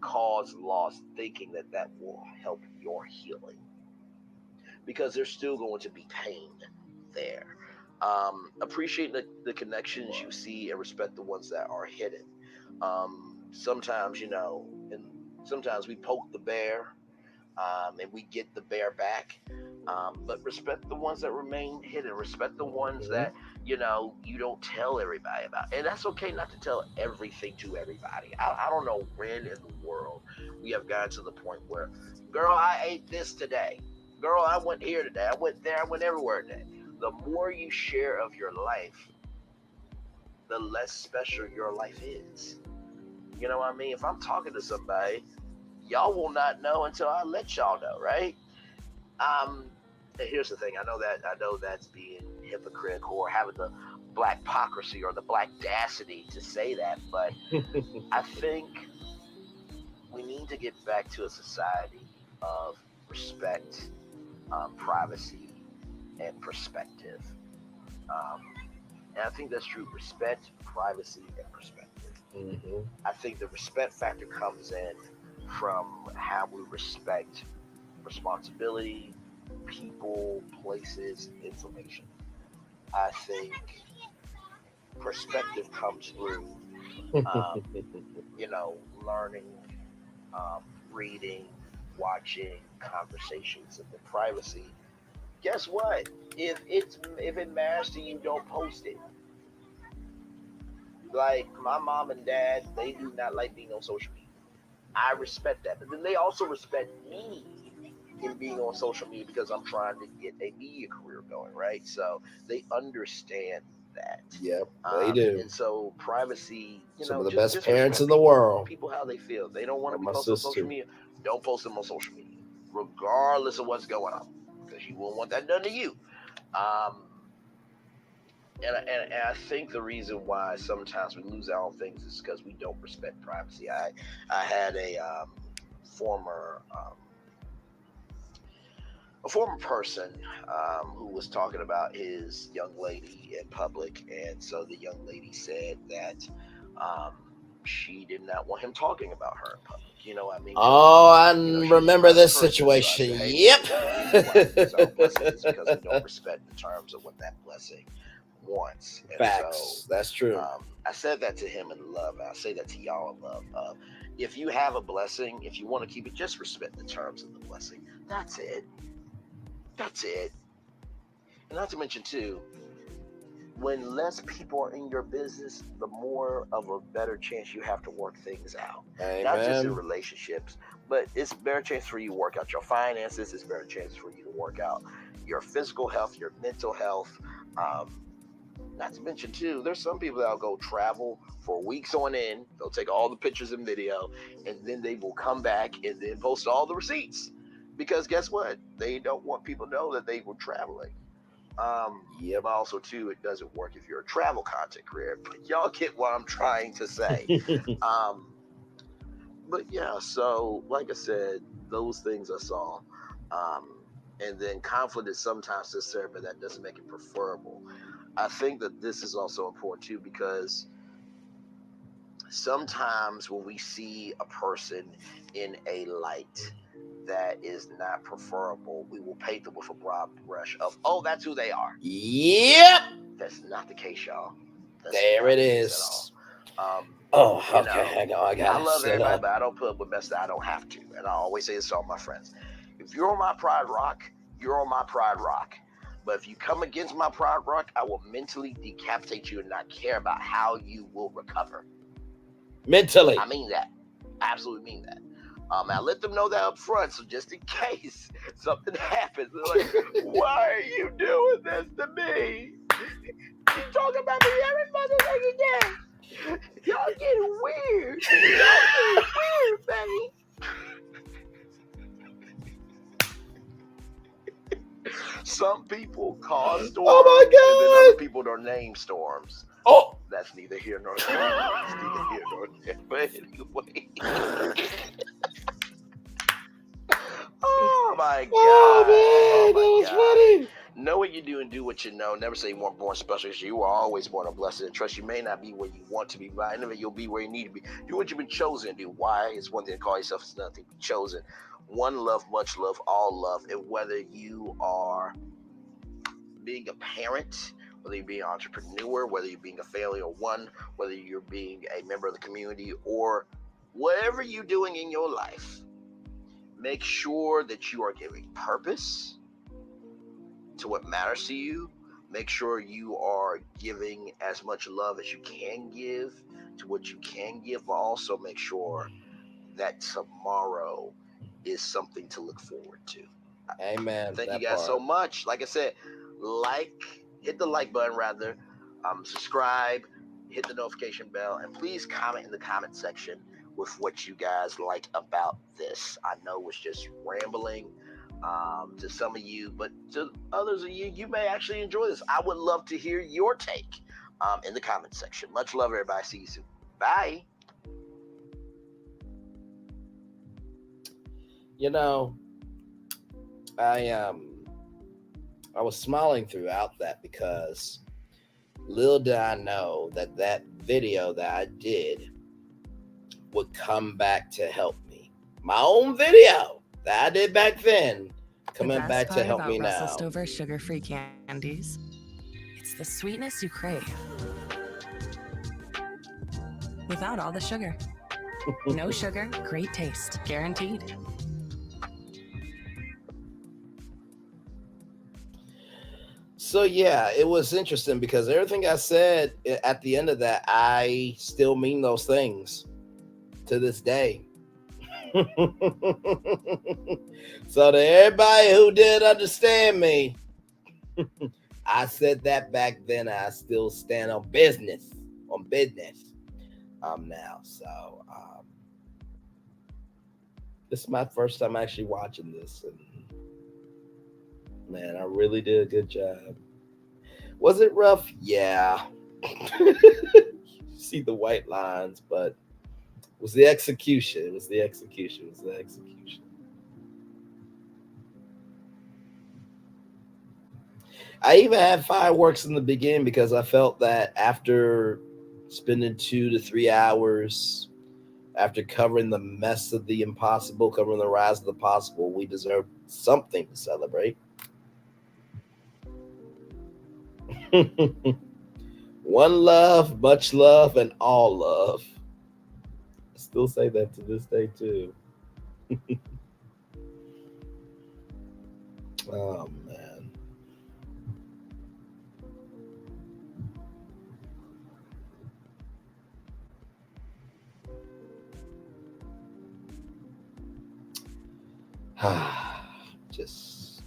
cause loss thinking that that will help your healing, because there's still going to be pain there. Appreciate the connections you see and respect the ones that are hidden. Sometimes, and sometimes we poke the bear, and we get the bear back. But respect the ones that remain hidden. Respect the ones that, you don't tell everybody about. And that's okay not to tell everything to everybody. I don't know when in the world we have gotten to the point where, girl, I ate this today. Girl, I went here today. I went there. I went everywhere today. The more you share of your life, the less special your life is. You know what I mean? If I'm talking to somebody, y'all will not know until I let y'all know, right? And here's the thing. I know that's being hypocritical or having the blackpocracy or the blackdacity to say that, but I think we need to get back to a society of respect, privacy, and perspective. And I think that's true. Respect, privacy, and perspective. I think the respect factor comes in from how we respect responsibility, people, places, information. I think perspective comes through, learning, reading, watching, conversations, and the privacy. Guess what? If it matters to you, don't post it. Like my mom and dad, they do not like being on social media. I respect that, but then they also respect me in being on social media because I'm trying to get a media career going, right? So they understand that. Yep, they do. And so privacy, Some of the just best parents in the people, world. People how they feel. They don't want to be My posted on sister. social media. Don't post them on social media, regardless of what's going on, because you won't want that done to you. And I think the reason why sometimes we lose out on things is because we don't respect privacy. I had former a former person who was talking about his young lady in public, and so the young lady said that she did not want him talking about her in public. You know what I mean? Oh, I remember this person, situation. So said, hey, yep. The reason why we lose our blessing is because we don't respect the terms of what that blessing wants. And facts. That's true. I said that to him in love. I say that to y'all in love. If you have a blessing, if you want to keep it, just respect the terms of the blessing. That's it. That's it. And not to mention, too, when less people are in your business, the more of a better chance you have to work things out. Amen. Not just in relationships, but it's a better chance for you to work out your finances. It's a better chance for you to work out your physical health, your mental health. Not to mention, too, there's some people that'll go travel for weeks on end. They'll take all the pictures and video, and then they will come back and then post all the receipts. Because guess what? They don't want people to know that they were traveling. But also, too, it doesn't work if you're a travel content creator. But y'all get what I'm trying to say. But yeah, so like I said, those things I saw. And then conflict is sometimes necessary, but that doesn't make it preferable. I think that this is also important, too, because sometimes when we see a person in a light that is not preferable, we will paint them with a broad brush of, oh, that's who they are. Yep. That's not the case, y'all. There it is. Okay. I love everybody, but I don't put up with mess that I don't have to. And I always say this to all my friends. If you're on my pride rock, you're on my pride rock. But if you come against my pride rock, I will mentally decapitate you and not care about how you will recover. Mentally. I mean that. I absolutely mean that. I let them know that up front, so just in case something happens, they're like, why are you doing this to me? You talk about me every motherfucking day. Y'all getting weird. Y'all getting weird, baby. Some people cause storms, oh my God. And then other people don't name storms. Oh, that's neither here nor there. That's neither here nor there. But anyway. my God. Oh man, my that was God. funny. Know what you do and do what you know. Never say you weren't born special, because you are always born a blessing. And trust, you may not be where you want to be, but I know that you'll be where you need to be. Do what you've been chosen to do. Why? It's one thing to call yourself, it's another thing to be chosen. One love, much love, all love. And whether you are being a parent, whether you're being an entrepreneur, whether you're being a family of one, whether you're being a member of the community, or whatever you're doing in your life, make sure that you are giving purpose to what matters to you. Make sure you are giving as much love as you can give to what you can give, but also make sure that tomorrow is something to look forward to. Amen. Thank you That guys so part. much. Like I said, hit the like button rather, subscribe, hit the notification bell, and please comment in the comment section with what you guys like about this. I know it's just rambling to some of you, but to others of you, you may actually enjoy this. I would love to hear your take in the comment section. Much love, everybody. See you soon. Bye. You know, I was smiling throughout that because little did I know that that video that I did would come back to help me. My own video that I did back then, coming back to help me now. Over sugar-free candies, it's the sweetness you crave, without all the sugar. No sugar, great taste, guaranteed. So yeah, it was interesting because everything I said at the end of that, I still mean those things to this day. So to everybody who did understand me, I said that back then. I still stand on business. Now. So this is my first time actually watching this, and man, I really did a good job. Was it rough? Yeah. See the white lines, but it was the execution. It was the execution. I even had fireworks in the beginning because I felt that after spending 2 to 3 hours, after covering the mess of the impossible, covering the rise of the possible, we deserve something to celebrate. One love, much love, and all love. I still say that to this day too. Oh man.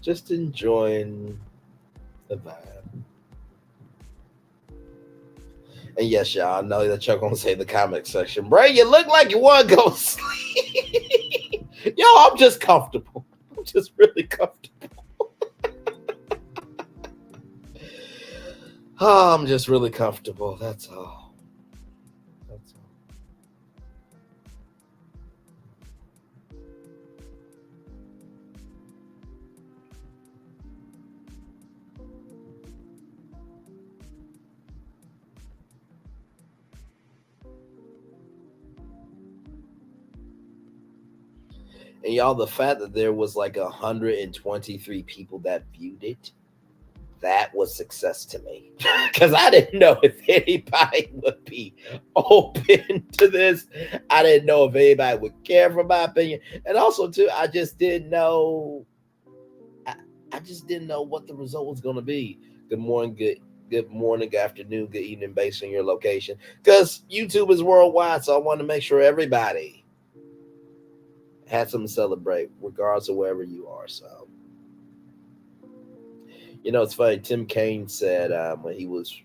just enjoying the vibe. And yes, y'all, I know that y'all gonna say the comment section, Bray, you look like you want to go sleep. Yo, I'm just comfortable. I'm just really comfortable. Oh, I'm just really comfortable. That's all. That's all. And y'all, the fact that there was like 123 people that viewed it, that was success to me. Because I didn't know if anybody would be open to this. I didn't know if anybody would care for my opinion. And also, too, I just didn't know. I just didn't know what the result was going to be. Good morning, good morning, good afternoon, good evening, based on your location. Because YouTube is worldwide, so I want to make sure everybody had something to celebrate, regardless of wherever you are. So, you know, it's funny. Tim Kaine said when he was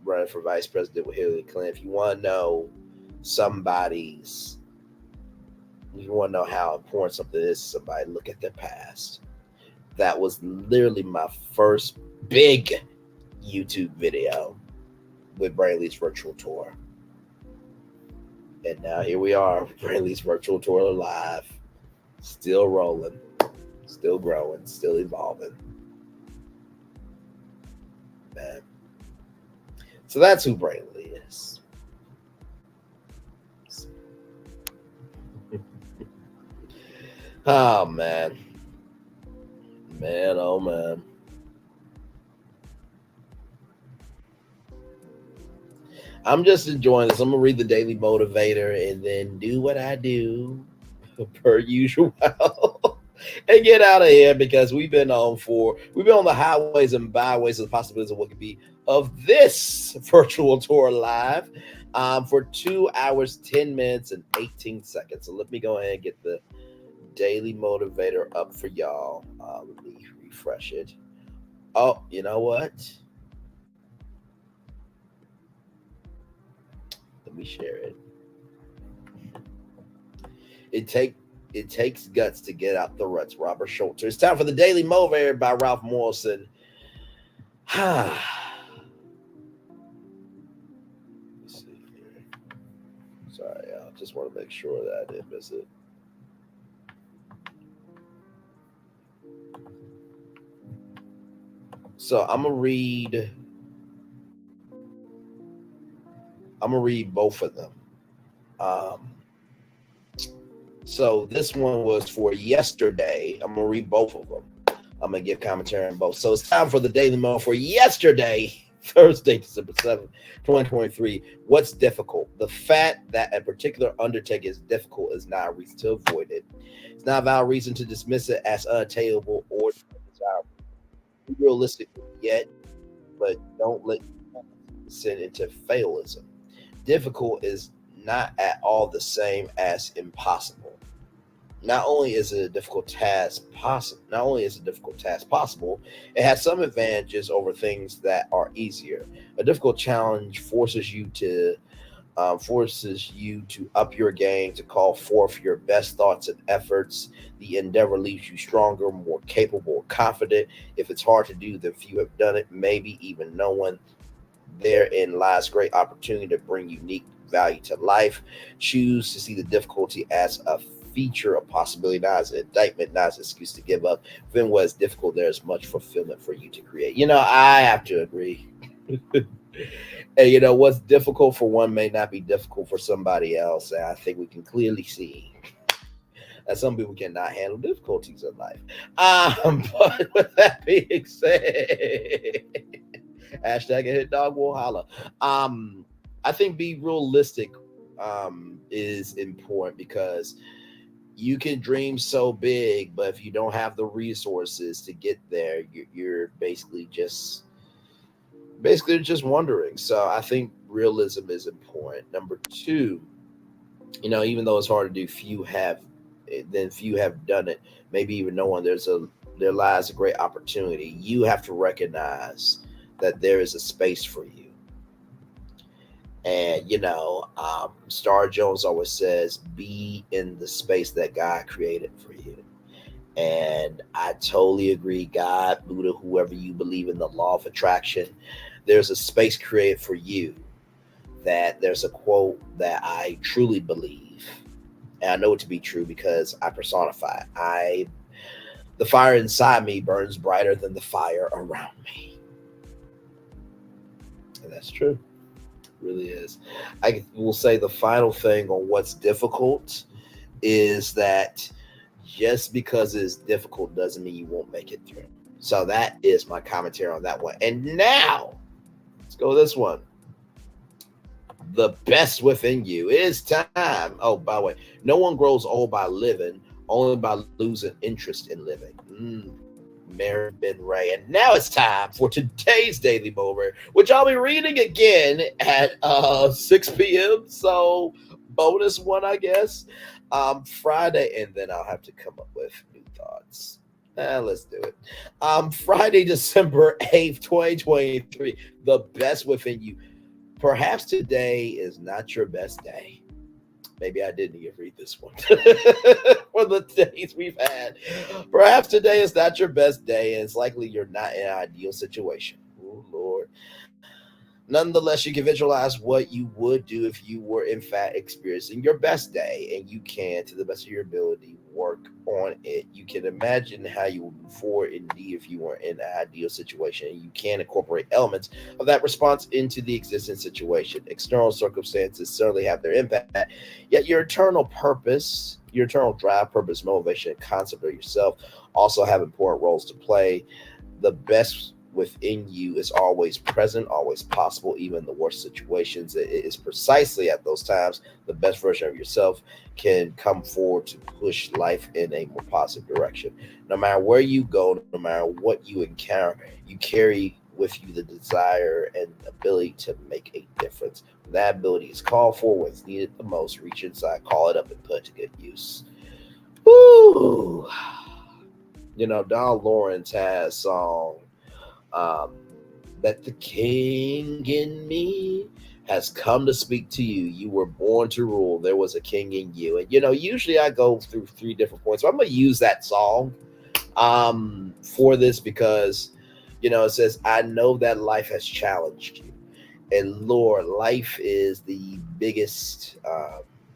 running for vice president with Hillary Clinton, if you want to know somebody's, if you want to know how important something is to somebody, look at their past. That was literally my first big YouTube video with Braylon's virtual tour. And now here we are, Braylon's virtual tour live, still rolling. Still growing, still evolving. Man. So that's who Braylon is. Oh man. Man, oh man. I'm just enjoying this. I'm gonna read the Daily Motivator and then do what I do per usual and get out of here because we've been on the highways and byways of the possibilities of what could be of this virtual tour live for 2 hours, 10 minutes, and 18 seconds. So let me go ahead and get the Daily Motivator up for y'all. Let me refresh it. Oh, you know what? Let me share it. It take it takes guts to get out the ruts. Robert Schultz. It's time for the Daily Motivator by Ralph Morrison. Let's see here. Sorry, I just want to make sure that I didn't miss it. So I'm gonna read both of them. Um, so this one was for yesterday. I'm gonna read both of them. I'm gonna give commentary on both. So it's time for the Daily Mo for yesterday, Thursday, December 7th, 2023. What's difficult? The fact that a particular undertaking is difficult is not a reason to avoid it. It's not a valid reason to dismiss it as unattainable or desirable. Be realistic yet, but don't let descend into fatalism. Difficult is not at all the same as impossible. Not only is it a difficult task possible, it has some advantages over things that are easier. A difficult challenge forces you to up your game, to call forth your best thoughts and efforts. The endeavor leaves you stronger, more capable, confident. If it's hard to do, then few have done it, maybe even no one. Therein lies great opportunity to bring unique value to life. Choose to see the difficulty as a feature of possibility, not as an indictment, not as an excuse to give up. When what is difficult, there's much fulfillment for you to create. I have to agree. And what's difficult for one may not be difficult for somebody else. And I think we can clearly see that some people cannot handle difficulties in life. But with that being said, hashtag a hit dog will holla. I think be realistic is important because you can dream so big, but if you don't have the resources to get there, you're basically just wondering. So I think realism is important. Number two, even though it's hard to do, few have done it. Maybe even no one. There lies a great opportunity. You have to recognize that there is a space for you. And Star Jones always says, "Be in the space that God created for you." And I totally agree. God, Buddha, whoever you believe in the law of attraction, there's a space created for you. That there's a quote that I truly believe, and I know it to be true because I personify it. The fire inside me burns brighter than the fire around me, and that's true. It really is. I will say the final thing on what's difficult is that just because it's difficult doesn't mean you won't make it through. So that is my commentary on that one. And now let's go with this one. The best within you. It's time. Oh, by the way, no one grows old by living, only by losing interest in living. Mary Ben Ray. And now it's time for today's Daily Mover, which I'll be reading again at 6 p.m. So bonus one, I guess. Friday, and then I'll have to come up with new thoughts. Let's do it. Friday, December 8th, 2023. The best within you. Perhaps today is not your best day. Maybe I didn't even read this one for the days we've had. Perhaps today is not your best day, and it's likely you're not in an ideal situation. Oh, Lord. Nonetheless, you can visualize what you would do if you were, in fact, experiencing your best day, and you can, to the best of your ability, work on it, you can imagine how you would move forward indeed if you were in an ideal situation. And you can incorporate elements of that response into the existing situation. External circumstances certainly have their impact, yet your internal purpose, your internal drive, purpose, motivation, and concept of yourself also have important roles to play. The best within you is always present, always possible, even in the worst situations. It is precisely at those times the best version of yourself can come forward to push life in a more positive direction. No matter where you go, no matter what you encounter, you carry with you the desire and ability to make a difference. When that ability is called for, when it's needed the most, reach inside, call it up, and put it to good use. Woo! Don Lawrence has a song, um, that the king in me has come to speak to you. You were born to rule. There was a king in you. And usually I go through three different points. So I'm gonna use that song for this because it says, I know that life has challenged you. And Lord, life is the biggest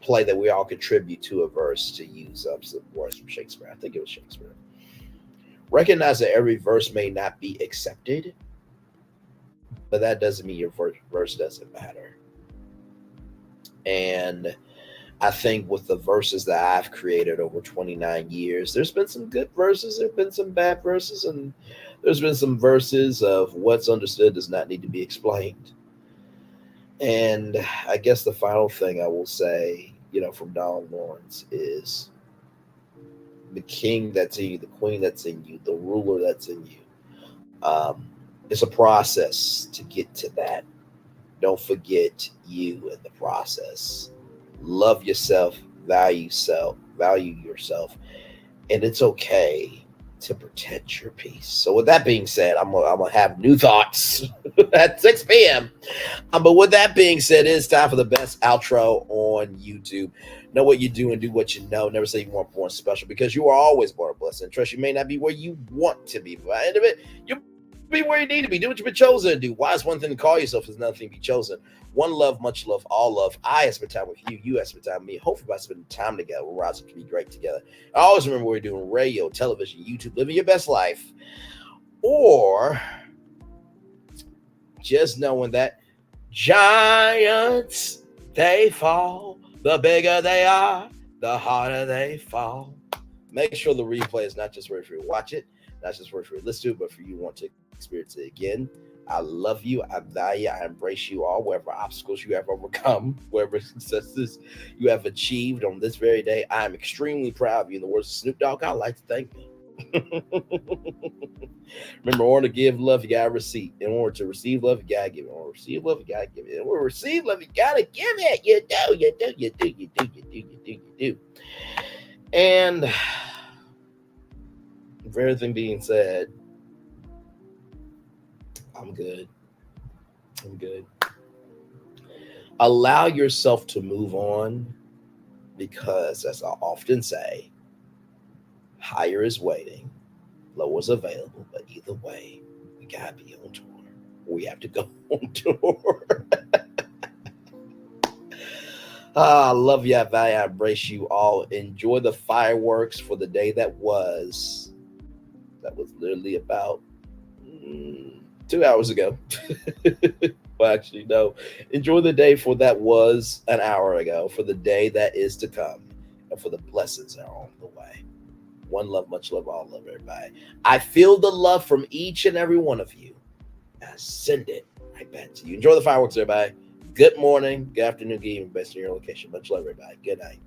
play that we all contribute to a verse, to use up some words from Shakespeare. I think it was Shakespeare. Recognize that every verse may not be accepted, but that doesn't mean your verse doesn't matter. And I think with the verses that I've created over 29 years, there's been some good verses, there's been some bad verses, and there's been some verses of what's understood does not need to be explained. And I guess the final thing I will say, from Don Lawrence is the king that's in you, the queen that's in you, the ruler that's in you. It's a process to get to that. Don't forget you in the process. Love yourself, value yourself, and it's okay to protect your peace. So with that being said, I'm gonna have new thoughts at 6 p.m. But with that being said, it's time for the best outro on YouTube. Know what you do and do what you know. Never say you weren't born special, because you are always born blessed. And trust, you may not be where you want to be, but by the end of it, you'll be where you need to be. Do what you've been chosen to do. Why is one thing to call yourself, is another thing to be chosen. One love, much love, all love. I have spent time with you. You have spent time with me. Hopefully, by spending time together, we'll rise up to be great together. I always remember we're doing radio, television, YouTube, living your best life, or just knowing that giants, they fall. The bigger they are, the harder they fall. Make sure the replay is not just for you to watch it, not just for you to listen to it, but for you to want to experience it again. I love you. I value. I embrace you all, whatever obstacles you have overcome, whatever successes you have achieved on this very day. I am extremely proud of you. In the words of Snoop Dogg, I'd like to thank me. Remember, in order to give love, you gotta receive. In order to receive love, you gotta give it. In order to receive love, you gotta give it. In order to receive love, you gotta give it. You do. And for everything being said, I'm good. Allow yourself to move on, because, as I often say, higher is waiting, lower is available, but either way, we gotta be on tour. We have to go on tour. I love you. I value. I embrace you all. Enjoy the fireworks for the day that was. That was literally about 2 hours ago. Well, actually, no. Enjoy the day for that was an hour ago, for the day that is to come, and for the blessings that are on the way. One love, much love, all love, everybody. I feel the love from each and every one of you. I send it right back to you. Enjoy the fireworks, everybody. Good morning, good afternoon, good evening, best in your location. Much love, everybody. Good night.